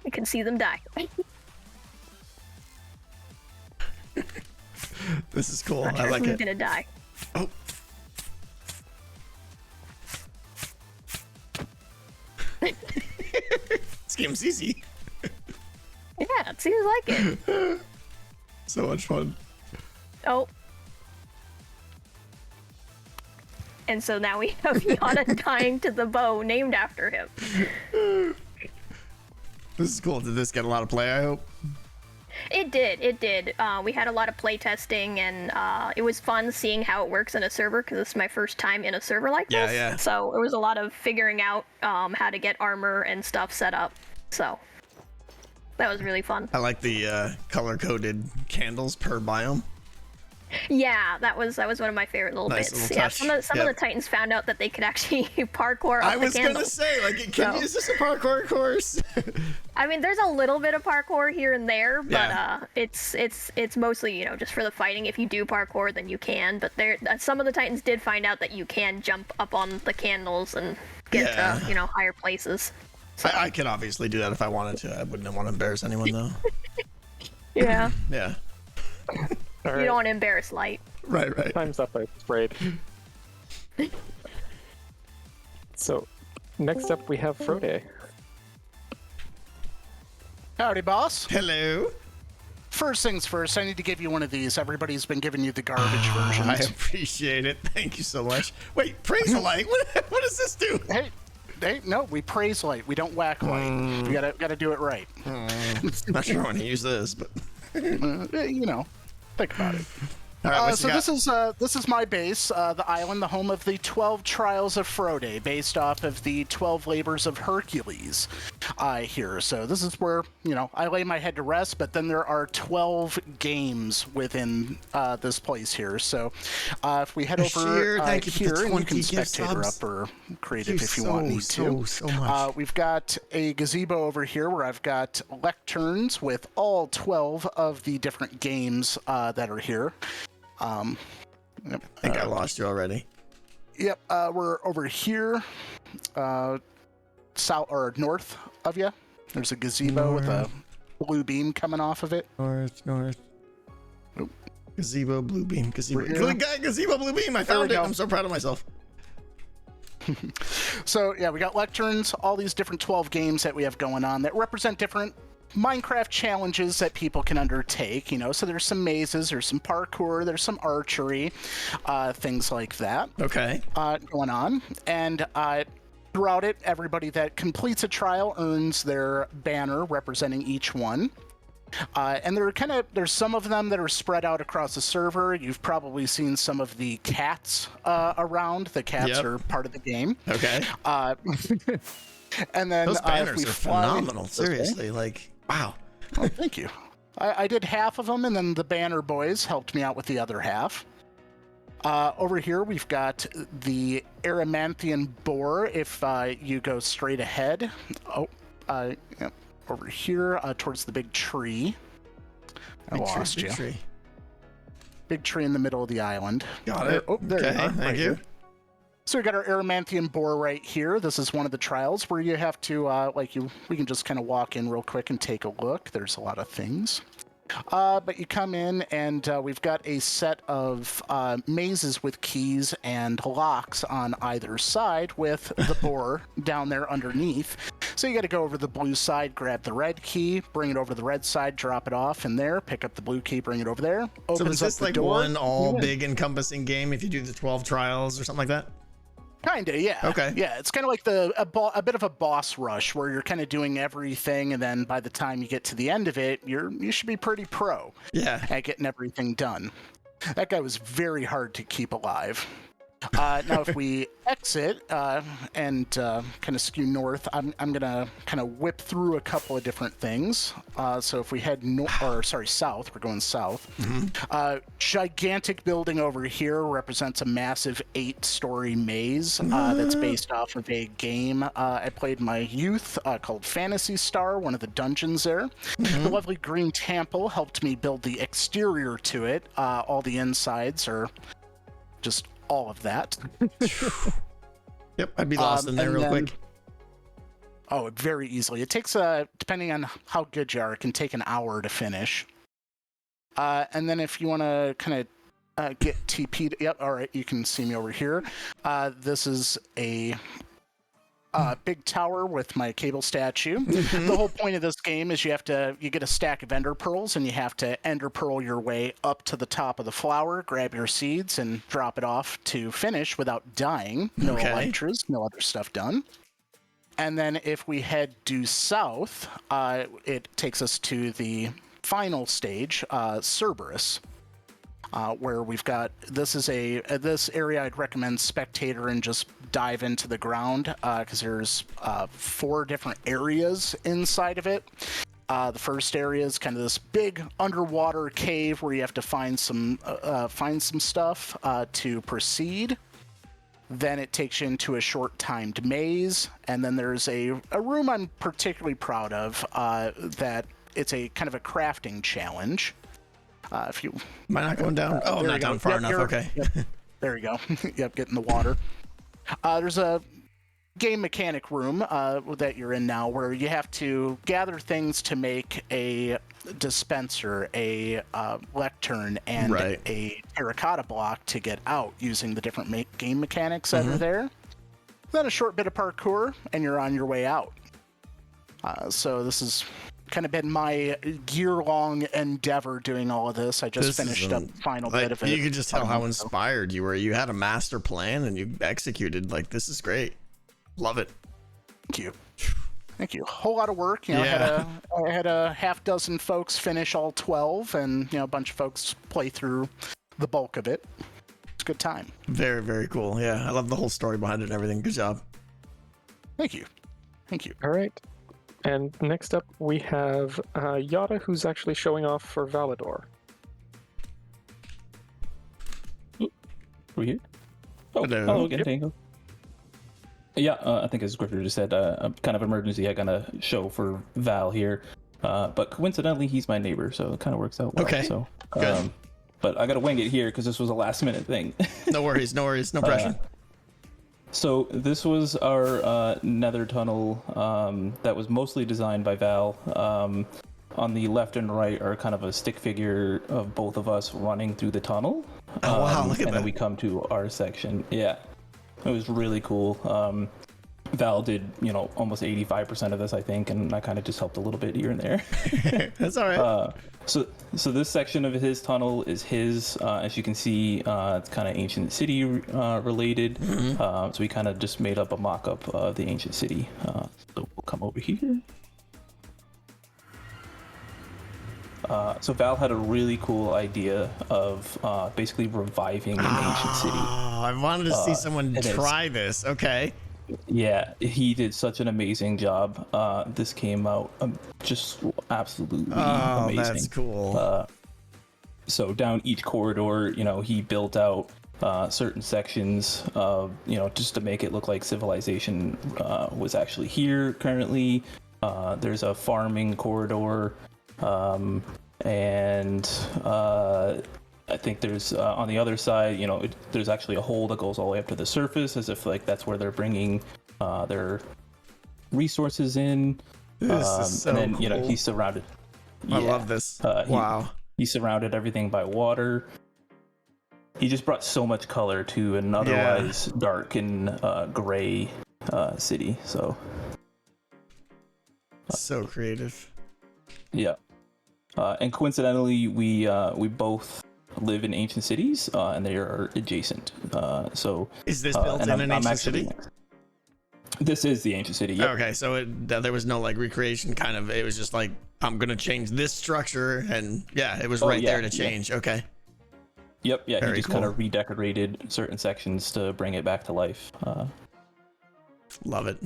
You can see them die. This is cool. Not I sure like who's it. gonna die. Oh. This game's easy. Yeah, it seems like it. So much fun. Oh. And so now we have Yana dying to the bow named after him. This is cool. Did this get a lot of play, I hope? It did. We had a lot of play testing, and it was fun seeing how it works in a server, because this is my first time in a server like this. Yeah. So it was a lot of figuring out how to get armor and stuff set up. So that was really fun. I like the color-coded candles per biome. Yeah, that was one of my favorite little Nice bits. little Yeah, touch. some of the Titans found out that they could actually parkour up I the was candles. gonna say, like, is this a parkour course? I mean, there's a little bit of parkour here and there, but Yeah. it's mostly, just for the fighting. If you do parkour, then you can. But some of the Titans did find out that you can jump up on the candles and get to higher places. I could obviously do that if I wanted to. I wouldn't want to embarrass anyone, though. Yeah. Yeah. All You don't want to embarrass Light. Right. Time's up, I'm afraid. So, next up we have Frode. Howdy, boss. Hello. First things first, I need to give you one of these. Everybody's been giving you the garbage versions. I appreciate it. Thank you so much. Wait, praise the light. What does this do? Hey, no, we praise light. We don't whack light. We gotta do it right. Not sure I want to use this, but think about it. All right, So this is my base, the island, the home of the 12 Trials of Frode, based off of the 12 Labors of Hercules here. So this is where, I lay my head to rest, but then there are 12 games within this place here. So if we head over thank you for here, the and you can 20 gift spectator subs. up or creative Thank if you you want so to. much. We've got a gazebo over here where I've got lecterns with all 12 of the different games that are here. I think I lost you already. Yep, we're over here, south or north of you. There's a gazebo with a blue beam coming off of it. North. Gazebo, blue beam, gazebo. Here. Gazebo, blue beam. I There we found it. go. I'm so proud of myself. So yeah, we got lecterns, all these different 12 games that we have going on that represent different Minecraft challenges that people can undertake. So there's some mazes, there's some parkour, there's some archery, things like that. Okay. Going on, and throughout it, everybody that completes a trial earns their banner representing each one. And there's some of them that are spread out across the server. You've probably seen some of the cats around. The cats Yep. are part of the game. Okay. And then Those if banners we are fly- phenomenal. Seriously, like, wow. Oh, thank you. I did half of them, and then the banner boys helped me out with the other half. Over here, we've got the Eramanthian boar. If you go straight ahead, yep. Over here, towards the big tree. I lost you. Big tree. Big tree in the middle of the island. Got it. Oh, there Okay, you are. thank right you. here. So we got our Eramanthian boar right here. This is one of the trials where you have to, we can just kind of walk in real quick and take a look. There's a lot of things. But you come in and we've got a set of mazes with keys and locks on either side with the boar down there underneath. So you got to go over the blue side, grab the red key, bring it over to the red side, drop it off in there, pick up the blue key, bring it over there. So Opens is this up the like door, one all you win. big encompassing game if you do the 12 trials or something like that? Kinda, yeah. Okay. Yeah, it's kind of like a bit of a boss rush where you're kind of doing everything, and then by the time you get to the end of it, you should be pretty pro. Yeah. At getting everything done. That guy was very hard to keep alive. Now, if we exit and kind of skew north, I'm gonna kind of whip through a couple of different things. So if we head south, we're going south. Gigantic building over here represents a massive 8-story maze that's based off of a game I played in my youth called Phantasy Star, one of the dungeons there. The lovely green temple helped me build the exterior to it. All the insides are just all of that. Yep, I'd be lost in there real quick. Oh, very easily. It takes, depending on how good you are, it can take an hour to finish. And then if you want to kind of get TP'd, yep, all right, you can see me over here. This is a big tower with my cable statue. The whole point of this game is you get a stack of ender pearls, and you have to ender pearl your way up to the top of the flower, grab your seeds, and drop it off to finish without dying. No elytras, no other stuff done. And then if we head due south, it takes us to the final stage, Cerberus. Where we've got this area I'd recommend spectator and just dive into the ground because there's 4 different areas inside of it. The first area is kind of this big underwater cave where you have to find some stuff to proceed. Then it takes you into a short timed maze, and then there's a room I'm particularly proud of that it's a kind of a crafting challenge. If you am I not going down? Oh, I'm not down far enough. Okay. Yep, there you go. Yep, get in the water. There's a game mechanic room that you're in now where you have to gather things to make a dispenser, a lectern, and a terracotta block to get out using the different game mechanics that are there. Then a short bit of parkour, and you're on your way out. So this is kind of been my year-long endeavor doing all of this. I just finished up the final bit of it. You could just tell how inspired you were. You had a master plan and you executed. Like, this is great. Love it. Thank you. Thank you. A whole lot of work. I had a half dozen folks finish all 12, and a bunch of folks play through the bulk of it. It's a good time. Very, very cool. Yeah, I love the whole story behind it and everything. Good job. Thank you. Thank you. All right. And next up, we have Yada, who's actually showing off for Valador. We're here? Oh, hello again, Tango. Yeah, I think as Grifter just said, kind of emergency, I gotta show for Val here. But coincidentally, he's my neighbor, so it kind of works out well. Okay, so, good. But I gotta wing it here because this was a last minute thing. No worries, no pressure. So this was our nether tunnel that was mostly designed by Val. on the left and right are kind of a stick figure of both of us running through the tunnel. Oh wow, look at and that. then we come to our section. Yeah, it was really cool. Val did, almost 85% of this, I think, and I kind of just helped a little bit here and there. That's all right. So this section of his tunnel is his. As you can see, it's kind of ancient city related. So we kind of just made up a mock-up of the ancient city. So we'll come over here. So Val had a really cool idea of basically reviving an ancient city. Oh, I wanted to see someone try this. Okay. Yeah, he did such an amazing job. This came out just absolutely amazing. That's cool. So down each corridor, he built out certain sections, just to make it look like civilization was actually here currently. There's a farming corridor, and I think there's on the other side, there's actually a hole that goes all the way up to the surface, as if like that's where they're bringing their resources in. This is so and then cool. he's surrounded. I love this. Wow. He surrounded everything by water. He just brought so much color to an otherwise dark and gray city. So creative. Yeah. And coincidentally, we both live in ancient cities, and they are adjacent. So is this built in an ancient city? This is the ancient city. Yep. Okay, so there was no like recreation kind of. It was just like I'm gonna change this structure, and it was there to change. Yeah. Okay. Yep. Yeah. Very he just cool. kind of redecorated certain sections to bring it back to life. Love it.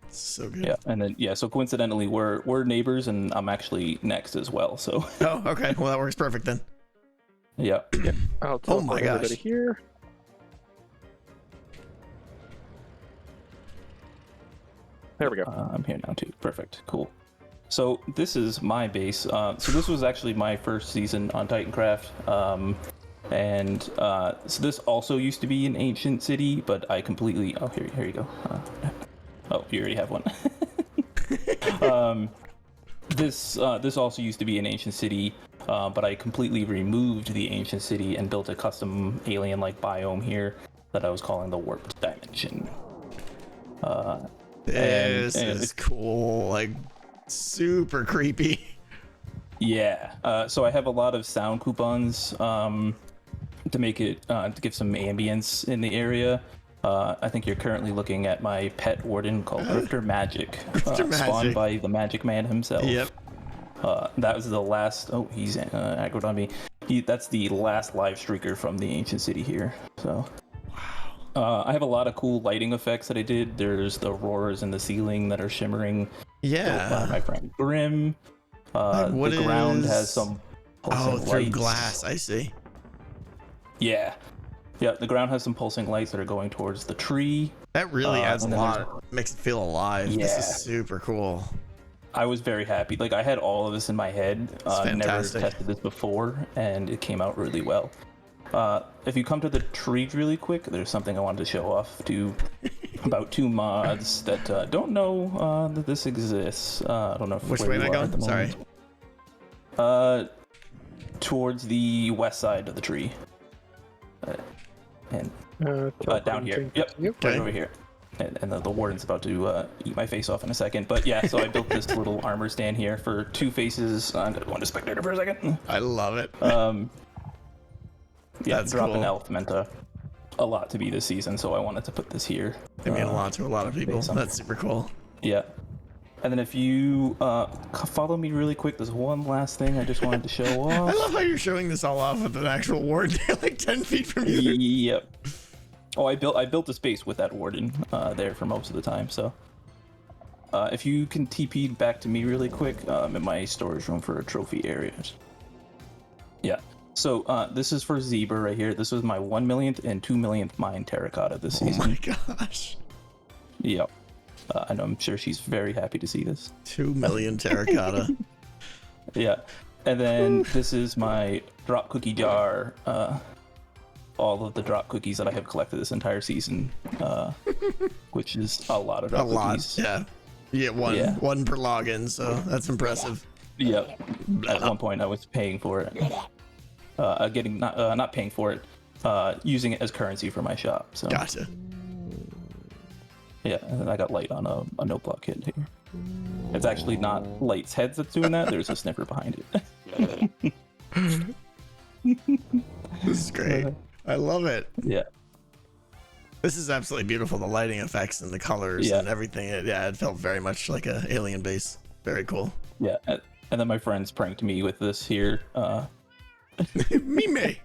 So good. Yeah, and then so coincidentally we're neighbors, and I'm actually next as well. So. Oh, okay. Well, that works perfect then. Yeah. I'll oh my gosh. Everybody here. There we go. I'm here now too. Perfect. Cool. So this is my base. So this was actually my first season on Titancraft. And so this also used to be an ancient city, but I completely. Oh, here you go. Oh, you already have one. This also used to be an ancient city, but I completely removed the ancient city and built a custom alien-like biome here that I was calling the Warped Dimension. This is cool. Like, super creepy. Yeah. So I have a lot of sound coupons to make it to give some ambience in the area. I think you're currently looking at my pet warden called Grifter Magic, spawned by the Magic Man himself. Yep. That was the last. Oh, he's aggroed on me. That's the last live streaker from the ancient city here. So. Wow. I have a lot of cool lighting effects that I did. There's the roars in the ceiling that are shimmering. Yeah. My friend Grim. The ground has some. Through glass. I see. Yeah. Yeah, the ground has some pulsing lights that are going towards the tree. That really adds a lot. Makes it feel alive. Yeah. This is super cool. I was very happy. Like, I had all of this in my head. Never fantastic. tested this before, and it came out really well. If you come to the tree really quick, there's something I wanted to show off to about 2 mods that don't know that this exists. I don't know if Which way am I going? Sorry. Towards the west side of the tree. And down here. Yep. Right over here. And the warden's about to eat my face off in a second. But yeah, so I built this little armor stand here for 2 faces. I'm going to spectator for a second. I love it. That's dropping cool. Elf meant a lot to be this season, so I wanted to put this here. It meant a lot to a lot of people. That's super cool. Yeah. And then if you follow me really quick, there's one last thing I just wanted to show off. I love how you're showing this all off with an actual warden like 10 feet from you. Yep. Oh, I built a space with that warden there for most of the time. So if you can TP back to me really quick, I'm in my storage room for a trophy area. Yeah. So this is for Zebra right here. This was my 1 millionth and 2 millionth mine terracotta this season. Oh my gosh. Yep. And I'm sure she's very happy to see this. 2 million terracotta. Yeah. And then this is my drop cookie jar. All of the drop cookies that I have collected this entire season, which is a lot of drop cookies. Yeah. You get one per login, so that's impressive. Yep. At one point, I was paying for it. Not paying for it, using it as currency for my shop. So. Gotcha. Yeah, and I got Light on a no block hit here. It's actually not Light's heads that's doing that. There's a sniffer behind it. This is great. I love it. Yeah. This is absolutely beautiful. The lighting effects and the colors and everything. It felt very much like an alien base. Very cool. Yeah, and then my friends pranked me with this here. Me.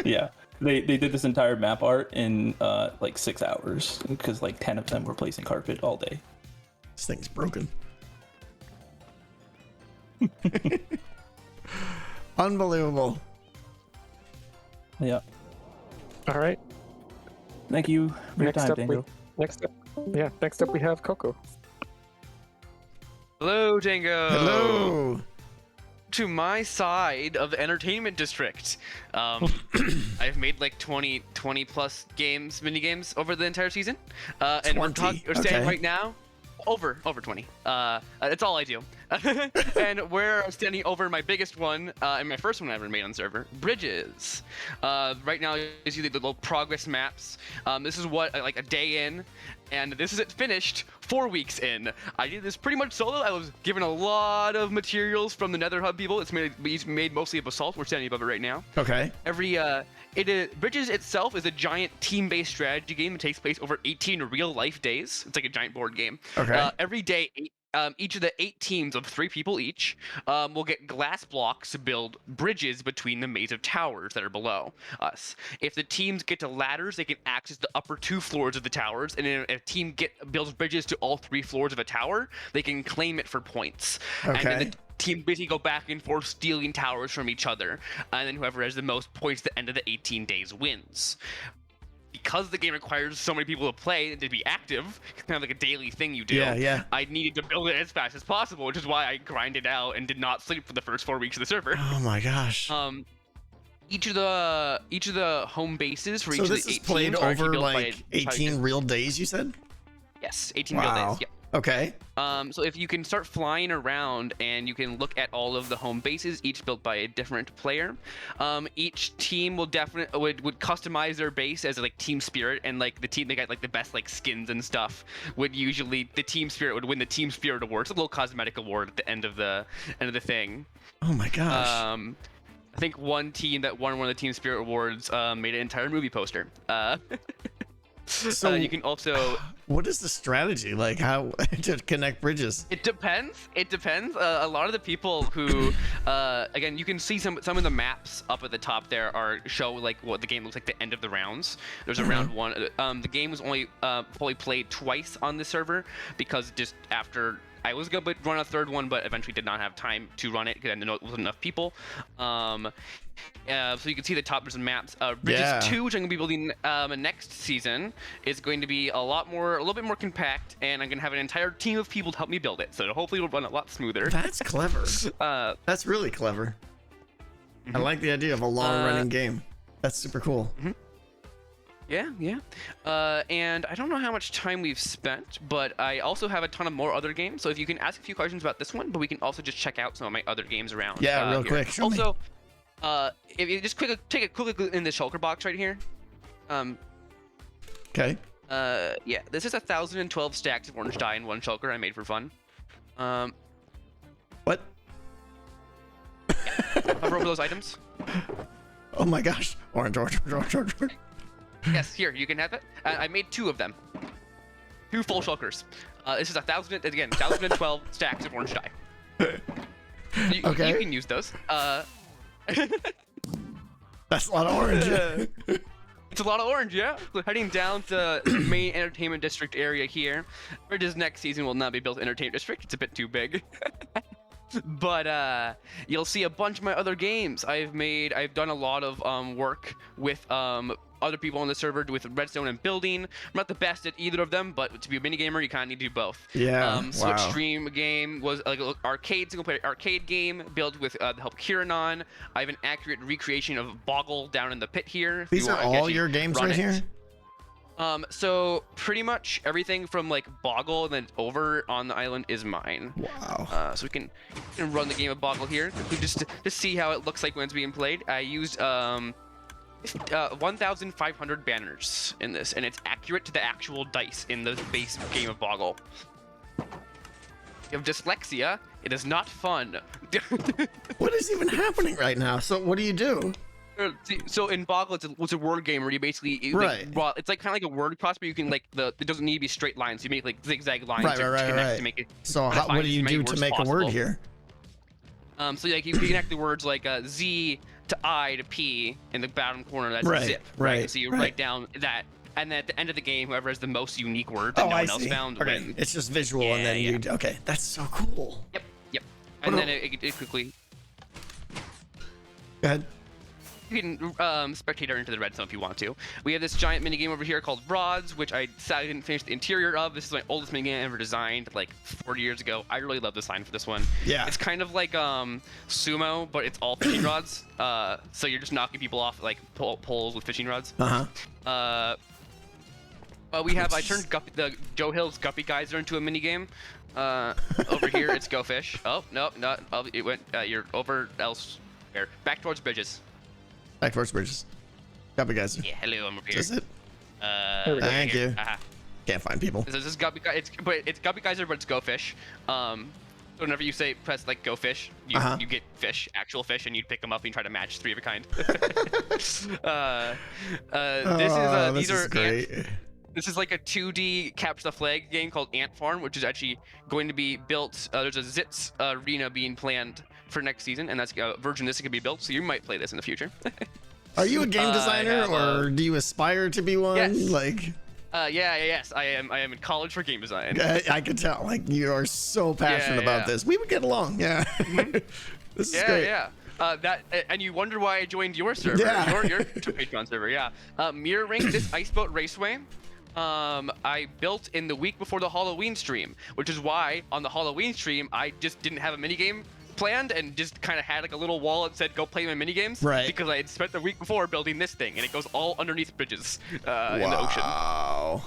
Yeah, they did this entire map art in like 6 hours because like 10 of them were placing carpet all day. This thing's broken. Unbelievable. Yeah. All right. Thank you for your time, Dango. Next up we have Coco. Hello, Dango. Hello. To my side of the entertainment district. I've made like 20 plus mini games over the entire season. And we're standing right now over 20. That's all I do. And we're standing over my biggest one, and my first one I ever made on server, Bridges. Right now you see the little progress maps. This is what like a day in, and this is it finished 4 weeks in. I did this pretty much solo. I was given a lot of materials from the Nether Hub people. It's made mostly of basalt. We're standing above it right now. Okay. Bridges itself is a giant team-based strategy game that takes place over 18 real-life days. It's like a giant board game. Okay. Every day, each of the 8 teams of 3 people each will get glass blocks to build bridges between the maze of towers that are below us. If the teams get to ladders, they can access the upper 2 floors of the towers, and if a team builds bridges to all 3 floors of a tower, they can claim it for points. Okay. And then the team basically go back and forth stealing towers from each other, and then whoever has the most points at the end of the 18 days wins. Because the game requires so many people to play and to be active, it's kind of like a daily thing you do. Yeah. I needed to build it as fast as possible, which is why I grinded out and did not sleep for the first 4 weeks of the server. Oh my gosh. Each of the home bases for each of the 8 is played teams are actually over built like 18 real days, you said? Yes, 18 real days. Yep. Okay. So if you can start flying around and you can look at all of the home bases, each built by a different player. Each team will definitely would customize their base as like team spirit, and like the team they got like the best like skins and stuff would usually the team spirit would win the team spirit award. It's a little cosmetic award at the end of the thing. Oh my gosh. I think one team that won one of the team spirit awards made an entire movie poster. So you can also. What is the strategy like? How to connect bridges? It depends. A lot of the people who, again, you can see some of the maps up at the top there show like what the game looks like at the end of the rounds. There's a round 1. The game was only fully played twice on the server because just after. I was going to run a third one, but eventually did not have time to run it because I didn't know it wasn't enough people. So you can see the top, there's some maps. Bridges 2, which I'm going to be building next season, is going to be a little bit more compact, and I'm going to have an entire team of people to help me build it. So hopefully it'll run a lot smoother. That's clever. That's really clever. I like the idea of a long-running game. That's super cool. Yeah. And I don't know how much time we've spent, but I also have a ton of more other games. So if you can ask a few questions about this one, but we can also just check out some of my other games around. Yeah, real quick. Show also, if you just take a quick look in the shulker box right here. Okay. Yeah, this is 1,012 stacks of orange dye in one shulker I made for fun. What? Hover over those items. Oh my gosh. Orange. Yes, here, you can have it. I made 2 of them. 2 full shulkers. This is 1,012 stacks of orange dye. You can use those. That's a lot of orange. It's a lot of orange, yeah. So heading down to the main entertainment district area here. Bridges next season will not be built entertainment district. It's a bit too big. But you'll see a bunch of my other games. I've done a lot of work with other people on the server with redstone and building. I'm not the best at either of them, but to be a minigamer, you kind of need to do both. Yeah. So Extreme game was like an single-player arcade game built with the help of Kiranon. I have an accurate recreation of Boggle down in the pit here. These are all your games right here? So pretty much everything from like Boggle and then over on the island is mine. Wow. So we can run the game of Boggle here just to see how it looks like when it's being played. I used 1,500 banners in this, and it's accurate to the actual dice in the base game of Boggle. You have dyslexia. It is not fun. What is even happening right now? So what do you do? So in Boggle, it's a word game where you basically it's like kind of like a word process, but you can like it doesn't need to be straight lines. You make like zigzag lines to connect to make it. So what do you do to make a word here? So like you connect the words like Z to I to P in the bottom corner. That's zip. Right. So you write down that, and then at the end of the game, whoever has the most unique word that no one else found wins. It's just visual, and then you. Okay, that's so cool. Yep. And then it quickly. Go ahead. You can spectator into the redstone if you want to. We have this giant mini game over here called Rods, which I sadly didn't finish the interior of. This is my oldest mini game I ever designed, like 40 years ago. I really love the design for this one. Yeah. It's kind of like sumo, but it's all fishing rods. So you're just knocking people off like poles with fishing rods. I turned the Joe Hill's Guppy Geyser into a mini game. Over here it's Go Fish. Oh no, not it went. You're over elsewhere. Back towards bridges. Back towards bridges. Guppy Geyser. Yeah, hello, I'm over here. Is it? Thank you. Can't find people. This is Guppy. It's Guppy Geyser, but it's Go Fish. So whenever you say press like Go Fish, you get fish, actual fish, and you pick them up and you try to match 3 of a kind. These are great. This is like a 2D capture the flag game called Ant Farm, which is actually going to be built. There's a Zits arena being planned for next season, and that's a version of this can be built, so you might play this in the future. Are you a game designer, or do you aspire to be one? Yes. Like. Yes, I am in college for game design. I can tell, like you are so passionate about this. We would get along, yeah. This is great. And you wonder why I joined your server, your Patreon server, mirroring this Ice Boat Raceway. I built in the week before the Halloween stream, which is why on the Halloween stream I just didn't have a minigame planned and just kind of had like a little wall that said go play my minigames, because I had spent the week before building this thing, and it goes all underneath bridges in the ocean. Wow.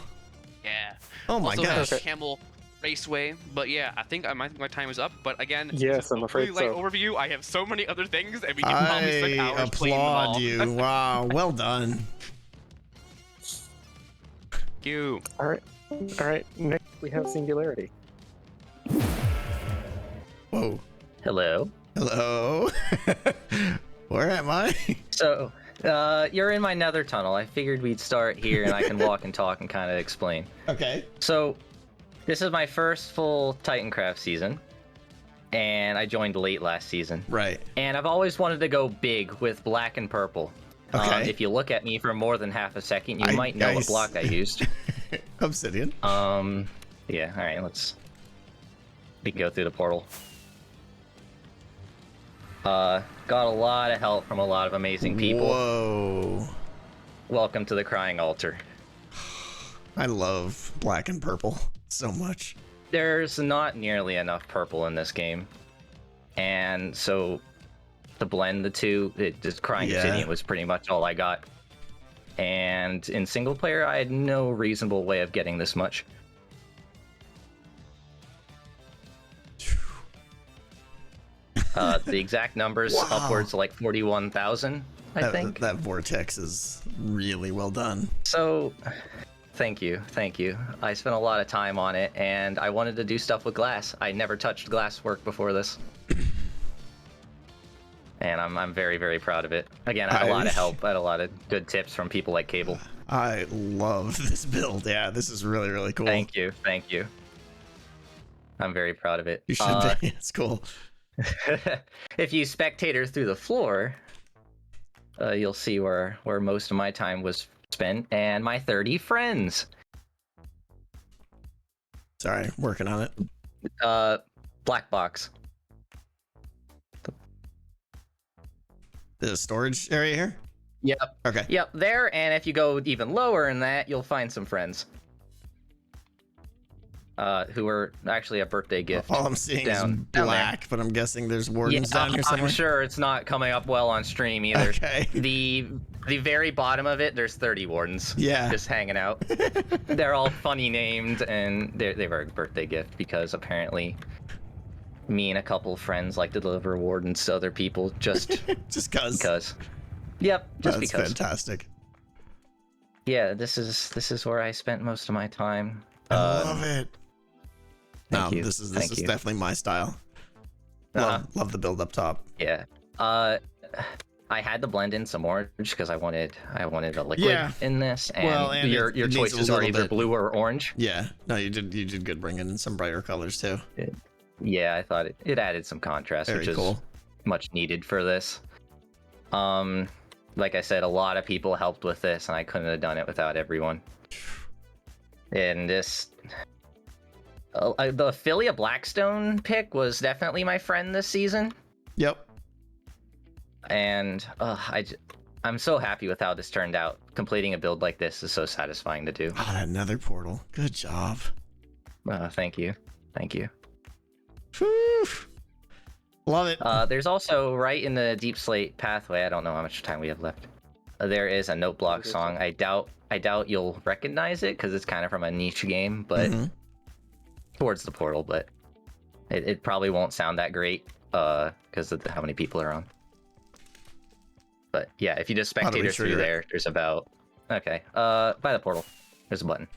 Yeah. Oh my also gosh. Camel Raceway, but yeah, I think my time is up. But again, yes, I'm afraid really light so. overview. I have so many other things, and we can probably spend hours playing them all. I applaud you. Wow, well done. Thank you. All right. Next we have Singularity. Whoa. Hello. Where am I? So, you're in my nether tunnel. I figured we'd start here and I can walk and talk and kind of explain. Okay. So, this is my first full Titancraft season, and I joined late last season. Right. And I've always wanted to go big with black and purple. Okay. If you look at me for more than half a second, you might know what block I used. Obsidian. Yeah, alright, we can go through the portal. Got a lot of help from a lot of amazing people. Whoa. Welcome to the Crying Altar. I love black and purple so much. There's not nearly enough purple in this game. And so to blend the two, just Crying Obsidian was pretty much all I got. And in single player, I had no reasonable way of getting this much. The exact numbers upwards to like 41,000, I think. That vortex is really well done. So, thank you. I spent a lot of time on it, and I wanted to do stuff with glass. I never touched glass work before this. And I'm very, very proud of it. Again, I had a lot of help. I had a lot of good tips from people like Cable. I love this build. Yeah, this is really, really cool. Thank you. I'm very proud of it. You should be. It's cool. If you spectator through the floor, you'll see where most of my time was spent, and my 30 friends. Sorry, working on it. Black box. There's a storage area here? Yep. Okay. Yep, there, and if you go even lower in that, you'll find some friends. Who are actually a birthday gift. All I'm seeing down is black, but I'm guessing there's wardens down here somewhere. I'm sure it's not coming up well on stream either. Okay. The the very bottom of it, there's 30 wardens. Yeah. Just hanging out. They're all funny named, and they were a birthday gift because apparently me and a couple friends like to deliver wardens to other people just because. Yep, just That's because. fantastic. Yeah, this is where I spent most of my time. I love it. Thank you. This is Thank you. definitely my style. Love the build up top. Yeah. I had to blend in some orange because I wanted a liquid in this, and your choices are either blue or orange. Yeah. No, you did good bringing in some brighter colors too. Yeah, I thought it added some contrast, Very which is cool. much needed for this. Like I said, a lot of people helped with this, and I couldn't have done it without everyone. And the Affiliate Blackstone pick was definitely my friend this season. Yep. And I'm so happy with how this turned out. Completing a build like this is so satisfying to do. Oh, that nether portal. Good job. Thank you. Thank you. Whew. Love it. There's also right in the Deep Slate pathway. I don't know how much time we have left. There is a note block song. I doubt you'll recognize it because it's kind of from a niche game, but towards the portal. But it probably won't sound that great because of how many people are on. But yeah, if you just spectator through there, there's about by the portal. There's a button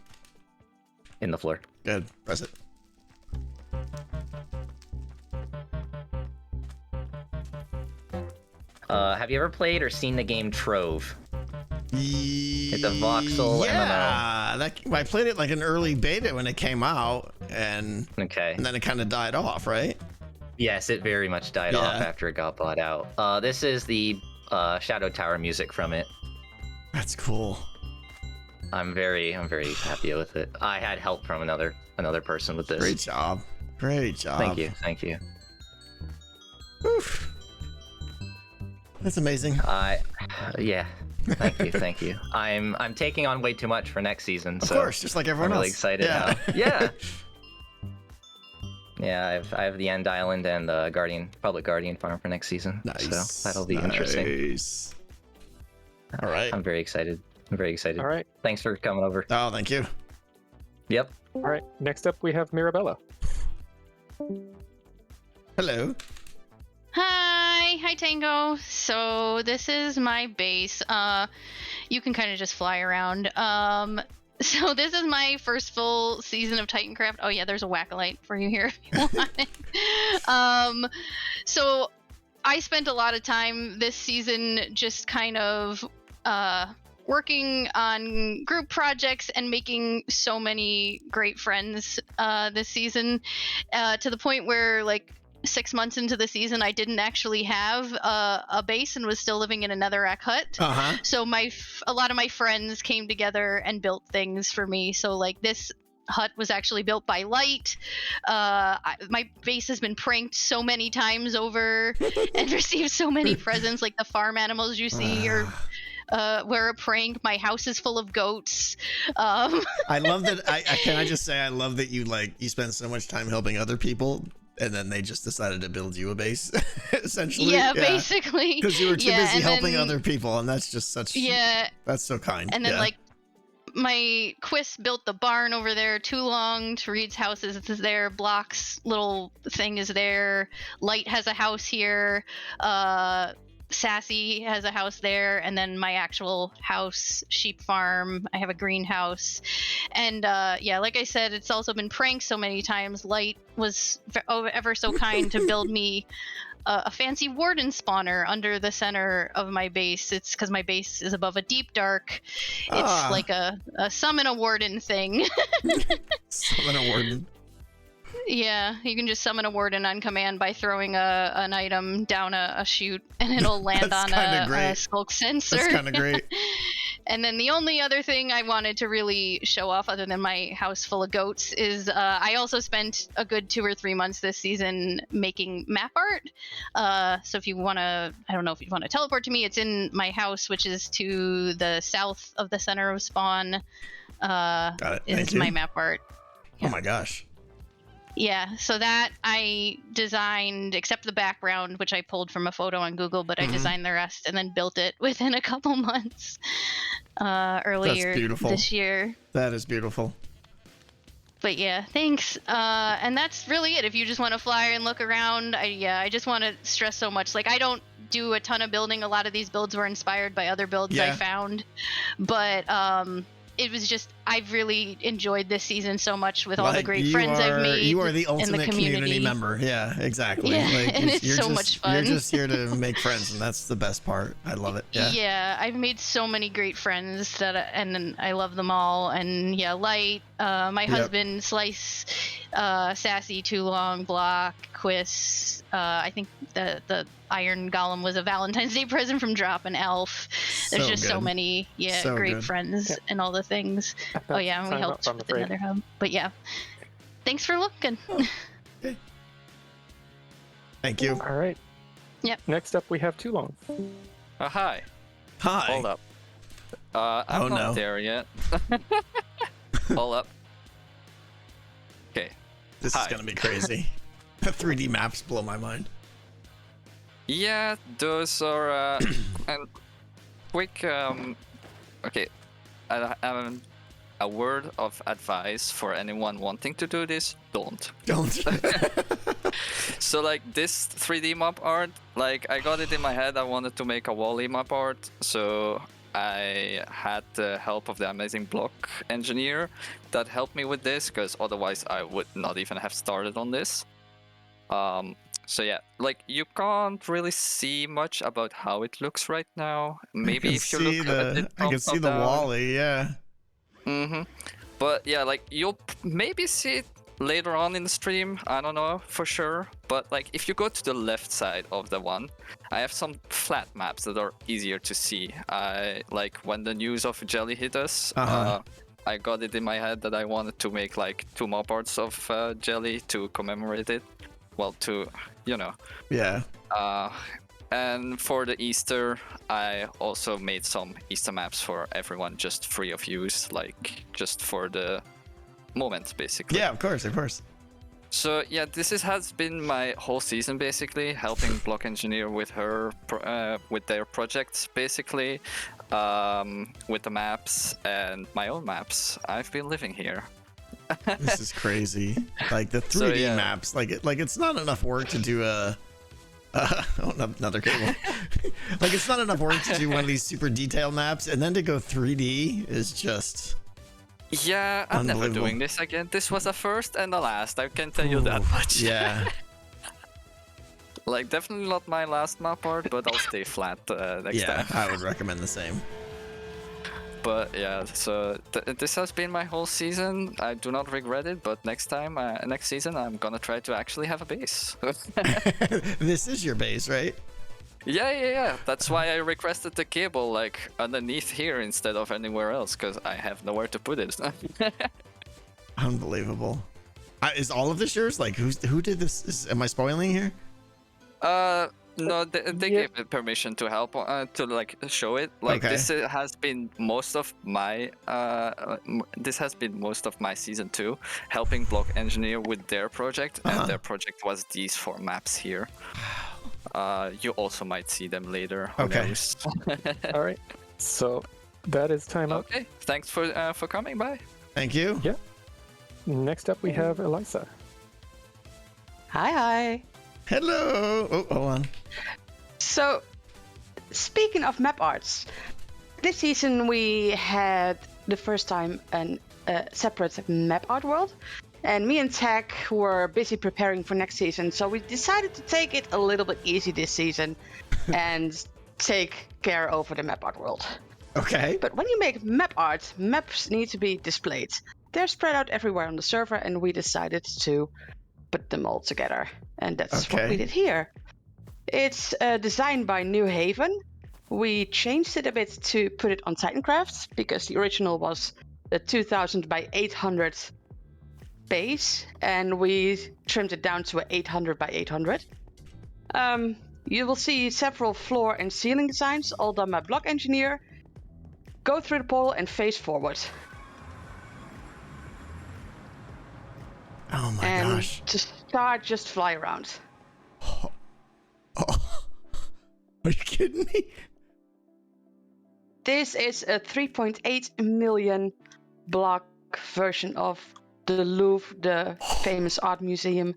in the floor. Good. Press it. Have you ever played or seen the game Trove? It's a voxel MMO. Yeah, I played it like an early beta when it came out, and then it kind of died off, right? Yes, it very much died off after it got bought out. This is the Shadow Tower music from it. That's cool. I'm very happy with it. I had help from another person with this. Great job. Great job. Thank you. Oof. That's amazing. Yeah. Thank you. I'm taking on way too much for next season. Of course, just like everyone I'm really else. excited now. Yeah. Yeah, I have the End Island and the Public Guardian farm for next season. Nice. So that'll be interesting. All right. I'm very excited. All right. Thanks for coming over. Oh, thank you. Yep. All right. Next up, we have Mirabella. Hello. Hi Tango. So this is my base. You can kind of just fly around. So this is my first full season of Titancraft. Oh yeah, there's a whack-a-light for you here if you want it. So I spent a lot of time this season just kind of working on group projects and making so many great friends this season, to the point where like 6 months into the season, I didn't actually have a base and was still living in a netherrack hut. So a lot of my friends came together and built things for me. So like this hut was actually built by Light. My base has been pranked so many times over and received so many presents. Like the farm animals you see are were a prank. My house is full of goats. I love that. Can I just say I love that you spend so much time helping other people, and then they just decided to build you a base, essentially. Yeah, basically. Because you were too busy helping other people, and that's just such. Yeah. That's so kind. And then my Quist built the barn over there too long. Reed's house is there. Block's little thing is there. Light has a house here. Sassy has a house there, and then my actual house, sheep farm. I have a greenhouse, and like I said, it's also been pranked so many times. Light was ever so kind to build me a fancy warden spawner under the center of my base. It's because my base is above a deep dark. It's like a summon a warden thing. Summon a warden. Yeah, you can just summon a warden on command by throwing an item down a chute, and it'll land on a skulk sensor. That's kind of great. And then the only other thing I wanted to really show off, other than my house full of goats, is I also spent a good 2 or 3 months this season making map art. So if you want to, I don't know if you want to teleport to me, it's in my house, which is to the south of the center of spawn. Got it. Is my map art. Oh my gosh. Yeah, so that I designed, except the background, which I pulled from a photo on Google, but I designed the rest and then built it within a couple months earlier this year. That is beautiful. But yeah, thanks. And that's really it. If you just want to fly and look around, I just want to stress so much. Like, I don't do a ton of building. A lot of these builds were inspired by other builds I found. But it was just, I've really enjoyed this season so much with all the great friends I've made. You are the ultimate in the community member. Yeah, exactly. Yeah, like, and it's so much fun. You're just here to make friends, and that's the best part. I love it. Yeah. Yeah, I've made so many great friends and I love them all. And yeah, Light, my husband, Slice, Sassy, Too Long, Block, Quiz. I think the Iron Golem was a Valentine's Day present from Drop and Elf. There's just so many, great friends and all the things. Oh yeah, and we helped with the Nether Hub. But yeah, thanks for looking. Okay. Thank you. All right. Yep. Next up, we have Too Long. Hi. Hi. Hold up. I'm not there yet. Hold up. Okay. This is gonna be crazy. The 3D maps blow my mind. Yeah, those are quick. Okay, a word of advice for anyone wanting to do this: don't. So like this 3D map art, like I got it in my head. I wanted to make a Wall-E map art, so I had the help of the amazing block engineer that helped me with this, because otherwise I would not even have started on this. So yeah, like you can't really see much about how it looks right now. Maybe if you look at it, I can see the Wall-E, yeah. But yeah, like you'll maybe see it later on in the stream. I don't know for sure. But like if you go to the left side of the one, I have some flat maps that are easier to see. Like when the news of Jelly hit us, I got it in my head that I wanted to make like 2 map arts of Jelly to commemorate it. Well, to, you know. Yeah. And for the Easter, I also made some Easter maps for everyone, just free of use, like just for the moment, basically. Yeah, of course, of course. So yeah, has been my whole season, basically, helping Block Engineer with with their projects, basically, with the maps and my own maps. I've been living here. This is crazy. Like the 3D maps, like it's not enough work to do another cable. Like it's not enough work to do one of these super detailed maps, and then to go 3D is just yeah. I'm never doing this again. This was the first and the last. I can tell you that much. Yeah. Like definitely not my last map art, but I'll stay flat next time. Yeah, I would recommend the same. But yeah, so this has been my whole season. I do not regret it, but next season, I'm gonna try to actually have a base. This is your base, right? Yeah. That's why I requested the cable like underneath here instead of anywhere else, because I have nowhere to put it. Unbelievable. Is all of this yours? Like, who did this? Am I spoiling here? No, they gave me permission to help to like show it. Like this has been most of my season 2, helping Block Engineer with their project, and their project was these 4 maps here. You also might see them later. Who knows? All right, so that is time up. Okay, thanks for coming by. Thank you. Yeah. Next up, we have Elisa. Hi. Hello. Oh, hold on. So, speaking of map arts, this season we had the first time a separate map art world, and me and Tech were busy preparing for next season, so we decided to take it a little bit easy this season and take care over the map art world. Okay. But when you make map art, maps need to be displayed. They're spread out everywhere on the server, and we decided to put them all together, and that's what we did here. It's designed by New Haven. We changed it a bit to put it on Titancraft, because the original was the 2000 by 800 base, and we trimmed it down to an 800 by 800. You will see several floor and ceiling designs, all done by Block Engineer. Go through the portal and face forward. Oh my and gosh. to start, just fly around. Oh. Are you kidding me? This is a 3.8 million block version of the Louvre, the famous art museum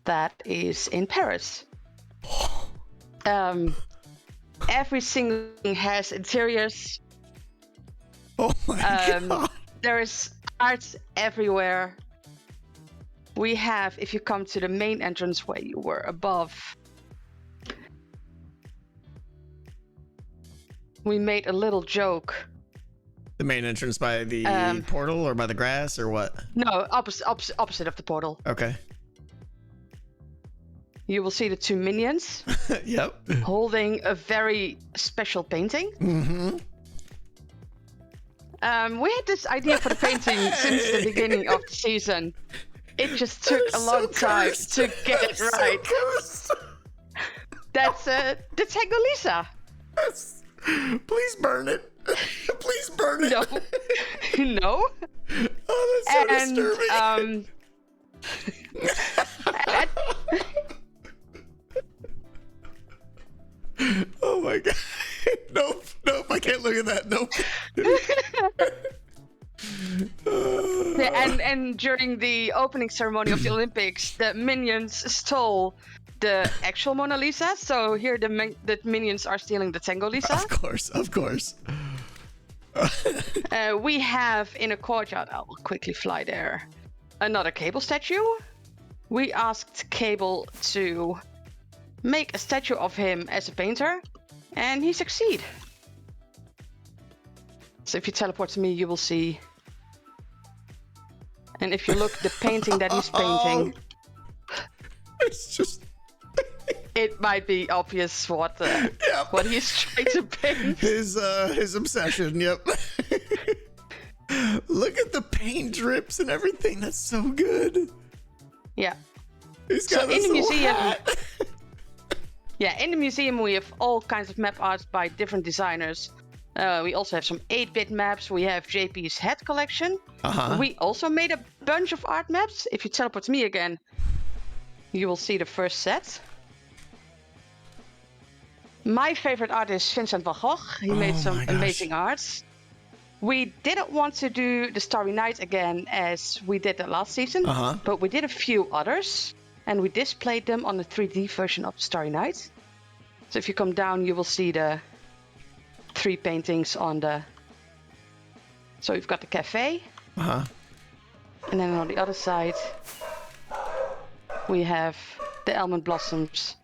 that is in Paris. Every single thing has interiors. Oh my god. There is art everywhere. We have, if you come to the main entrance where you were above, we made a little joke. The main entrance by the portal or by the grass or what? No, opposite of the portal. Okay. You will see the two minions. Yep. Holding a very special painting. Mm-hmm. We had this idea for the painting since the beginning of the season. It just took a long time to get it right. That's the Tango Lisa. Please burn it. Please burn it. No. No. Oh, that's so disturbing. Oh my god. Nope. I can't look at that. Nope. And during the opening ceremony of the Olympics, the minions stole the actual Mona Lisa. So here the minions are stealing the Tango Lisa. Of course. We have in a courtyard, I will quickly fly there, another Cable statue. We asked Cable to make a statue of him as a painter, and he succeeded. So if you teleport to me, you will see. And if you look the painting that he's painting, it's just. It might be obvious what he's trying to paint. His obsession. Yep. Look at the paint drips and everything. That's so good. Yeah. He's got so in the museum. Hat. Yeah, in the museum we have all kinds of map arts by different designers. We also have some 8-bit maps. We have JP's head collection. We also made a bunch of art maps. If you teleport to me again, you will see the first set. My favorite artist, Vincent van Gogh. He made some amazing arts. We didn't want to do the Starry Night again as we did that last season, but we did a few others, and we displayed them on the 3D version of Starry Night. So if you come down, you will see the 3 paintings on the... So we've got the cafe. And then on the other side, we have the almond blossoms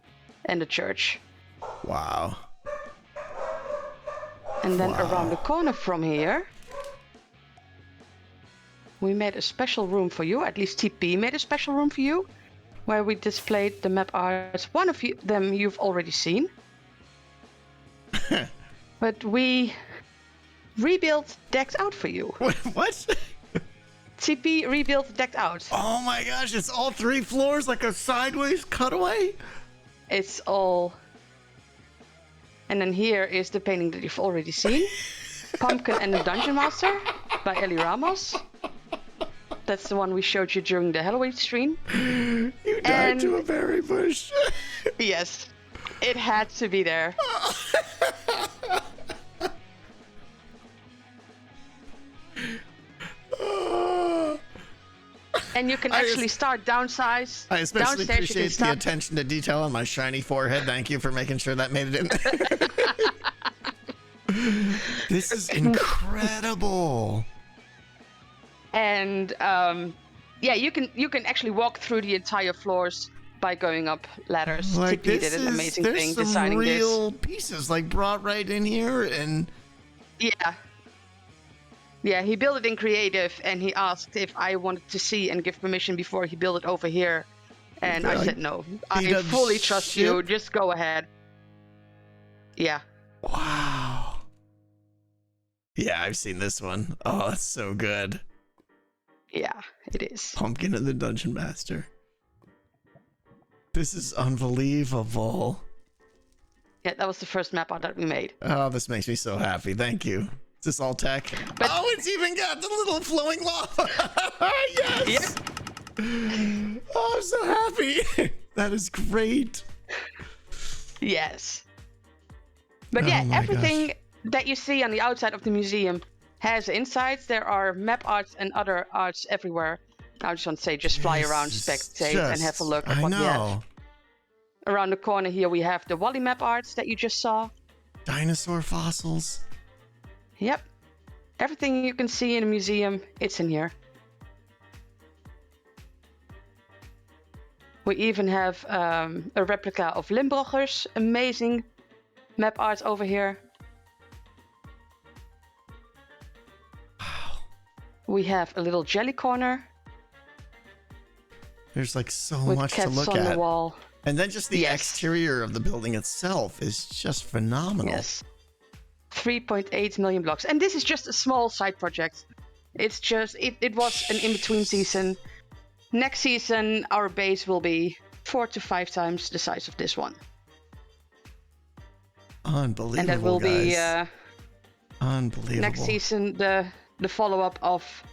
and the church. Wow. And then around the corner from here, we made a special room for you. At least TP made a special room for you, where we displayed the map arts. One of them you've already seen. But we rebuilt Decked Out for you. What? TP rebuilt Decked Out. Oh my gosh, it's all 3 floors like a sideways cutaway? It's all... And then here is the painting that you've already seen. Pumpkin and the Dungeon Master by Ellie Ramos. That's the one we showed you during the Halloween stream. You died to a berry bush. Yes, it had to be there. And you can actually start downsize. I especially Downstairs, appreciate the attention to detail on my shiny forehead. Thank you for making sure that made it in there. This is incredible. And yeah, you can actually walk through the entire floors by going up ladders. Like TP did an amazing thing designing this. There's some real pieces like brought right in here, and yeah, he built it in creative, and he asked if I wanted to see and give permission before he built it over here, and I said no. I fully trust you. Just go ahead. Yeah. Wow. Yeah, I've seen this one. Oh, that's so good. Yeah, it is. Pumpkin and the Dungeon Master. This is unbelievable. Yeah, that was the first map art that we made. Oh, this makes me so happy. Thank you. Is this all tech? But oh, it's even got the little flowing lava. Yes. Oh, I'm so happy. That is great. Yes. But Oh yeah, my everything that you see on the outside of the museum has insides. There are map arts and other arts everywhere. I just want to say, just fly around, spectate, and have a look at what we have. Around the corner here, we have the Wally map arts that you just saw. Dinosaur fossils. Yep. Everything you can see in a museum, it's in here. We even have a replica of Limburgers. Amazing map art over here. Wow. We have a little jelly corner. There's like so with much to cats look on at. The wall. And then just the exterior of the building itself is just phenomenal. Yes. 3.8 million blocks. And this is just a small side project. It's just, it was an in-between season. Next season, our base will be 4 to 5 times the size of this one. Unbelievable, and that will guys. be unbelievable. Next season. The follow-up of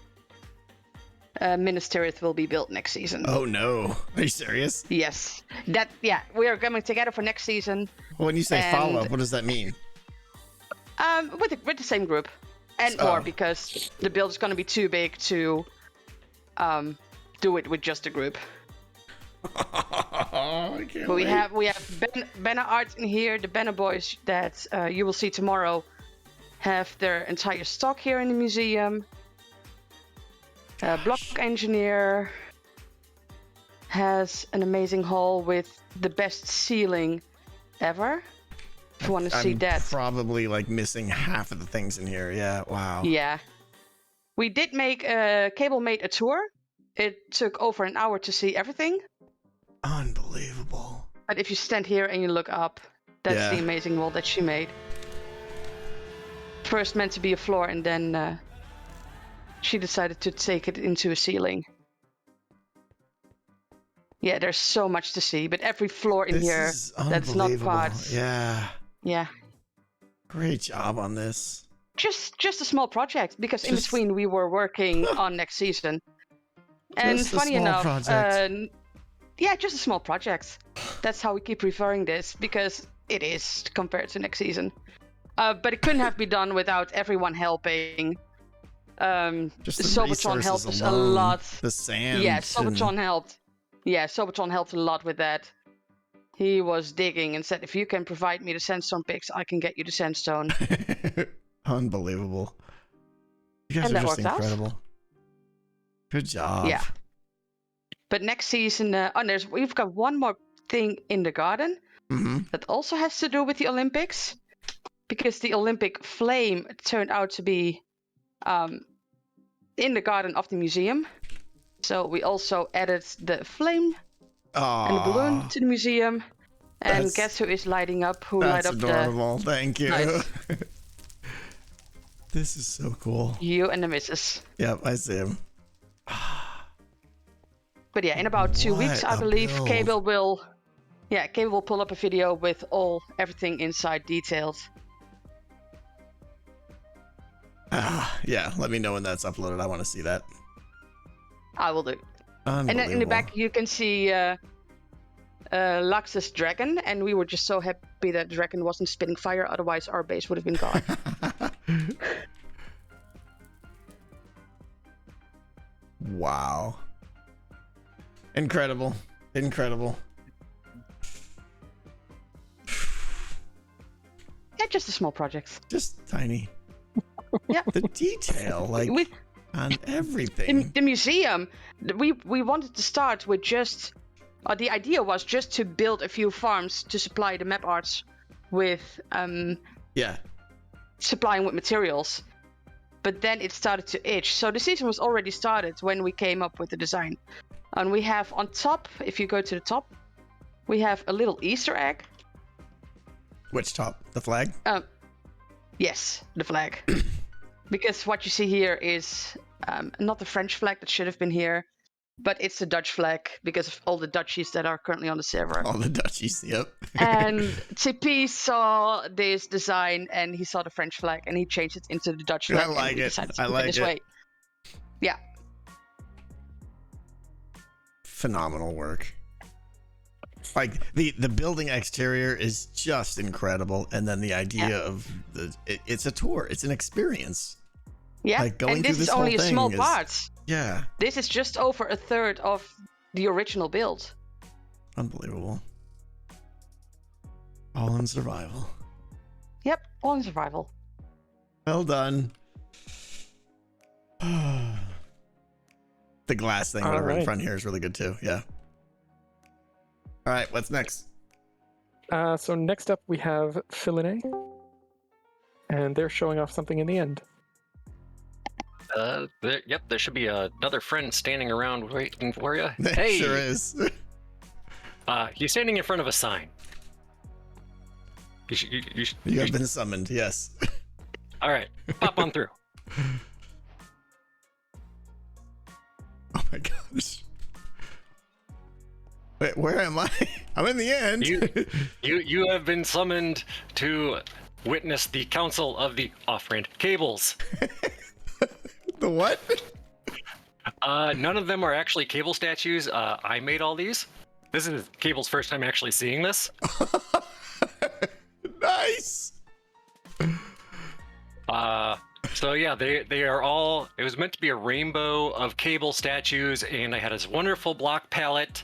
Minas Tirith will be built next season. Oh no! Are you serious? Yes. We are coming together for next season. When you say follow-up, what does that mean? With the same group, and more because the build is going to be too big to do it with just a group. I can't But we wait. have banner art in here. The banner boys that you will see tomorrow have their entire stock here in the museum. Block Engineer has an amazing hall with the best ceiling ever. If you want to see that. Probably like missing half of the things in here. Yeah. Wow. Yeah. We did make Cable made a tour. It took over an hour to see everything. Unbelievable. But if you stand here and you look up, that's the amazing wall that she made. First meant to be a floor, and then she decided to take it into a ceiling. Yeah, there's so much to see, but every floor in here that's not parts. Yeah. Yeah. Great job on this. Just a small project, because in between we were working on next season. And Just a funny small enough, project. yeah, just a small project. That's how we keep referring this, because it is compared to next season. But it couldn't have been done without everyone helping. Just the Sobotron helped resources us a alone, lot. the sand. Yeah, Sobotron helped. Yeah, Sobotron helped a lot with that. He was digging and said, if you can provide me the sandstone picks, I can get you the sandstone. Unbelievable. You guys And are that just worked out. incredible. Good job. Yeah. But next season, we've got one more thing in the garden that also has to do with the Olympics, because the Olympic flame turned out to be in the garden of the museum. So we also added the flame and the balloon to the museum. And guess who is lighting up? Who light That's up adorable. Thank you. Nice. This is so cool. You and the missus. Yep, I see him. But yeah, in about 2 weeks, I What a believe, build. Cable will pull up a video with everything inside detailed. Yeah, let me know when that's uploaded. I want to see that. I will do. And then in the back, you can see Luxus dragon, and we were just so happy that the dragon wasn't spitting fire, otherwise our base would have been gone. Wow. Incredible. Incredible. Yeah, just a small project. Just tiny. Yeah. The detail, like, on everything. The museum, we wanted to start with just... the idea was just to build a few farms to supply the map arts with... supplying with materials. But then it started to itch. So the season was already started when we came up with the design. And we have on top, if you go to the top, we have a little Easter egg. Which top? The flag? Yes, the flag. Because what you see here is not the French flag that should have been here, but it's the Dutch flag because of all the duchies that are currently on the server. All the duchies, yep. And TP saw this design and he saw the French flag and he changed it into the Dutch flag. I like and we it. decided to I keep like this it. way. Yeah. phenomenal work. Like the building exterior is just incredible, and then the idea of it's a tour, it's an experience. Yeah, like going and through this is whole only a thing small is- part. Yeah, This is just over a third of the original build. unbelievable. All in survival. Yep, all in survival. Well done. The glass thing, whatever in Alright. front here, is really good too. Yeah. All right, what's next? So next up we have Philine, and they're showing off something in the end. There should be another friend standing around waiting for you. There Hey, sure is. he's standing in front of a sign. You have been summoned. Yes. All right, pop on through. Oh my gosh. Wait, where am I? I'm in the end. You have been summoned to witness the Council of the Off-Brand Cables. The what? None of them are actually cable statues. I made all these. This is Cable's first time actually seeing this. Nice. So yeah, they are all. It was meant to be a rainbow of Cable statues, and I had this wonderful block palette,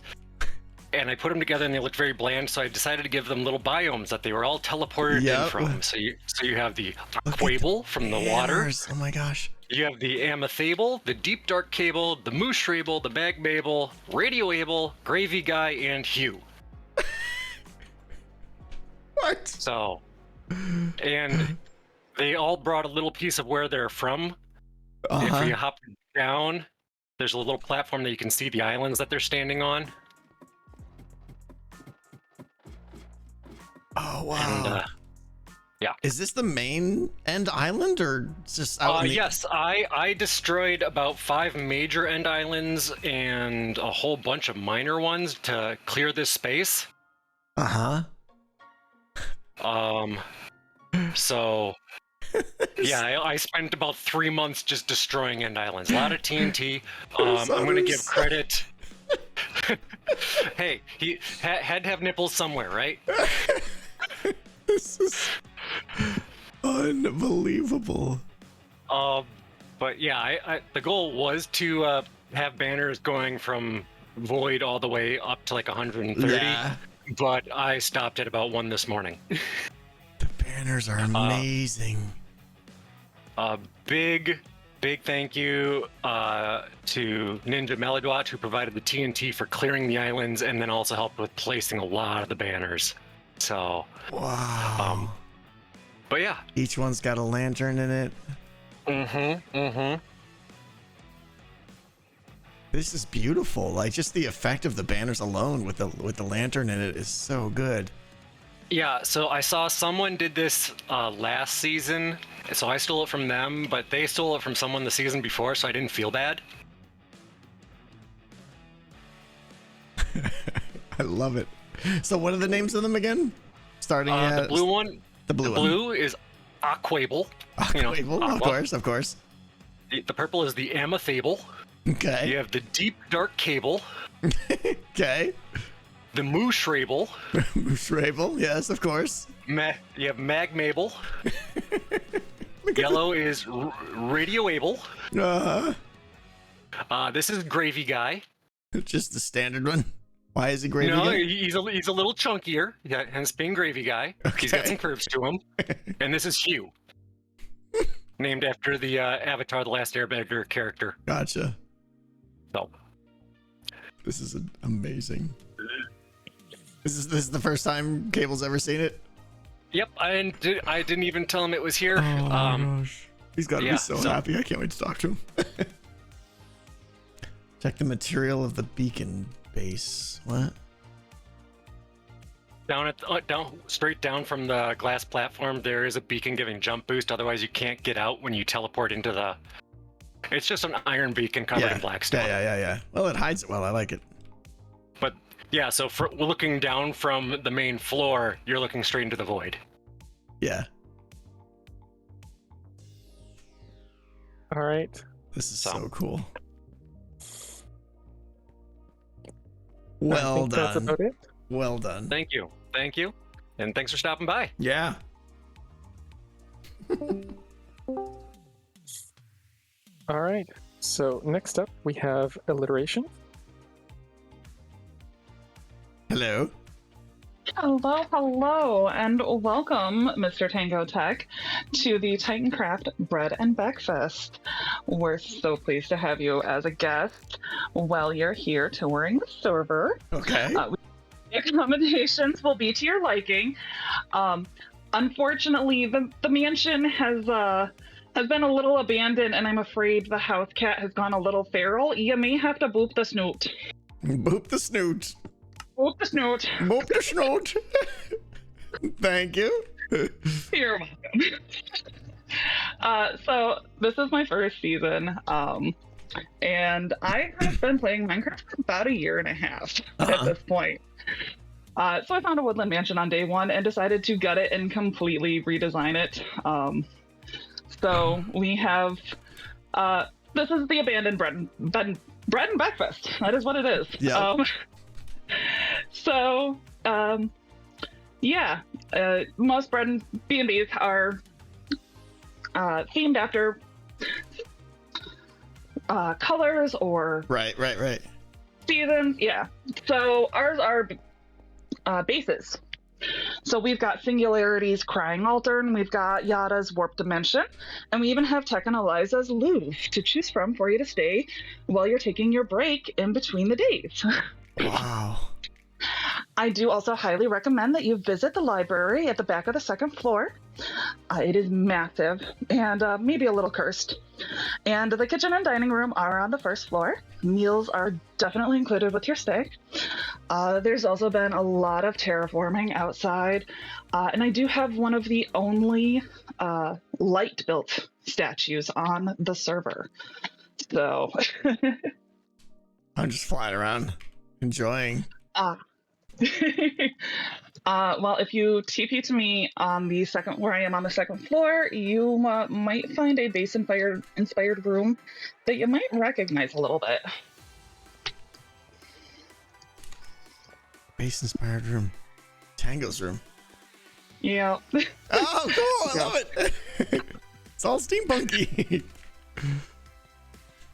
and I put them together, and they looked very bland. So I decided to give them little biomes that they were all teleported in from. So you have the Aquable from the water. Hammers. Oh my gosh. You have the Amethable, the Deep Dark Cable, the Mooshable, the Magmable, Radioable, Gravy Guy, and Hugh. What? So, and they all brought a little piece of where they're from. If you hop down, there's a little platform that you can see the islands that they're standing on. Oh wow. And, yeah. Is this the main end island or just out in the... Yes, I destroyed about 5 major end islands and a whole bunch of minor ones to clear this space. So yeah, I spent about 3 months just destroying end islands. A lot of TNT. I'm gonna give credit. Hey, he had to have nipples somewhere, right? This is unbelievable. But yeah, the goal was to have banners going from void all the way up to like 130. Yeah. But I stopped at about 1 this morning. The banners are amazing. Big thank you to Ninja Melodwatch, who provided the TNT for clearing the islands and then also helped with placing a lot of the banners. So wow. But yeah, each one's got a lantern in it. This is beautiful. Like just the effect of the banners alone with the lantern in it is so good. Yeah, so I saw someone did this last season, so I stole it from them, but they stole it from someone the season before, so I didn't feel bad. I love it. So what are the names of them again? Starting the blue one. The blue one. Blue is Aquable. Aquable, of course. The purple is the Amethable. Okay. You have the Deep Dark Cable. Okay. The Mooshable. Mooshable, yes, of course. You have Magmable. Yellow is Radioable. This is Gravy Guy. Just the standard one. Why is he Gravy Guy? No, he's a little chunkier, yeah, hence being Gravy Guy. Okay. He's got some curves to him. And this is Hugh, named after the Avatar: The Last Airbender character. Gotcha. So, this is amazing. This is the first time Cable's ever seen it. Yep, I didn't even tell him it was here. Oh gosh. He's got to be so happy. I can't wait to talk to him. Check the material of the beacon base. What? Straight down from the glass platform, there is a beacon giving jump boost. Otherwise, you can't get out when you teleport into the. It's just an iron beacon covered in Blackstone. Yeah. Well, it hides it well. I like it. But yeah, so we're looking down from the main floor, you're looking straight into the void. Yeah. All right. This is so cool. Well think that's done. about it. Well done. Thank you. Thank you. And thanks for stopping by. Yeah. All right. So next up, we have alliteration. Hello. Hello, and welcome, Mr. Tango Tech, to the Titancraft Bread and Breakfast. We're so pleased to have you as a guest while you're here touring the server. Okay. The accommodations will be to your liking. Unfortunately, the mansion has been a little abandoned, and I'm afraid the house cat has gone a little feral. You may have to boop the snoot. Boop the snoot. Boop the snoot. Boop the snoot. Thank you. You're welcome. So this is my first season, and I have been playing Minecraft for about a year and a half at this point. So I found a woodland mansion on day one and decided to gut it and completely redesign it. So we have this is the abandoned bread and breakfast. That is what it is. Yeah. Most bread and B&Bs are themed after colors or right seasons. Yeah. So ours are bases. So we've got Singularity's Crying Altar, and we've got Yada's Warp Dimension, and we even have Tech and Eliza's Louvre to choose from for you to stay while you're taking your break in between the days. Wow. I do also highly recommend that you visit the library at the back of the second floor. It is massive and maybe a little cursed. And the kitchen and dining room are on the first floor. Meals are definitely included with your stay. There's also been a lot of terraforming outside. And I do have one of the only light-built statues on the server. So... I'm just flying around, enjoying. Well, if you TP to me on the second, where I am on the second floor, you might find a base-inspired room that you might recognize a little bit. Base-inspired room. Tango's room. Yeah. Oh, cool! I love it. It's all steampunky.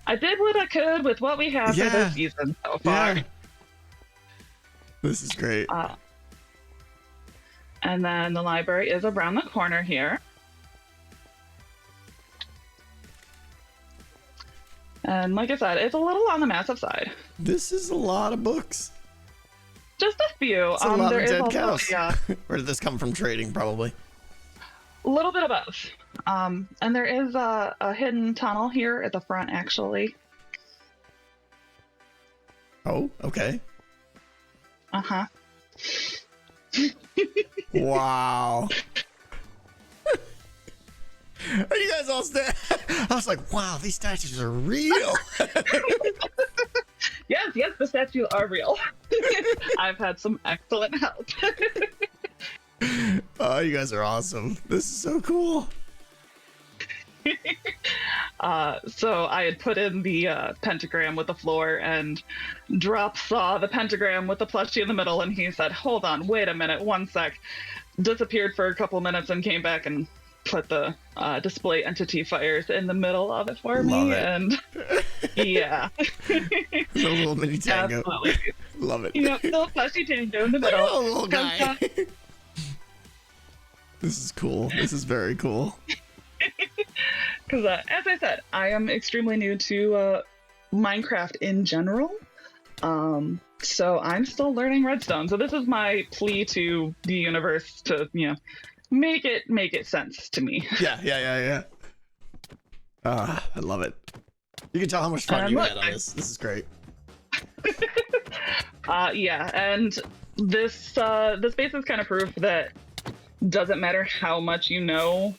I did what I could with what we have for this season so far. Yeah. This is great. And then the library is around the corner here. And like I said, it's a little on the massive side. This is a lot of books. Just a few. It's a lot there of is dead also cows. Where did this come from? Trading, probably. a little bit of both. And there is a hidden tunnel here at the front, actually. Oh, okay. Uh-huh. Wow. Are you guys all I was like, wow, these statues are real. Yes, the statues are real. I've had some excellent help. Oh, you guys are awesome. This is so cool. So I had put in the pentagram with the floor, and Drop saw the pentagram with the plushie in the middle, and he said, hold on, wait a minute, one sec. Disappeared for a couple minutes and came back and put the display entity fires in the middle of it for me. And yeah. The little mini tango. Absolutely. Love it. Yep, little plushie tango in the middle. Oh, little guy. This is cool. This is very cool. Because as I said, I am extremely new to Minecraft in general. So I'm still learning redstone. So this is my plea to the universe to, make it sense to me. Yeah. I love it. You can tell how much fun you had on this. This is great. Yeah, and this base is kind of proof that doesn't matter how much you know,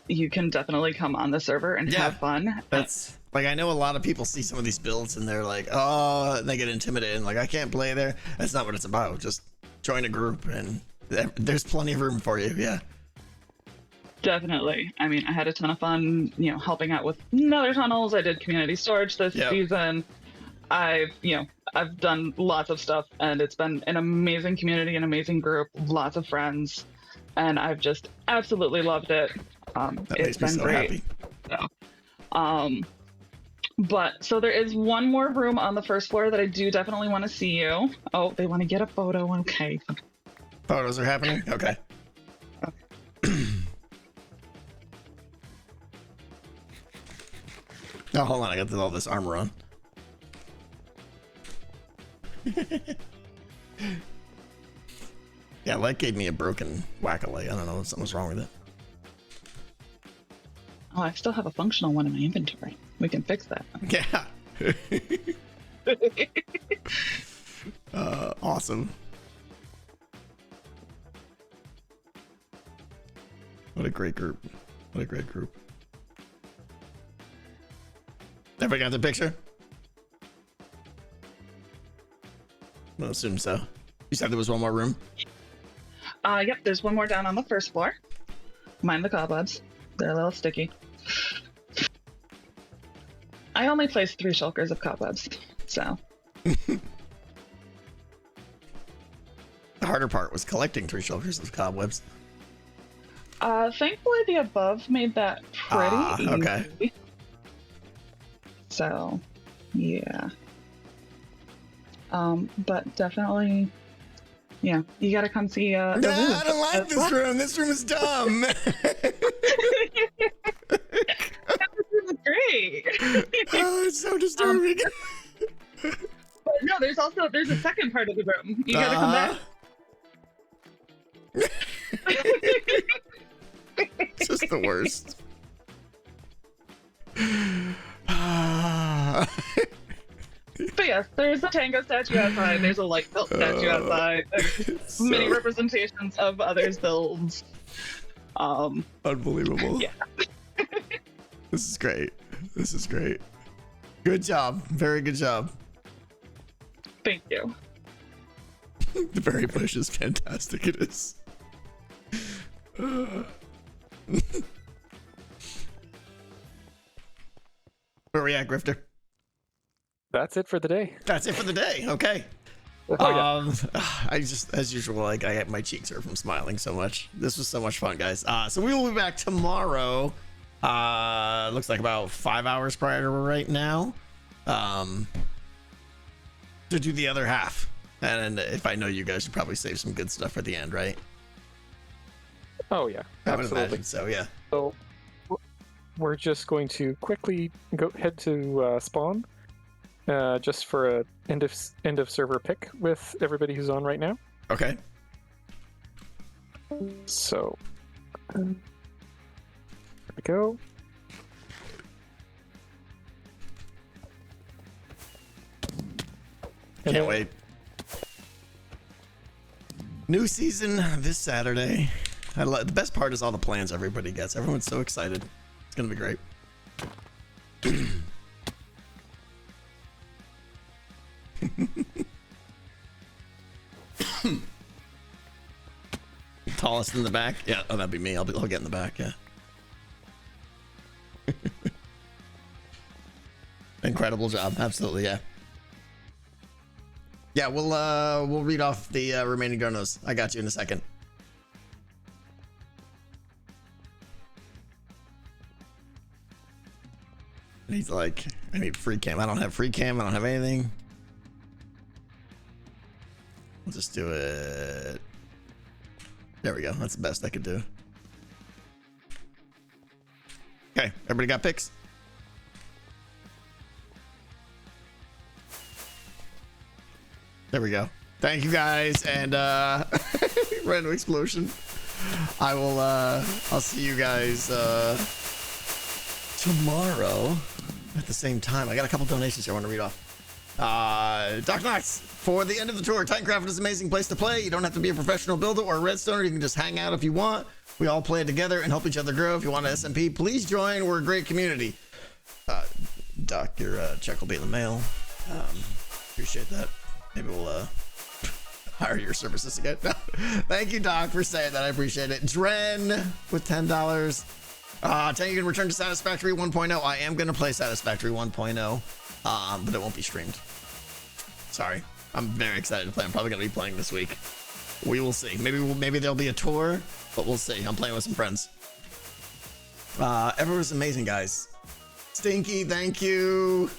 you can definitely come on the server and have fun. That's like, I know a lot of people see some of these builds and they're like, oh, and they get intimidated and like, I can't play there. That's not what it's about. Just join a group and there's plenty of room for you. Yeah. Definitely. I mean, I had a ton of fun, helping out with nether tunnels. I did community storage this season. I've done lots of stuff, and it's been an amazing community, an amazing group, lots of friends, and I've just absolutely loved it. It's been great. So, but so there is one more room on the first floor that I do definitely want to see you. Oh, they want to get a photo. Okay. Photos are happening? Okay. Oh, hold on. I got all this armor on. Yeah, Light gave me a broken whack-a-lay. I don't know if something's wrong with it. Oh, I still have a functional one in my inventory. We can fix that. Yeah. Awesome. What a great group. What a great group. Everybody got the picture? I assume so. You said there was one more room? Yep, there's one more down on the first floor. Mind the cobwebs. They're a little sticky. I only placed 3 shulkers of cobwebs, so. The harder part was collecting 3 shulkers of cobwebs. Thankfully the above made that pretty easy. Okay. So, yeah. But definitely, yeah, you gotta come see, I don't like this room. This room is dumb. This room is great. Oh, it's so disturbing. But no, there's a second part of the room. You gotta come back. It's just the worst. But yes, there's a tango statue outside. There's a light built statue outside. There's many representations of others' builds. Unbelievable. Yeah. This is great. This is great. Good job. Very good job. Thank you. The berry bush is fantastic. It is. Where are we at, Grifter? That's it for the day. That's it for the day. Okay. I just, as usual, like my cheeks hurt from smiling so much. This was so much fun, guys. So we will be back tomorrow. Looks like about 5 hours prior to right now. To do the other half. And if I know you guys, should probably save some good stuff for the end, right? Oh yeah, I would absolutely. imagine so, yeah. So we're just going to quickly head to spawn, just for a end of server pick with everybody who's on right now. Okay. So there we go. Can't wait. New season this Saturday. The best part is all the plans everybody gets. Everyone's so excited. It's gonna be great. Tallest in the back? Yeah, oh, that'd be me. I'll get in the back, yeah. Incredible job. Absolutely, yeah. Yeah, we'll read off the remaining donos. I got you in a second. And he's like, I need free cam. I don't have free cam. I don't have anything. We'll just do it. There we go. That's the best I could do. Okay, everybody got picks? There we go. Thank you guys, and random explosion. I'll see you guys tomorrow at the same time. I got a couple donations here I want to read off. Doc Knox, for the end of the tour, Titancraft is an amazing place to play. You don't have to be a professional builder or a redstoner. You can just hang out if you want. We all play together and help each other grow. If you want an SMP, please join. We're a great community. Doc, your check will be in the mail. Appreciate that. Maybe we'll hire your services again. Thank you, Doc, for saying that. I appreciate it. Dren with $10. Tell you can return to Satisfactory 1.0. I am going to play Satisfactory 1.0. but it won't be streamed. Sorry. I'm very excited to play. I'm probably gonna be playing this week. We will see. Maybe there'll be a tour, but we'll see. I'm playing with some friends. Everyone's amazing, guys. Stinky, thank you.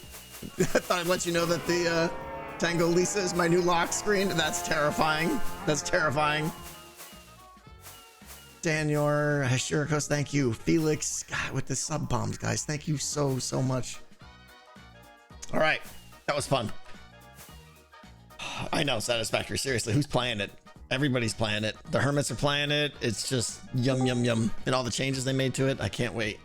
I thought I'd let you know that the Tango Lisa is my new lock screen. That's terrifying. That's terrifying. Danior, Hashirikos, thank you. Felix, God, with the sub bombs, guys. Thank you so much. All right, that was fun. I know, Satisfactory. Seriously, who's playing it? Everybody's playing it. The hermits are playing it. It's just yum. And all the changes they made to it. I can't wait.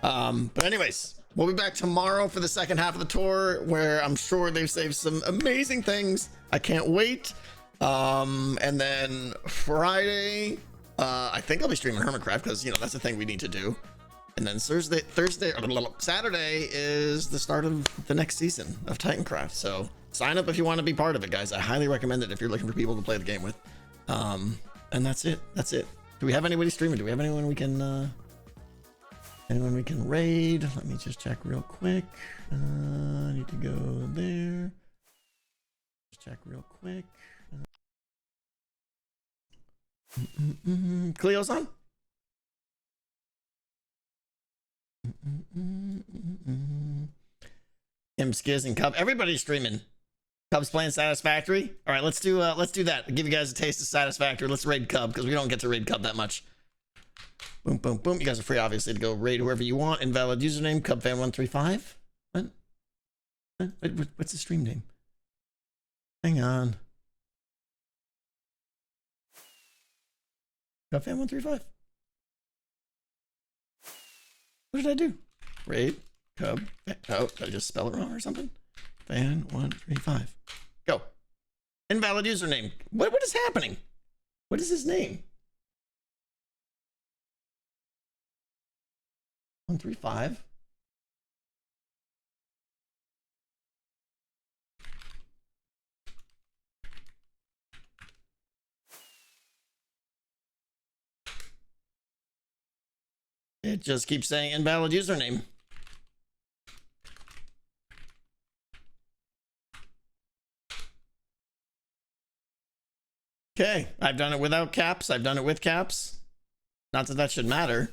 But anyways, we'll be back tomorrow for the second half of the tour, where I'm sure they've saved some amazing things. I can't wait. And then Friday, I think I'll be streaming Hermitcraft, because that's the thing we need to do. And then Saturday is the start of the next season of Titancraft. So sign up if you want to be part of it, guys. I highly recommend it if you're looking for people to play the game with. And that's it. Do we have anybody streaming? Do we have anyone we can raid? Let me just check real quick. I need to go there. Just check real quick. Cleo's on? Skiz and Cub. Everybody's streaming. Cub's playing Satisfactory. All right, let's do that. I'll give you guys a taste of Satisfactory. Let's raid Cub, because we don't get to raid Cub that much. Boom. You guys are free, obviously, to go raid whoever you want. Invalid username, CubFan135. What? What's the stream name? Hang on. CubFan135. What did I do? Raid Cub. Oh, did I just spell it wrong or something? Fan135. Go. Invalid username. What is happening? What is his name? 135. It just keeps saying invalid username. Okay, I've done it without caps. I've done it with caps. Not that should matter.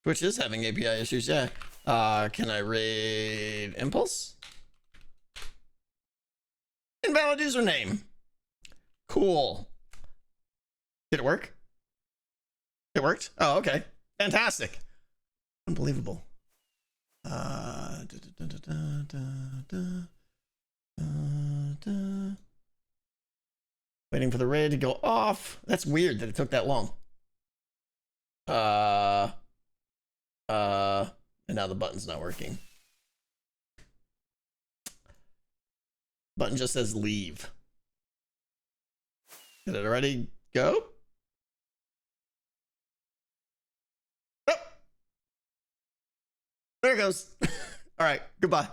Twitch is having API issues, yeah. Can I raid Impulse? Invalid username. Cool. Did it work? It worked? Oh, okay. Fantastic. Unbelievable. Waiting for the raid to go off. That's weird that it took that long. And now the button's not working. Button just says leave. Did it already go? Oh. There it goes. All right, goodbye.